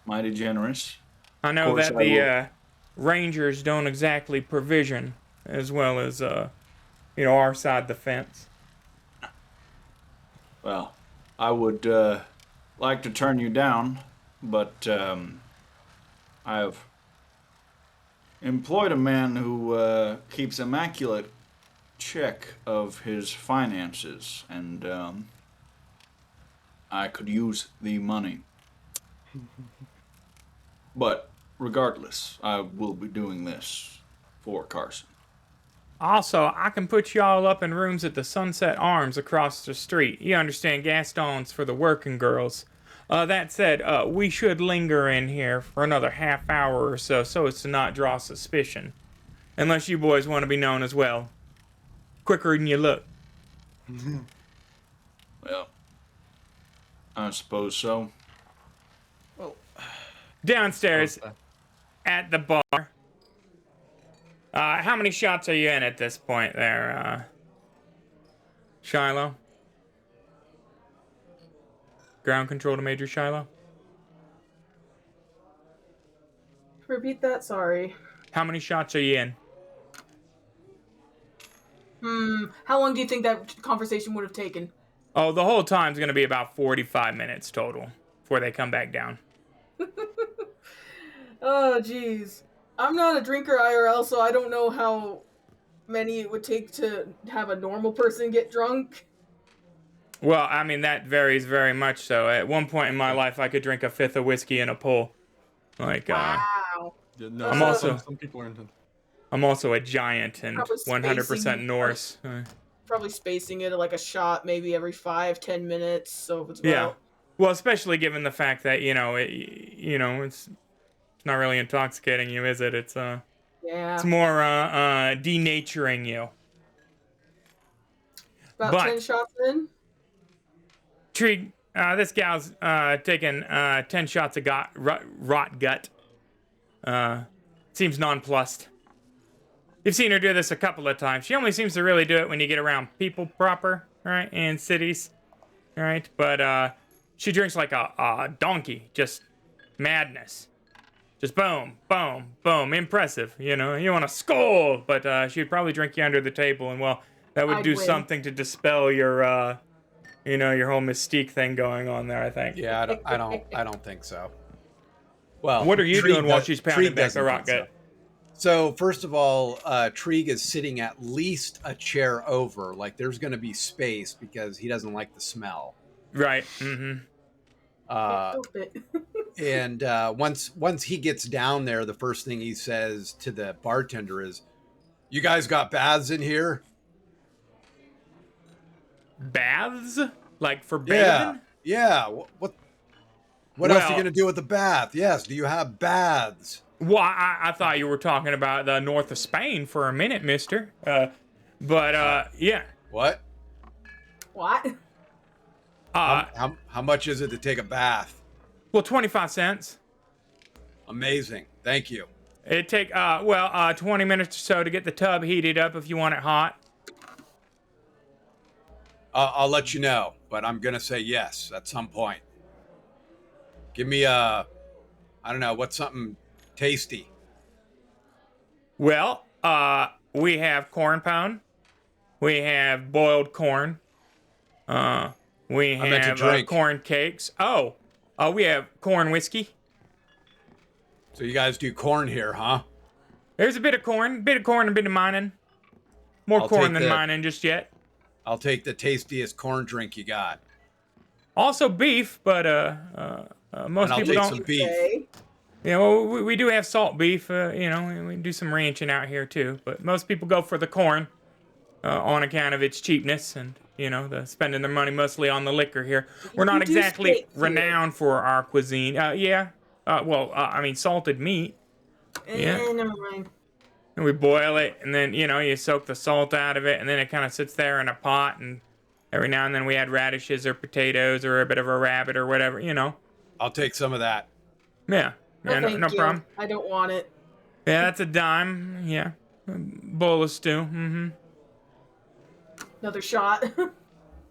mighty generous. I know course that I the rangers don't exactly provision as well as our side of the fence. Well, I would like to turn you down, but I have employed a man who keeps immaculate check of his finances, and I could use the money. But regardless, I will be doing this for Carson. Also, I can put y'all up in rooms at the Sunset Arms across the street. You understand, Gaston's for the working girls. That said, we should linger in here for another half hour or so as to not draw suspicion. Unless you boys want to be known as well. Quicker than you look. Well, I suppose so. well, Downstairs at the bar. How many shots are you in at this point there, Shiloh? Ground control to Major Shiloh? Repeat that, sorry. How many shots are you in? How long do you think that conversation would have taken? Oh, the whole time's gonna be about 45 minutes total before they come back down. Oh, jeez. I'm not a drinker IRL, so I don't know how many it would take to have a normal person get drunk. Well, I mean, that varies very much so. At one point in my life, I could drink a fifth of whiskey in a pull. Like, Wow. no, I'm also- some people are into. I'm also a giant and Probably 100% spacing. Norse. Probably spacing it like a shot maybe every 5-10 minutes. So if it's Yeah. about... Well, especially given the fact that, it's not really intoxicating you, is it? It's, Yeah. It's more denaturing you. About 10 shots in. Trig, this gal's taking 10 shots of rot gut. Seems nonplussed. You've seen her do this a couple of times. She only seems to really do it when you get around people proper, right, in cities, right? But she drinks like a donkey, just madness. Just boom, boom, boom, impressive, you know? You want to scold, but she'd probably drink you under the table, and well, that would do something to dispel your, you know, your whole mystique thing going on there, I think. Yeah, I don't think so. Well, what are you doing while she's pounding back the rock gut? So first of all, Trig is sitting at least a chair over. Like there's going to be space because he doesn't like the smell. Right. Mm-hmm. And once he gets down there, the first thing he says to the bartender is, "You guys got baths in here?" Baths? Like for bathing? Yeah. What else are you going to do with the bath? Yes. Do you have baths? Well, I thought you were talking about the north of Spain for a minute, mister. Yeah. What? What? How much is it to take a bath? Well, 25 cents. Amazing. Thank you. It'd take, 20 minutes or so to get the tub heated up if you want it hot. I'll let you know, but I'm going to say yes at some point. Give me I don't know, what's something tasty? Well, we have corn pound. We have boiled corn. We have corn cakes. Oh, we have corn whiskey. So you guys do corn here, huh? There's a bit of corn, and a bit of mining. More corn than mining just yet. I'll take the tastiest corn drink you got. Also beef, but most people don't. Some beef. Yeah, well, we do have salt beef. You know, we do some ranching out here too. But most people go for the corn on account of its cheapness and, you know, the spending their money mostly on the liquor here. We're not exactly renowned for our cuisine. I mean, salted meat. Yeah. Never mind. And we boil it, and then, you know, you soak the salt out of it, and then it kind of sits there in a pot, and every now and then we add radishes or potatoes or a bit of a rabbit or whatever, you know. I'll take some of that. Yeah. No problem. I don't want it. Yeah, that's a dime. Yeah. A bowl of stew. Mm-hmm. Another shot.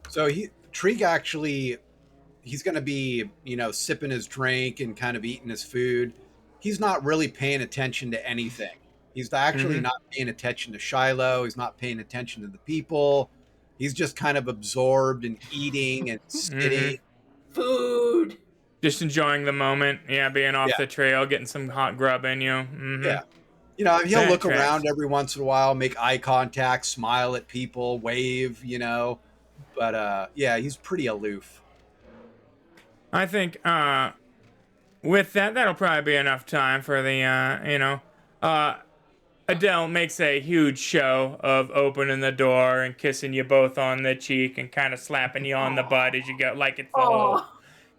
So Trig actually, he's going to be, you know, sipping his drink and kind of eating his food. He's not really paying attention to anything. He's actually not paying attention to Shiloh. He's not paying attention to the people. He's just kind of absorbed in eating and sitting. Food. Just enjoying the moment. Yeah, being off the trail, getting some hot grub in you. Mm-hmm. Yeah. You know, he'll look around every once in a while, make eye contact, smile at people, wave, you know. But, yeah, he's pretty aloof. I think with that, that'll probably be enough time for the, Adele makes a huge show of opening the door and kissing you both on the cheek and kind of slapping you on the butt as you go, like it's the whole,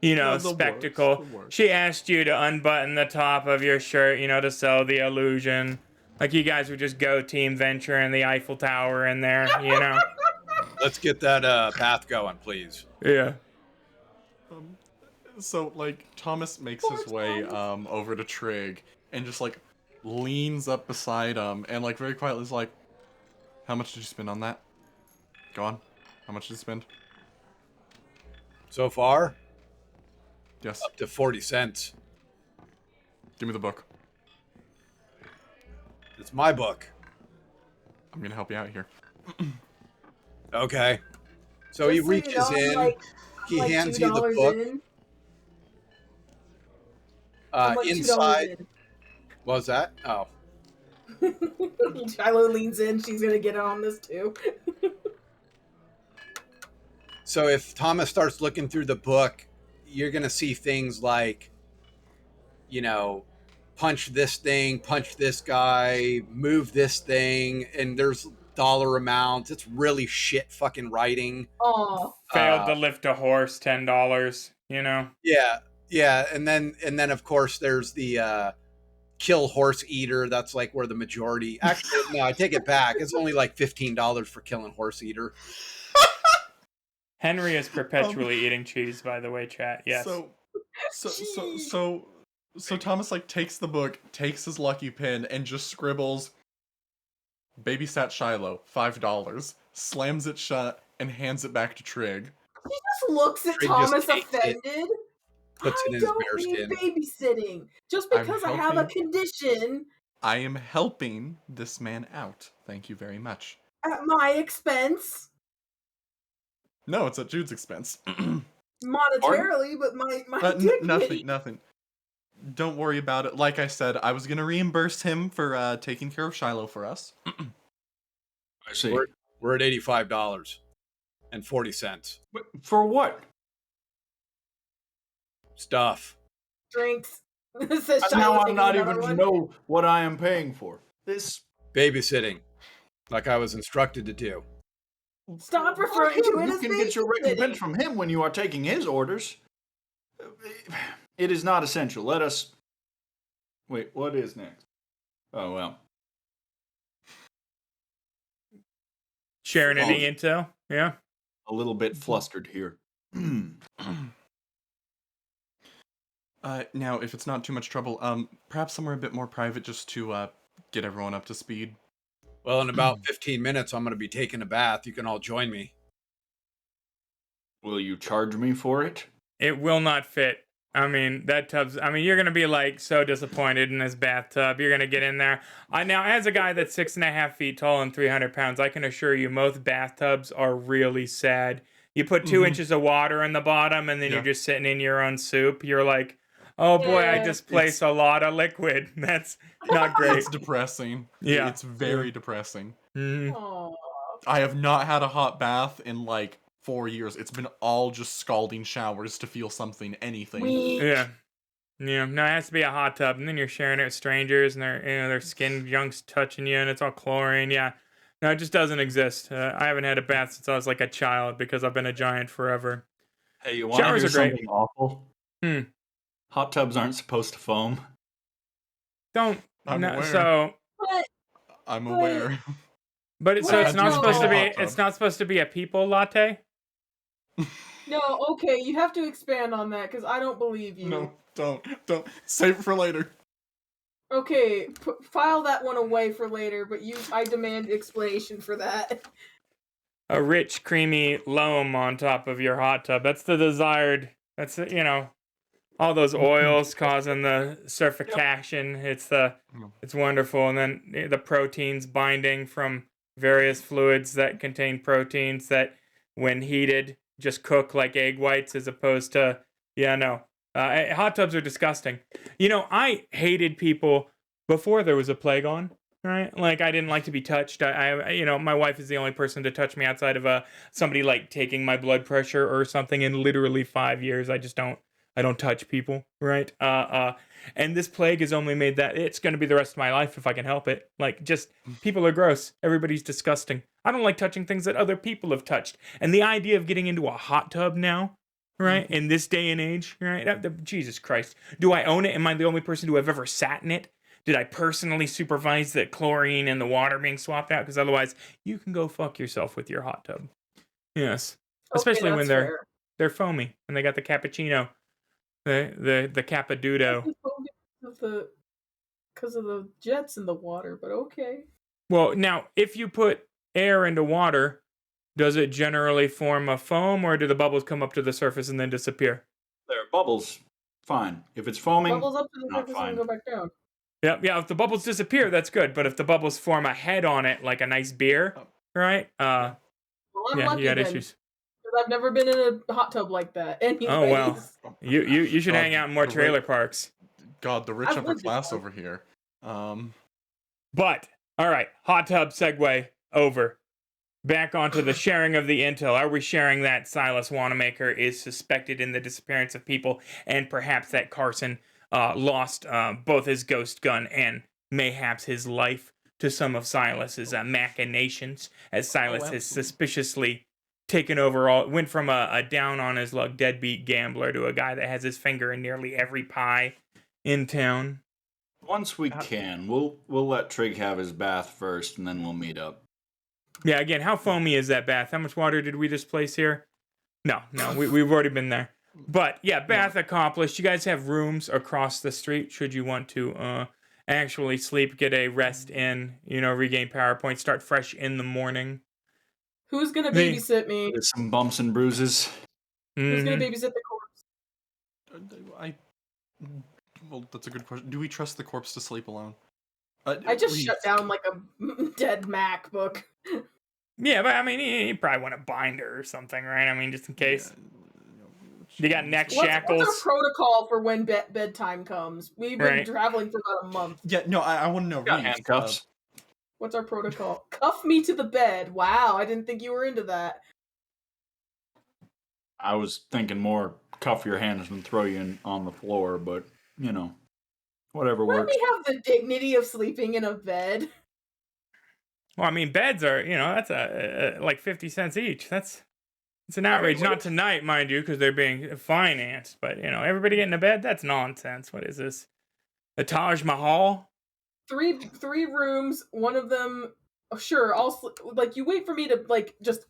you know, spectacle. She asked you to unbutton the top of your shirt, you know, to sell the illusion. Like you guys would just go Team Venture and the Eiffel Tower in there, you know. Let's get that bath going, please. Yeah. So, like, Thomas makes his way over to Trig and just, like, leans up beside him and, like, very quietly is like, "How much did you spend on that? Go on. How much did you spend?" So far? Yes. Up to 40 cents. Give me the book. It's my book. I'm gonna help you out here. Okay. So he reaches in. He hands you the book. Inside. What was that? Oh. Shiloh leans in. She's going to get on this too. So if Thomas starts looking through the book, you're going to see things like, you know, punch this thing, punch this guy, move this thing, and there's dollar amounts. It's really shit fucking writing. Oh. Failed to lift a horse, $10, you know? Yeah. And then of course there's the Kill Horse Eater. That's like where the majority. Actually, no, I take it back. It's only like $15 for killing Horse Eater. Henry is perpetually eating cheese, by the way, chat. Yes. So Thomas like takes the book, takes his lucky pin, and just scribbles babysat Shiloh, $5, slams it shut, and hands it back to Trig. He just looks at Trig Thomas just takes it, offended. puts it I in his don't need bearskin. babysitting. Just because I have a condition I am helping this man out. Thank you very much. at my expense. No, it's at Jude's expense. Monetarily, but my dignity. Nothing. Don't worry about it. Like I said, I was gonna reimburse him for taking care of Shiloh for us. I see. We're at $85.40. For what? Stuff. Drinks. Says Now Shiloh I'm taking not another even one. know what I am paying for. This Babysitting. Like I was instructed to do. Stop referring to it you as can get your babysitting. recompense from him when you are taking his orders. It is not essential. Let us... Wait, what is next? Oh, well. Sharing any intel? Yeah. A little bit flustered here. Now, if it's not too much trouble, perhaps somewhere a bit more private just to get everyone up to speed. Well, in about 15 minutes, I'm going to be taking a bath. You can all join me. Will you charge me for it? It will not fit. I mean, you're going to be like so disappointed in this bathtub. You're going to get in there. Now, as a guy that's 6.5 feet tall and 300 pounds, I can assure you most bathtubs are really sad. You put 2 inches of water in the bottom and then you're just sitting in your own soup. You're like, oh boy, I displaced a lot of liquid. That's not great. It's depressing. Yeah. It's very depressing. Aww. I have not had a hot bath in like 4 years. It's been all just scalding showers to feel something, anything. Yeah. No, it has to be a hot tub, and then you're sharing it with strangers, and their skin junk's touching you, and it's all chlorine. Yeah, no, it just doesn't exist. I haven't had a bath since I was like a child because I've been a giant forever. Hey, you want to hear something awful? Hot tubs aren't supposed to foam. Don't. I'm aware. So. I'm aware. But it's not supposed to be. It's not supposed to be a people latte. No, okay, you have to expand on that because I don't believe you. No, don't. Save it for later. Okay, file that one away for later, but I demand explanation for that. A rich, creamy loam on top of your hot tub. That's the desired. That's all those oils causing the surfacation. It's wonderful, and then the proteins binding from various fluids that contain proteins that, when heated, just cook like egg whites as opposed to, hot tubs are disgusting. I hated people before there was a plague on, right? Like, I didn't like to be touched. My wife is the only person to touch me outside of somebody like taking my blood pressure or something. In literally 5 years, I don't touch people, right? And this plague has only made that it's going to be the rest of my life if I can help it. Like, just people are gross. Everybody's disgusting. I don't like touching things that other people have touched. And the idea of getting into a hot tub now, right, in this day and age, right? Jesus Christ. Do I own it? Am I the only person to have ever sat in it? Did I personally supervise the chlorine and the water being swapped out? Because otherwise, you can go fuck yourself with your hot tub. Yes. Especially when they're foamy and they got the cappuccino. The Capadudo. Because of the jets in the water, but okay. Well, now, if you put air into water, does it generally form a foam, or do the bubbles come up to the surface and then disappear? There are bubbles. Fine. If it's foaming, bubbles up to the surface fine. and go back down. Yeah. If the bubbles disappear, that's good. But if the bubbles form a head on it, like a nice beer, right? Well, I'm lucky you got then, issues. I've never been in a hot tub like that. Anyways. Oh well, you should hang out in more trailer parks. God, the rich upper class over here. But all right, hot tub segue over. Back onto the sharing of the intel. Are we sharing that Silas Wanamaker is suspected in the disappearance of people, and perhaps that Carson lost both his ghost gun and mayhaps his life to some of Silas's machinations, as Silas has suspiciously taken over went from a down on his luck deadbeat gambler to a guy that has his finger in nearly every pie in town. Once we can, we'll let Trig have his bath first, and then we'll meet up. Yeah, again, how foamy is that bath? How much water did we just place here? No, we've already been there. But yeah, bath accomplished. You guys have rooms across the street should you want to actually sleep, get a rest in, regain power points, start fresh in the morning. Who's gonna babysit me? There's some bumps and bruises. Who's gonna babysit the corpse? Well, that's a good question. Do we trust the corpse to sleep alone? I just shut down like a dead MacBook. Yeah, but I mean, you probably want a binder or something, right? I mean, just in case. You got neck shackles. What's our protocol for when bedtime comes? We've been traveling for about a month. Yeah, no, I want to know. Got handcuffs. What's our protocol? Cuff me to the bed. Wow, I didn't think you were into that. I was thinking more cuff your hands and throw you on the floor, but, whatever works. Let me have the dignity of sleeping in a bed. Well, I mean, beds are, that's like 50 cents each. It's an outrage. Not tonight, mind you, because they're being financed. But, everybody getting a bed? That's nonsense. What is this? The Taj Mahal? Three rooms. One of them, sure, you wait for me to, just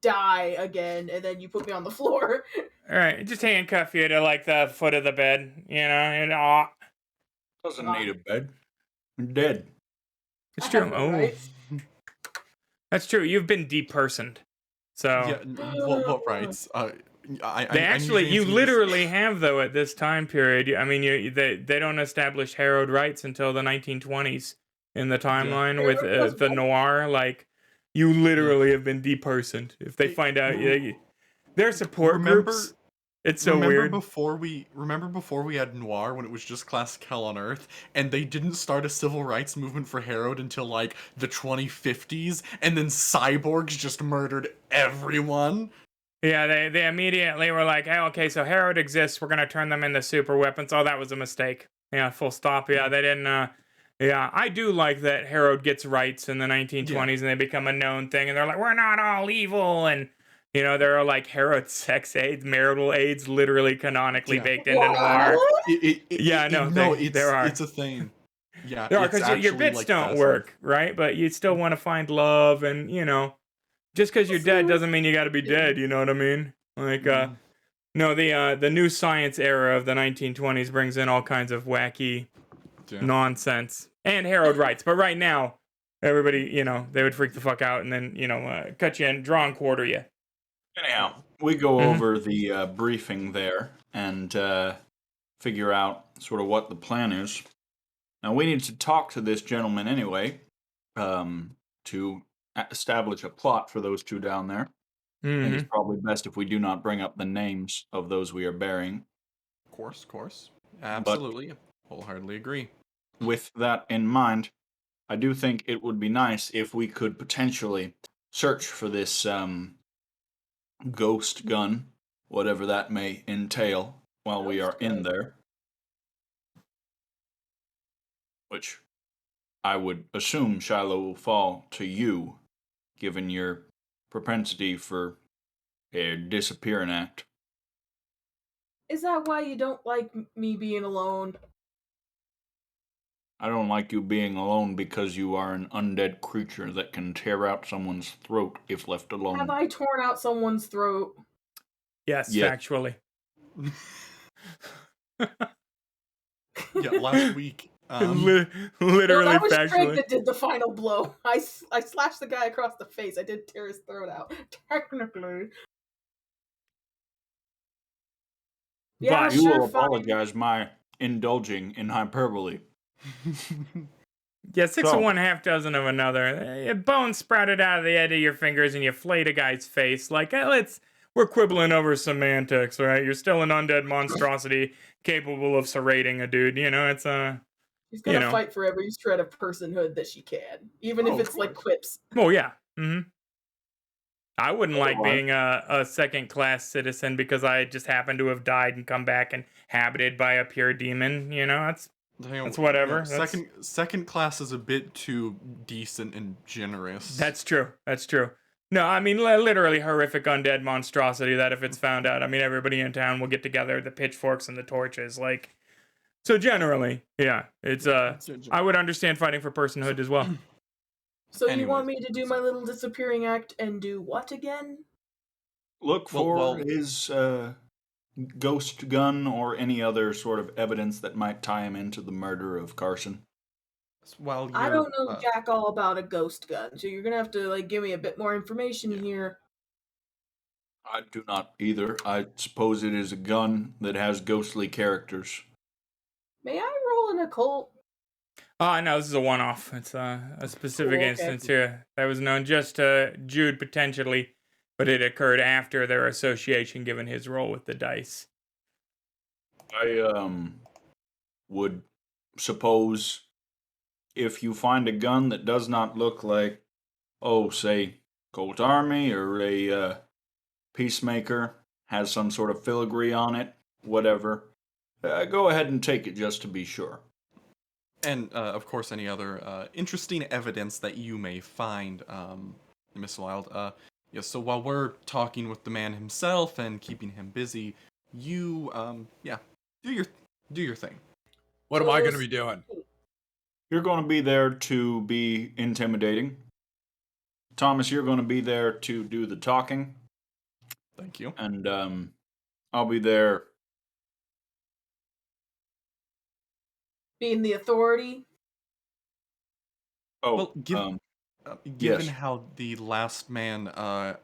die again, and then you put me on the floor. All right, just handcuff you to, the foot of the bed, Doesn't need a bed. I'm dead. It's true. Right? That's true. You've been depersoned. So what rights? You literally have though at this time period. I mean, they don't establish harrowed rights until the 1920s in the timeline with the noir. Like, you literally have been depersoned. If they find out, their support groups. It's so weird. Remember before we had noir, when it was just classic hell on earth, and they didn't start a civil rights movement for harrowed until the 2050s, and then cyborgs just murdered everyone. Yeah, they immediately were like, hey, okay, so harrowed exists, we're gonna turn them into super weapons. Oh, that was a mistake. Yeah, full stop. Yeah, they didn't. I do like that harrowed gets rights in the 1920s, and they become a known thing, and they're like, we're not all evil, and there are harrowed sex aids, marital aids, literally canonically baked into noir. There are. It's a thing. Yeah, there are, because your bits don't work, right? But you still want to find love, and just because you're dead doesn't mean you got to be dead. You know what I mean? No, the new science era of the 1920s brings in all kinds of wacky nonsense and harrowed rights. But right now, everybody, they would freak the fuck out and then cut you in, draw and quarter you. Anyhow, we go over the briefing there and figure out sort of what the plan is. Now, we need to talk to this gentleman anyway to establish a plot for those two down there. I think it's probably best if we do not bring up the names of those we are burying. Of course. Absolutely. Wholeheartedly agree. With that in mind, I do think it would be nice if we could potentially search for this ghost gun, whatever that may entail, while we are in there. Which I would assume, Shiloh, will fall to you, given your propensity for a disappearing act. Is that why you don't like me being alone? I don't like you being alone because you are an undead creature that can tear out someone's throat if left alone. Have I torn out someone's throat? Yes, factually. Last week. Literally, that was factually. Craig that did the final blow. I slashed the guy across the face. I did tear his throat out. Technically. Yeah, but you will apologize my indulging in hyperbole. Yeah, six of one, half dozen of another. Bones sprouted out of the end of your fingers and you flayed a guy's face. We're quibbling over semantics, right? You're still an undead monstrosity capable of serrating a dude. It's she's gonna fight for every shred of personhood that she can, even if it's quips. Oh yeah. I wouldn't like being a second-class citizen because I just happen to have died and come back inhabited by a pure demon. That's whatever. Second class is a bit too decent and generous. That's true. No, I mean, literally horrific undead monstrosity that if it's found out, I mean, everybody in town will get together, the pitchforks and the torches. So generally, yeah, it's I would understand fighting for personhood as well. So you want me to do my little disappearing act and do what again? Look for his ghost gun or any other sort of evidence that might tie him into the murder of Carson. I don't know jack all about a ghost gun, so you're gonna have to like give me a bit more information here. I do not either. I suppose it is a gun that has ghostly characters. May I roll an occult? No, this is a one-off. It's a specific instance here that was known just to Jude potentially, but it occurred after their association given his role with the dice. I would suppose if you find a gun that does not look like, say, Colt Army or a Peacemaker, has some sort of filigree on it, whatever, go ahead and take it just to be sure. And, of course, any other interesting evidence that you may find, Miss Wild. So while we're talking with the man himself and keeping him busy, you, do your thing. What am I going to be doing? You're going to be there to be intimidating. Thomas, you're going to be there to do the talking. Thank you. And I'll be there. Being the authority? Oh, well, given yes. how the last man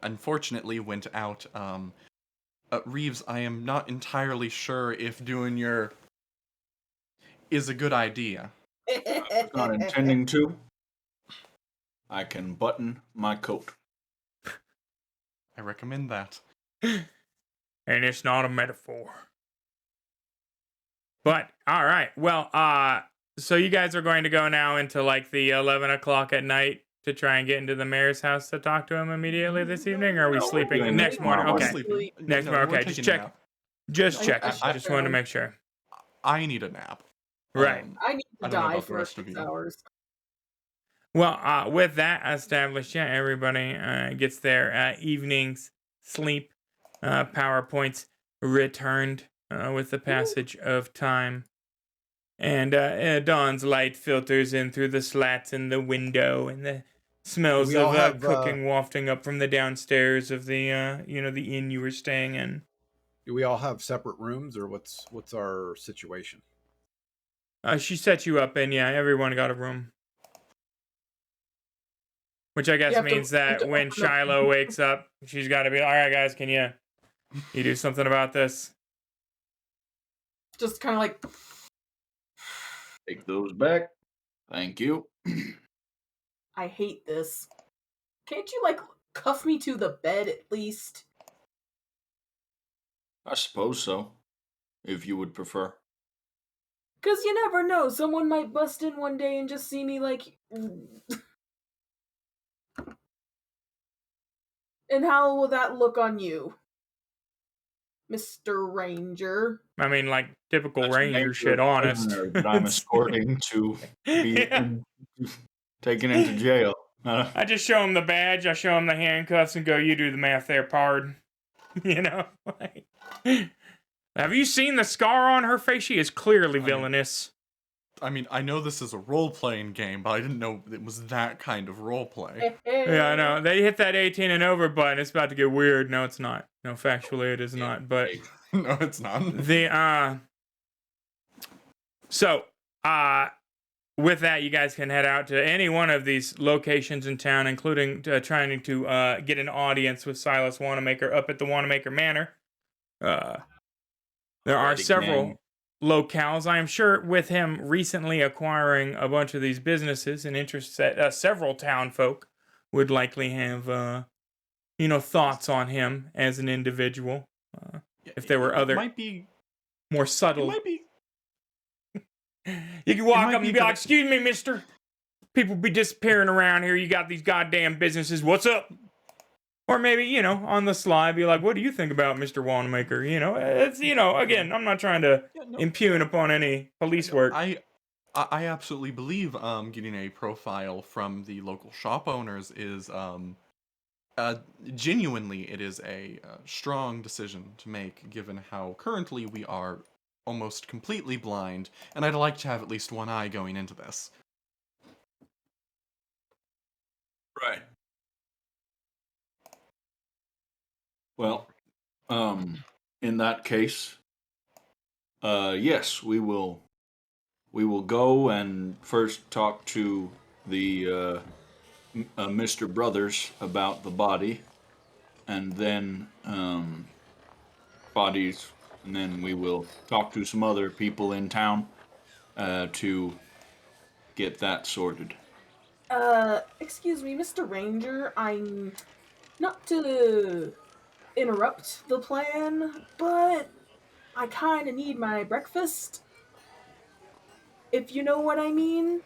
unfortunately went out, Reeves, I am not entirely sure if doing your is a good idea. I'm not intending to. I can button my coat. I recommend that. And it's not a metaphor. But, alright, well, so you guys are going to go now into, like, the 11 o'clock at night to try and get into the mayor's house to talk to him immediately this evening, or are we sleeping? Next morning, okay. Next morning, okay, just check. Just check. I just wanted to make sure. I need a nap. Right. I need to die for 6 hours. Well, with that established, yeah, everybody gets their evening's sleep. PowerPoints returned with the passage of time. And dawn's light filters in through the slats in the window, and the smells of cooking wafting up from the downstairs of the the inn you were staying in. Do we all have separate rooms, or what's our situation? She set you up, and yeah, everyone got a room. Which I guess means that when Shiloh wakes up, she's got to be, all right, guys, can you do something about this? Just kind of like... Take those back. Thank you. I hate this. Can't you, like, cuff me to the bed at least? I suppose so, if you would prefer. Because you never know. Someone might bust in one day and just see me, like... And how will that look on you, Mr. Ranger? I mean, like, typical Ranger shit, honest. That I'm escorting to be taken into jail. I just show him the badge, I show him the handcuffs, and go, you do the math there, pard. You know? Like, have you seen the scar on her face? She is clearly villainous. I mean, I know this is a role-playing game, but I didn't know it was that kind of role-play. Yeah, I know. They hit that 18 and over button. It's about to get weird. No, it's not. No, factually, it is not. But no, it's not. With that, you guys can head out to any one of these locations in town, including trying to get an audience with Silas Wanamaker up at the Wanamaker Manor. There are several locales. I am sure with him recently acquiring a bunch of these businesses and interests that several town folk would likely have, thoughts on him as an individual. If there were other more subtle... You can walk up and be like, excuse me, mister. People be disappearing around here. You got these goddamn businesses. What's up? Or maybe, on the sly, be like, what do you think about Mr. Wanamaker? It's, again, I'm not trying to impugn upon any police work. I absolutely believe getting a profile from the local shop owners is, genuinely, it is a strong decision to make, given how currently we are almost completely blind, and I'd like to have at least one eye going into this. Right. Well, in that case, yes, we will go and first talk to the Mr. Brothers about the body, and then bodies, and then we will talk to some other people in town to get that sorted. Excuse me, Mr. Ranger, I'm not to interrupt the plan, but I kinda need my breakfast. If you know what I mean.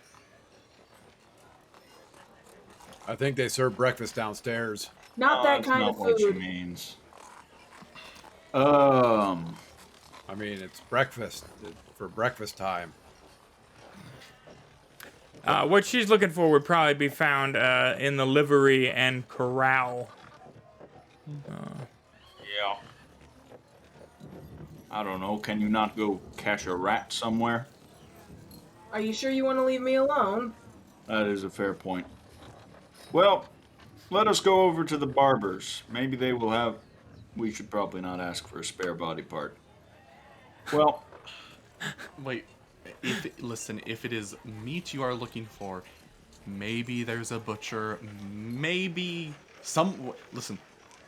I think they serve breakfast downstairs. Not that That's kind not of what she food. means. I mean, it's breakfast for breakfast time. What she's looking for would probably be found in the livery and corral. Yeah. I don't know. Can you not go catch a rat somewhere? Are you sure you want to leave me alone? That is a fair point. Well, let us go over to the barber's. Maybe they will have. We should probably not ask for a spare body part. Well, Wait, listen, if it is meat you are looking for, maybe there's a butcher, maybe listen,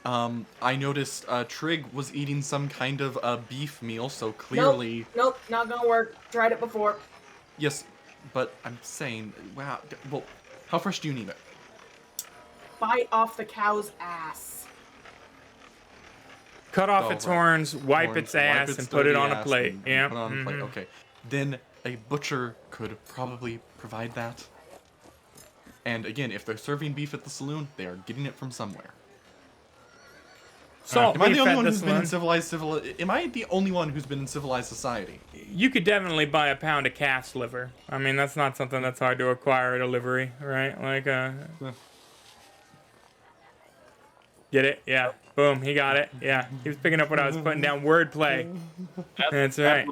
I noticed Trig was eating some kind of a beef meal, so clearly... Nope, not gonna work. Tried it before. Yes, but I'm saying, wow, well, how fresh do you need it? Bite off the cow's ass. Cut off Oh, its right. horns, wipe its ass, and put it on a plate. Yeah. Put it on a plate, okay. Then a butcher could probably provide that. And again, if they're serving beef at the saloon, they are getting it from somewhere. Salt Am I beef the only at one the who's been in saloon. Am I the only one who's been in civilized society? You could definitely buy a pound of calf's liver. I mean, that's not something that's hard to acquire at a livery, right? Like, get it? Yeah. Boom, he got it. Yeah, he was picking up what I was putting down. Wordplay. That's right.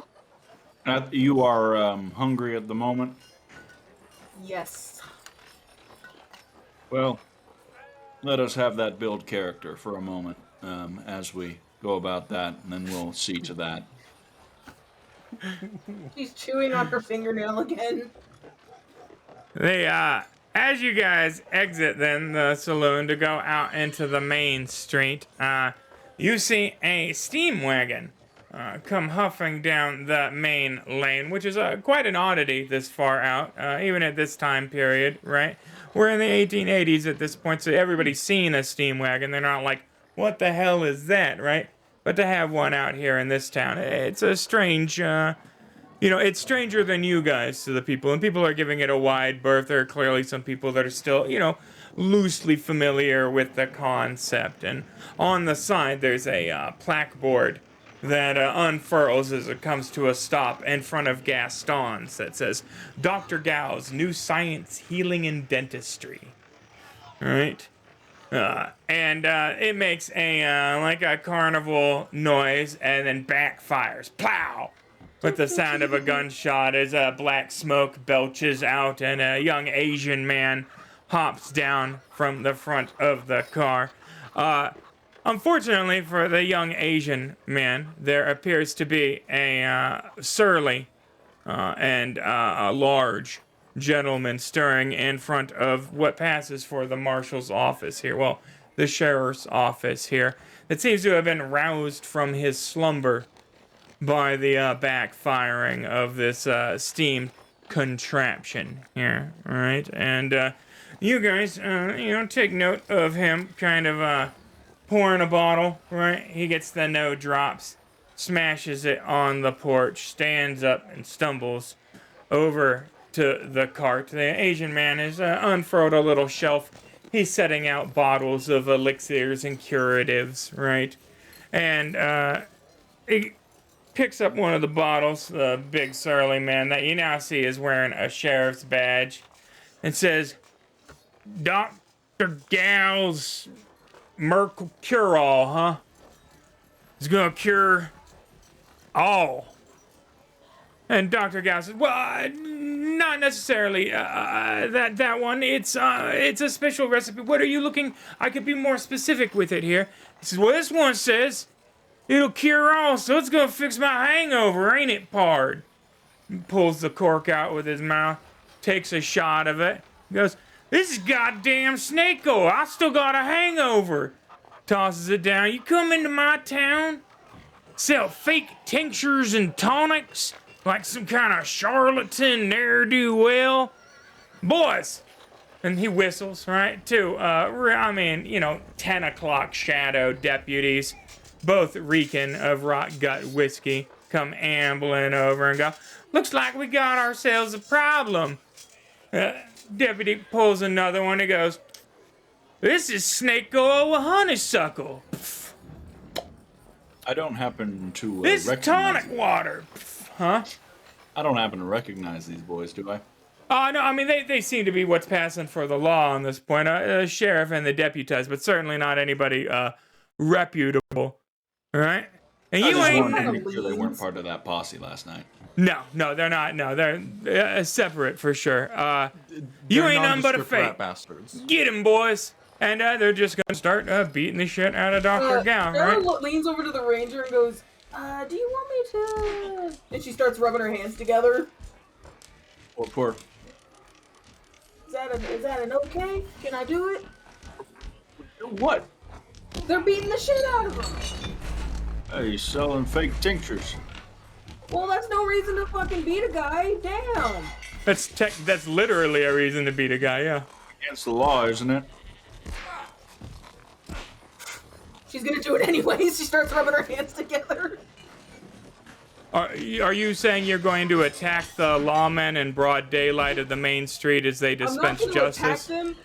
you are hungry at the moment. Yes. Well, let us have that build character for a moment as we go about that, and then we'll see to that. She's chewing on her fingernail again. They, as you guys exit then the saloon to go out into the main street, you see a steam wagon come huffing down the main lane, which is quite an oddity this far out, even at this time period, right? We're in the 1880s at this point, so everybody's seen a steam wagon. They're not like, what the hell is that, right? But to have one out here in this town, it's a strange, it's stranger than you guys to the people, and people are giving it a wide berth. There are clearly some people that are still, loosely familiar with the concept. And on the side, there's a plaqueboard that unfurls as it comes to a stop in front of Gaston's that says, Dr. Gao's New Science, Healing, and Dentistry. All right? And it makes like a carnival noise and then backfires. Plow! With the sound of a gunshot as black smoke belches out and a young Asian man hops down from the front of the car. Unfortunately for the young Asian man, there appears to be a surly and a large gentleman stirring in front of what passes for the marshal's office here. Well, the sheriff's office here. That seems to have been roused from his slumber by the backfiring of this steam contraption here, all right? And you guys, take note of him kind of pouring a bottle, right? He gets the no drops, smashes it on the porch, stands up and stumbles over to the cart. The Asian man has unfurled a little shelf. He's setting out bottles of elixirs and curatives, right? And he picks up one of the bottles, the big surly man that you now see is wearing a sheriff's badge, and says, Dr. Gal's Merkel cure-all, huh? It's gonna cure all. And Dr. Gao says, well, not necessarily that one. It's a special recipe. What are you looking? I could be more specific with it here. He says, well, this one says it'll cure all, so it's gonna fix my hangover, ain't it, pard? He pulls the cork out with his mouth, takes a shot of it. He goes, this is goddamn snake oil. I still got a hangover. Tosses it down. You come into my town, sell fake tinctures and tonics like some kind of charlatan ne'er-do-well. Boys, and he whistles, right, to, 10 o'clock shadow deputies, both reeking of rot gut whiskey, come ambling over and go, looks like we got ourselves a problem. Deputy pulls another one and goes, this is snake oil with honeysuckle. I don't happen to This is recognize tonic water. Huh? I don't happen to recognize these boys, do I? No, I mean, they seem to be what's passing for the law on this point. Sheriff and the deputized, but certainly not anybody reputable. All right? And I you just ain't... wanted to make sure they weren't part of that posse last night. No, they're not. No, they're separate for sure. You They're ain't none but a nondescript fake. rat bastards. Get him, boys. And they're just gonna start beating the shit out of Dr. Gao, Sarah right? leans over to the ranger and goes, do you want me to... And she starts rubbing her hands together. Poor. Is that an okay? Can I do it? What? They're beating the shit out of him. Are you selling fake tinctures? Well, that's no reason to fucking beat a guy. Damn. That's literally a reason to beat a guy, yeah. Against the law, isn't it? She's gonna do it anyways. She starts rubbing her hands together. Are you saying you're going to attack the lawmen in broad daylight of the main street as they dispense I'm not gonna attack justice? them.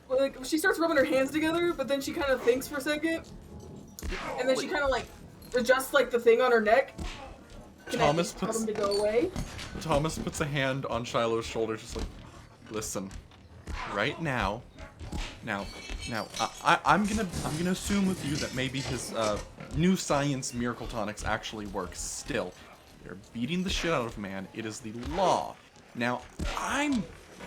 But, like, she starts rubbing her hands together, but then she kind of thinks for a second, and then she kind of like adjusts like the thing on her neck. Can Thomas I tell puts- them to go away? Thomas puts a hand on Shiloh's shoulder, just like, listen, right now, I'm gonna assume with you that maybe his new science miracle tonics actually work. Still, they're beating the shit out of man. It is the law. Now, I'm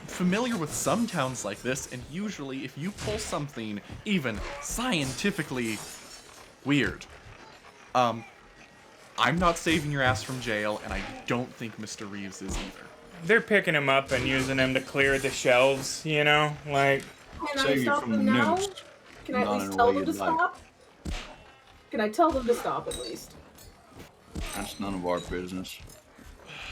familiar with some towns like this, and usually if you pull something even scientifically weird, I'm not saving your ass from jail, and I don't think Mr. Reeves is either. They're picking him up and using him to clear the shelves, you know? Like, Can I Save you stop from them the now? news. Can I at Not least in a tell way them to you'd like. stop? Can I tell them to stop at least? That's none of our business.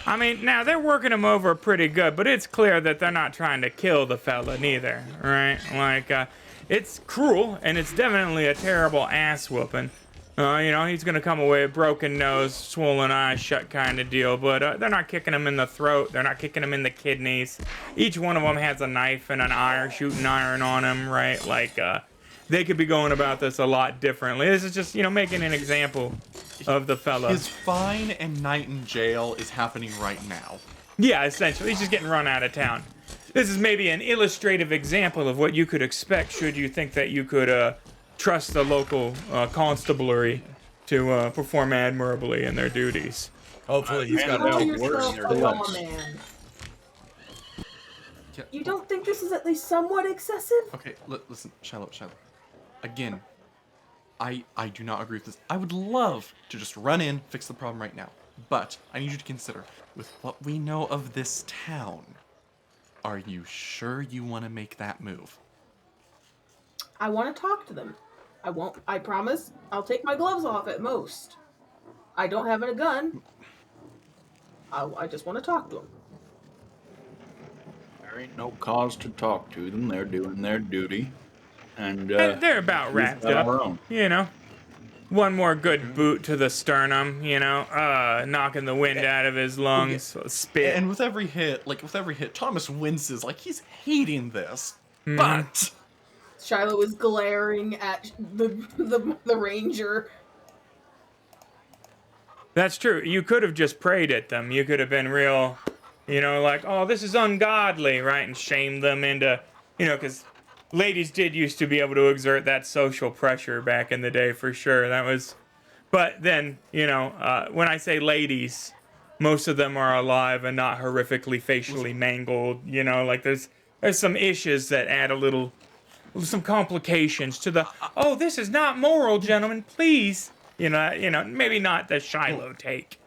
I mean, now they're working him over pretty good, but it's clear that they're not trying to kill the fella neither, right? Like, it's cruel, and it's definitely a terrible ass whooping. He's gonna come away with broken nose, swollen eyes shut kind of deal, but they're not kicking him in the throat, they're not kicking him in the kidneys. Each one of them has a knife and an iron, shooting iron on him, right? Like, they could be going about this a lot differently. This is just, making an example of the fella. His fine and night in jail is happening right now. Yeah, essentially, he's just getting run out of town. This is maybe an illustrative example of what you could expect should you think that you could trust the local constabulary to perform admirably in their duties. Hopefully he's got Call it worse yourself in your a defense. lawman. Yeah, You don't think this is at least somewhat excessive? Okay, listen, Shiloh. Again, I do not agree with this. I would love to just run in, fix the problem right now. But I need you to consider, with what we know of this town, are you sure you want to make that move? I want to talk to them. I won't. I promise. I'll take my gloves off at most. I don't have a gun. I just want to talk to them. There ain't no cause to talk to them. They're doing their duty. And They're about we've wrapped got up, our own. One more good boot to the sternum, knocking the wind out of his lungs, spit. And with every hit, Thomas winces, like he's hating this. But Shiloh is glaring at the ranger. That's true. You could have just prayed at them. You could have been real, like, oh, this is ungodly, right? And shamed them into, because ladies did used to be able to exert that social pressure back in the day for sure. That was, but then, when I say ladies, most of them are alive and not horrifically facially mangled. You know, like there's some issues that add some complications to the. Oh, this is not moral, gentlemen. Please, maybe not the Shiloh take.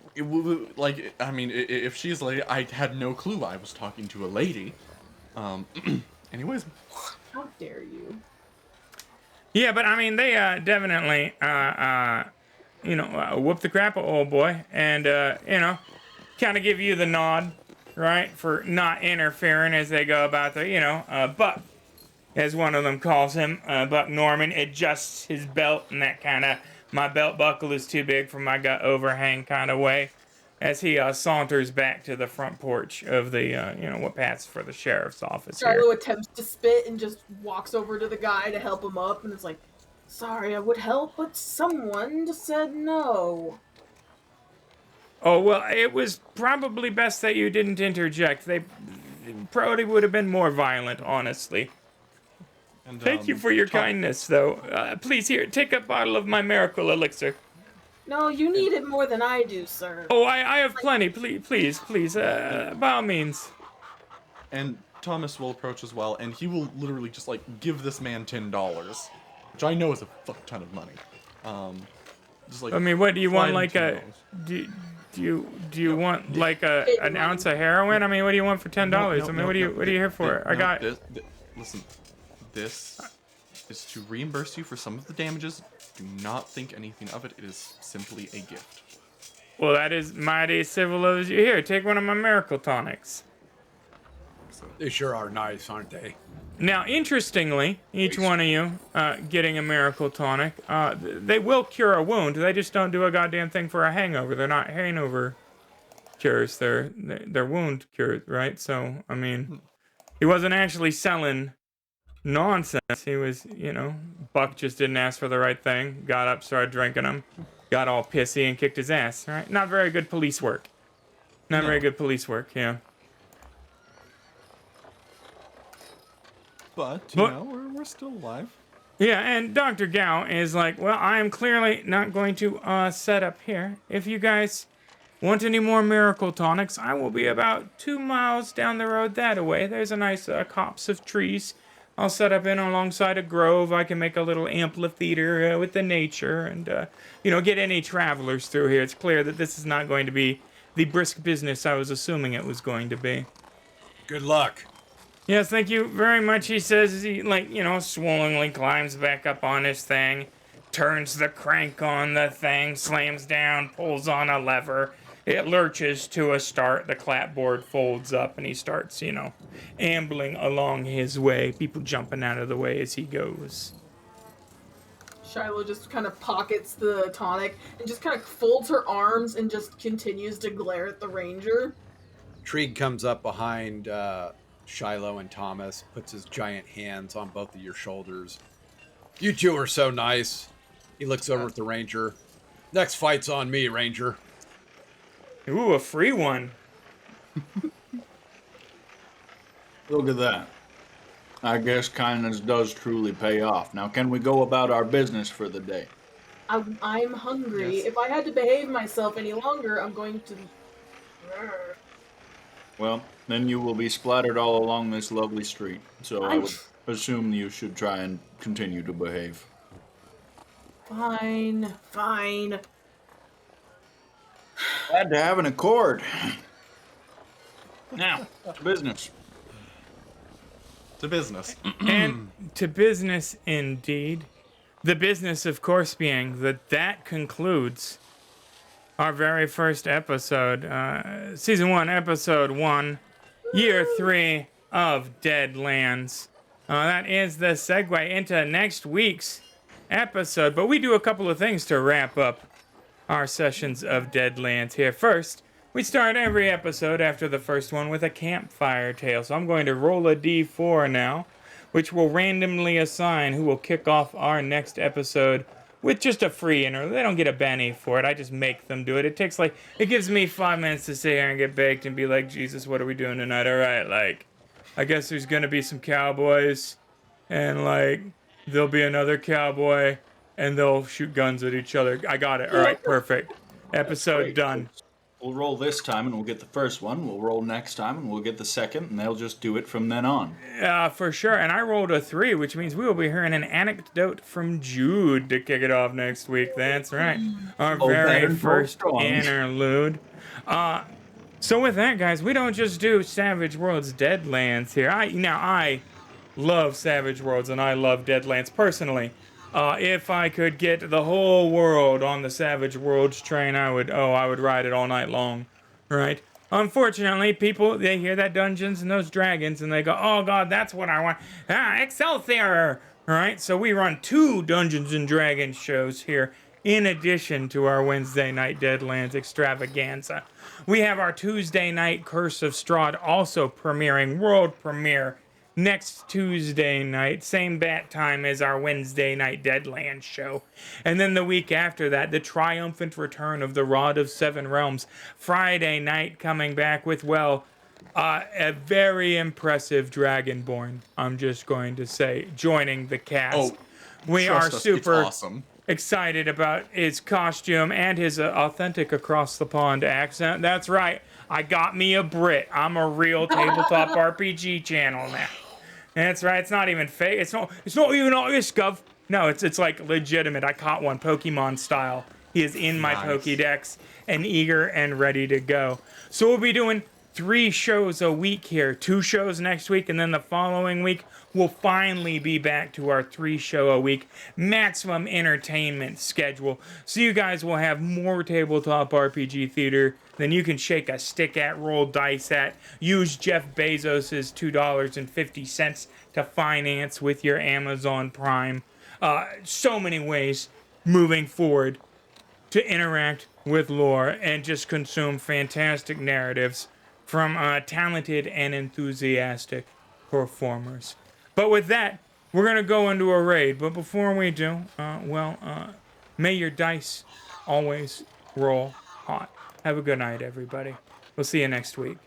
Like, I mean, if she's a lady, I had no clue I was talking to a lady. Anyways. How dare you? Yeah, but I mean, they definitely, whoop the crap, old boy, and kind of give you the nod, right, for not interfering as they go about the, Buck, as one of them calls him, Buck Norman, adjusts his belt in that kind of, my belt buckle is too big for my gut overhang kind of way, as he saunters back to the front porch of the, what passes for the sheriff's office here. Shiloh attempts to spit and just walks over to the guy to help him up, and it's like, sorry, I would help, but someone just said no. Oh, well, it was probably best that you didn't interject. They probably would have been more violent, honestly. And, Thank you for your kindness, though. Please, here, take a bottle of my miracle elixir. No, you need it more than I do, sir. Oh, I have plenty. Please, by all means. And Thomas will approach as well, and he will literally just, like, give this man $10, which I know is a fuck ton of money. Just like. I mean, what do you want? Like a do you want like an ounce of heroin? I mean, what do you want for $10? I mean, what are you here for? Listen, this is to reimburse you for some of the damages. Do not think anything of it. It is simply a gift. Well, that is mighty civil of you. Here, take one of my miracle tonics. They sure are nice, aren't they? Now, interestingly, each one of you getting a miracle tonic, they will cure a wound. They just don't do a goddamn thing for a hangover. They're not hangover cures. They're wound cures, right? So, I mean, he wasn't actually selling nonsense. He was, Buck just didn't ask for the right thing. Got up, started drinking them, got all pissy and kicked his ass. Right? Not very good police work. Very good police work. Yeah. But we're still alive. Yeah, and Dr. Gao is like, well, I am clearly not going to set up here. If you guys want any more miracle tonics, I will be about 2 miles down the road that way. There's a nice copse of trees. I'll set up in alongside a grove. I can make a little amphitheater with the nature and, get any travelers through here. It's clear that this is not going to be the brisk business I was assuming it was going to be. Good luck. Yes, thank you very much, he says as he, swollengly climbs back up on his thing, turns the crank on the thing, slams down, pulls on a lever. It lurches to a start, the clapboard folds up, and he starts, ambling along his way, people jumping out of the way as he goes. Shiloh just kind of pockets the tonic and just kind of folds her arms and just continues to glare at the ranger. Trig comes up behind Shiloh and Thomas, puts his giant hands on both of your shoulders. You two are so nice. He looks over at the ranger. Next fight's on me, Ranger. Ooh, a free one. Look at that. I guess kindness does truly pay off. Now, can we go about our business for the day? I'm hungry. Yes. If I had to behave myself any longer, I'm going to... Well, then you will be splattered all along this lovely street. So I would assume you should try and continue to behave. Fine. Glad to have an accord. Now, to business. To business. And to business indeed. The business, of course, being that concludes our very first episode, Season 1, Episode 1, Year 3 of Deadlands. That is the segue into next week's episode, but we do a couple of things to wrap up our sessions of Deadlands here. First, we start every episode after the first one with a campfire tale, so I'm going to roll a d4 now, which will randomly assign who will kick off our next episode with just a free intro. They don't get a Benny for it. I just make them do it. It gives me 5 minutes to sit here and get baked and be like, Jesus, what are we doing tonight? All right, I guess there's going to be some cowboys, and, there'll be another cowboy, and they'll shoot guns at each other. I got it. All right, perfect. Episode done. We'll roll this time and we'll get the first one. We'll roll next time and we'll get the second, and they'll just do it from then on. For sure. And I rolled a 3, which means we will be hearing an anecdote from Jude to kick it off next week. That's right. Our very first interlude. So with that, guys, we don't just do Savage Worlds Deadlands here. I love Savage Worlds and I love Deadlands personally. If I could get the whole world on the Savage Worlds train, I would ride it all night long, right? Unfortunately, people, they hear that Dungeons and those Dragons and they go, oh god, that's what I want. Excelsior! Right? So we run 2 Dungeons and Dragons shows here in addition to our Wednesday night Deadlands extravaganza. We have our Tuesday night Curse of Strahd also premiering world premiere next Tuesday night, same bat time as our Wednesday night Deadlands show. And then the week after that, the triumphant return of the Rod of Seven Realms. Friday night coming back with, a very impressive Dragonborn, I'm just going to say, joining the cast. We are super awesome. Excited about his costume and his authentic across the pond accent. That's right, I got me a Brit. I'm a real tabletop RPG channel now. That's right, it's not even fake. It's not even all this scuff. No, it's like legitimate. I caught one Pokemon style. He is in my Pokédex and eager and ready to go. So we'll be doing 3 shows a week here. 2 shows next week, and then the following week we'll finally be back to our 3 show a week maximum entertainment schedule. So you guys will have more tabletop RPG theater than you can shake a stick at, roll dice at, use Jeff Bezos's $2.50 to finance with your Amazon Prime. So many ways moving forward to interact with lore and just consume fantastic narratives from talented and enthusiastic performers. But with that, we're going to go into a raid. But before we do, may your dice always roll hot. Have a good night, everybody. We'll see you next week.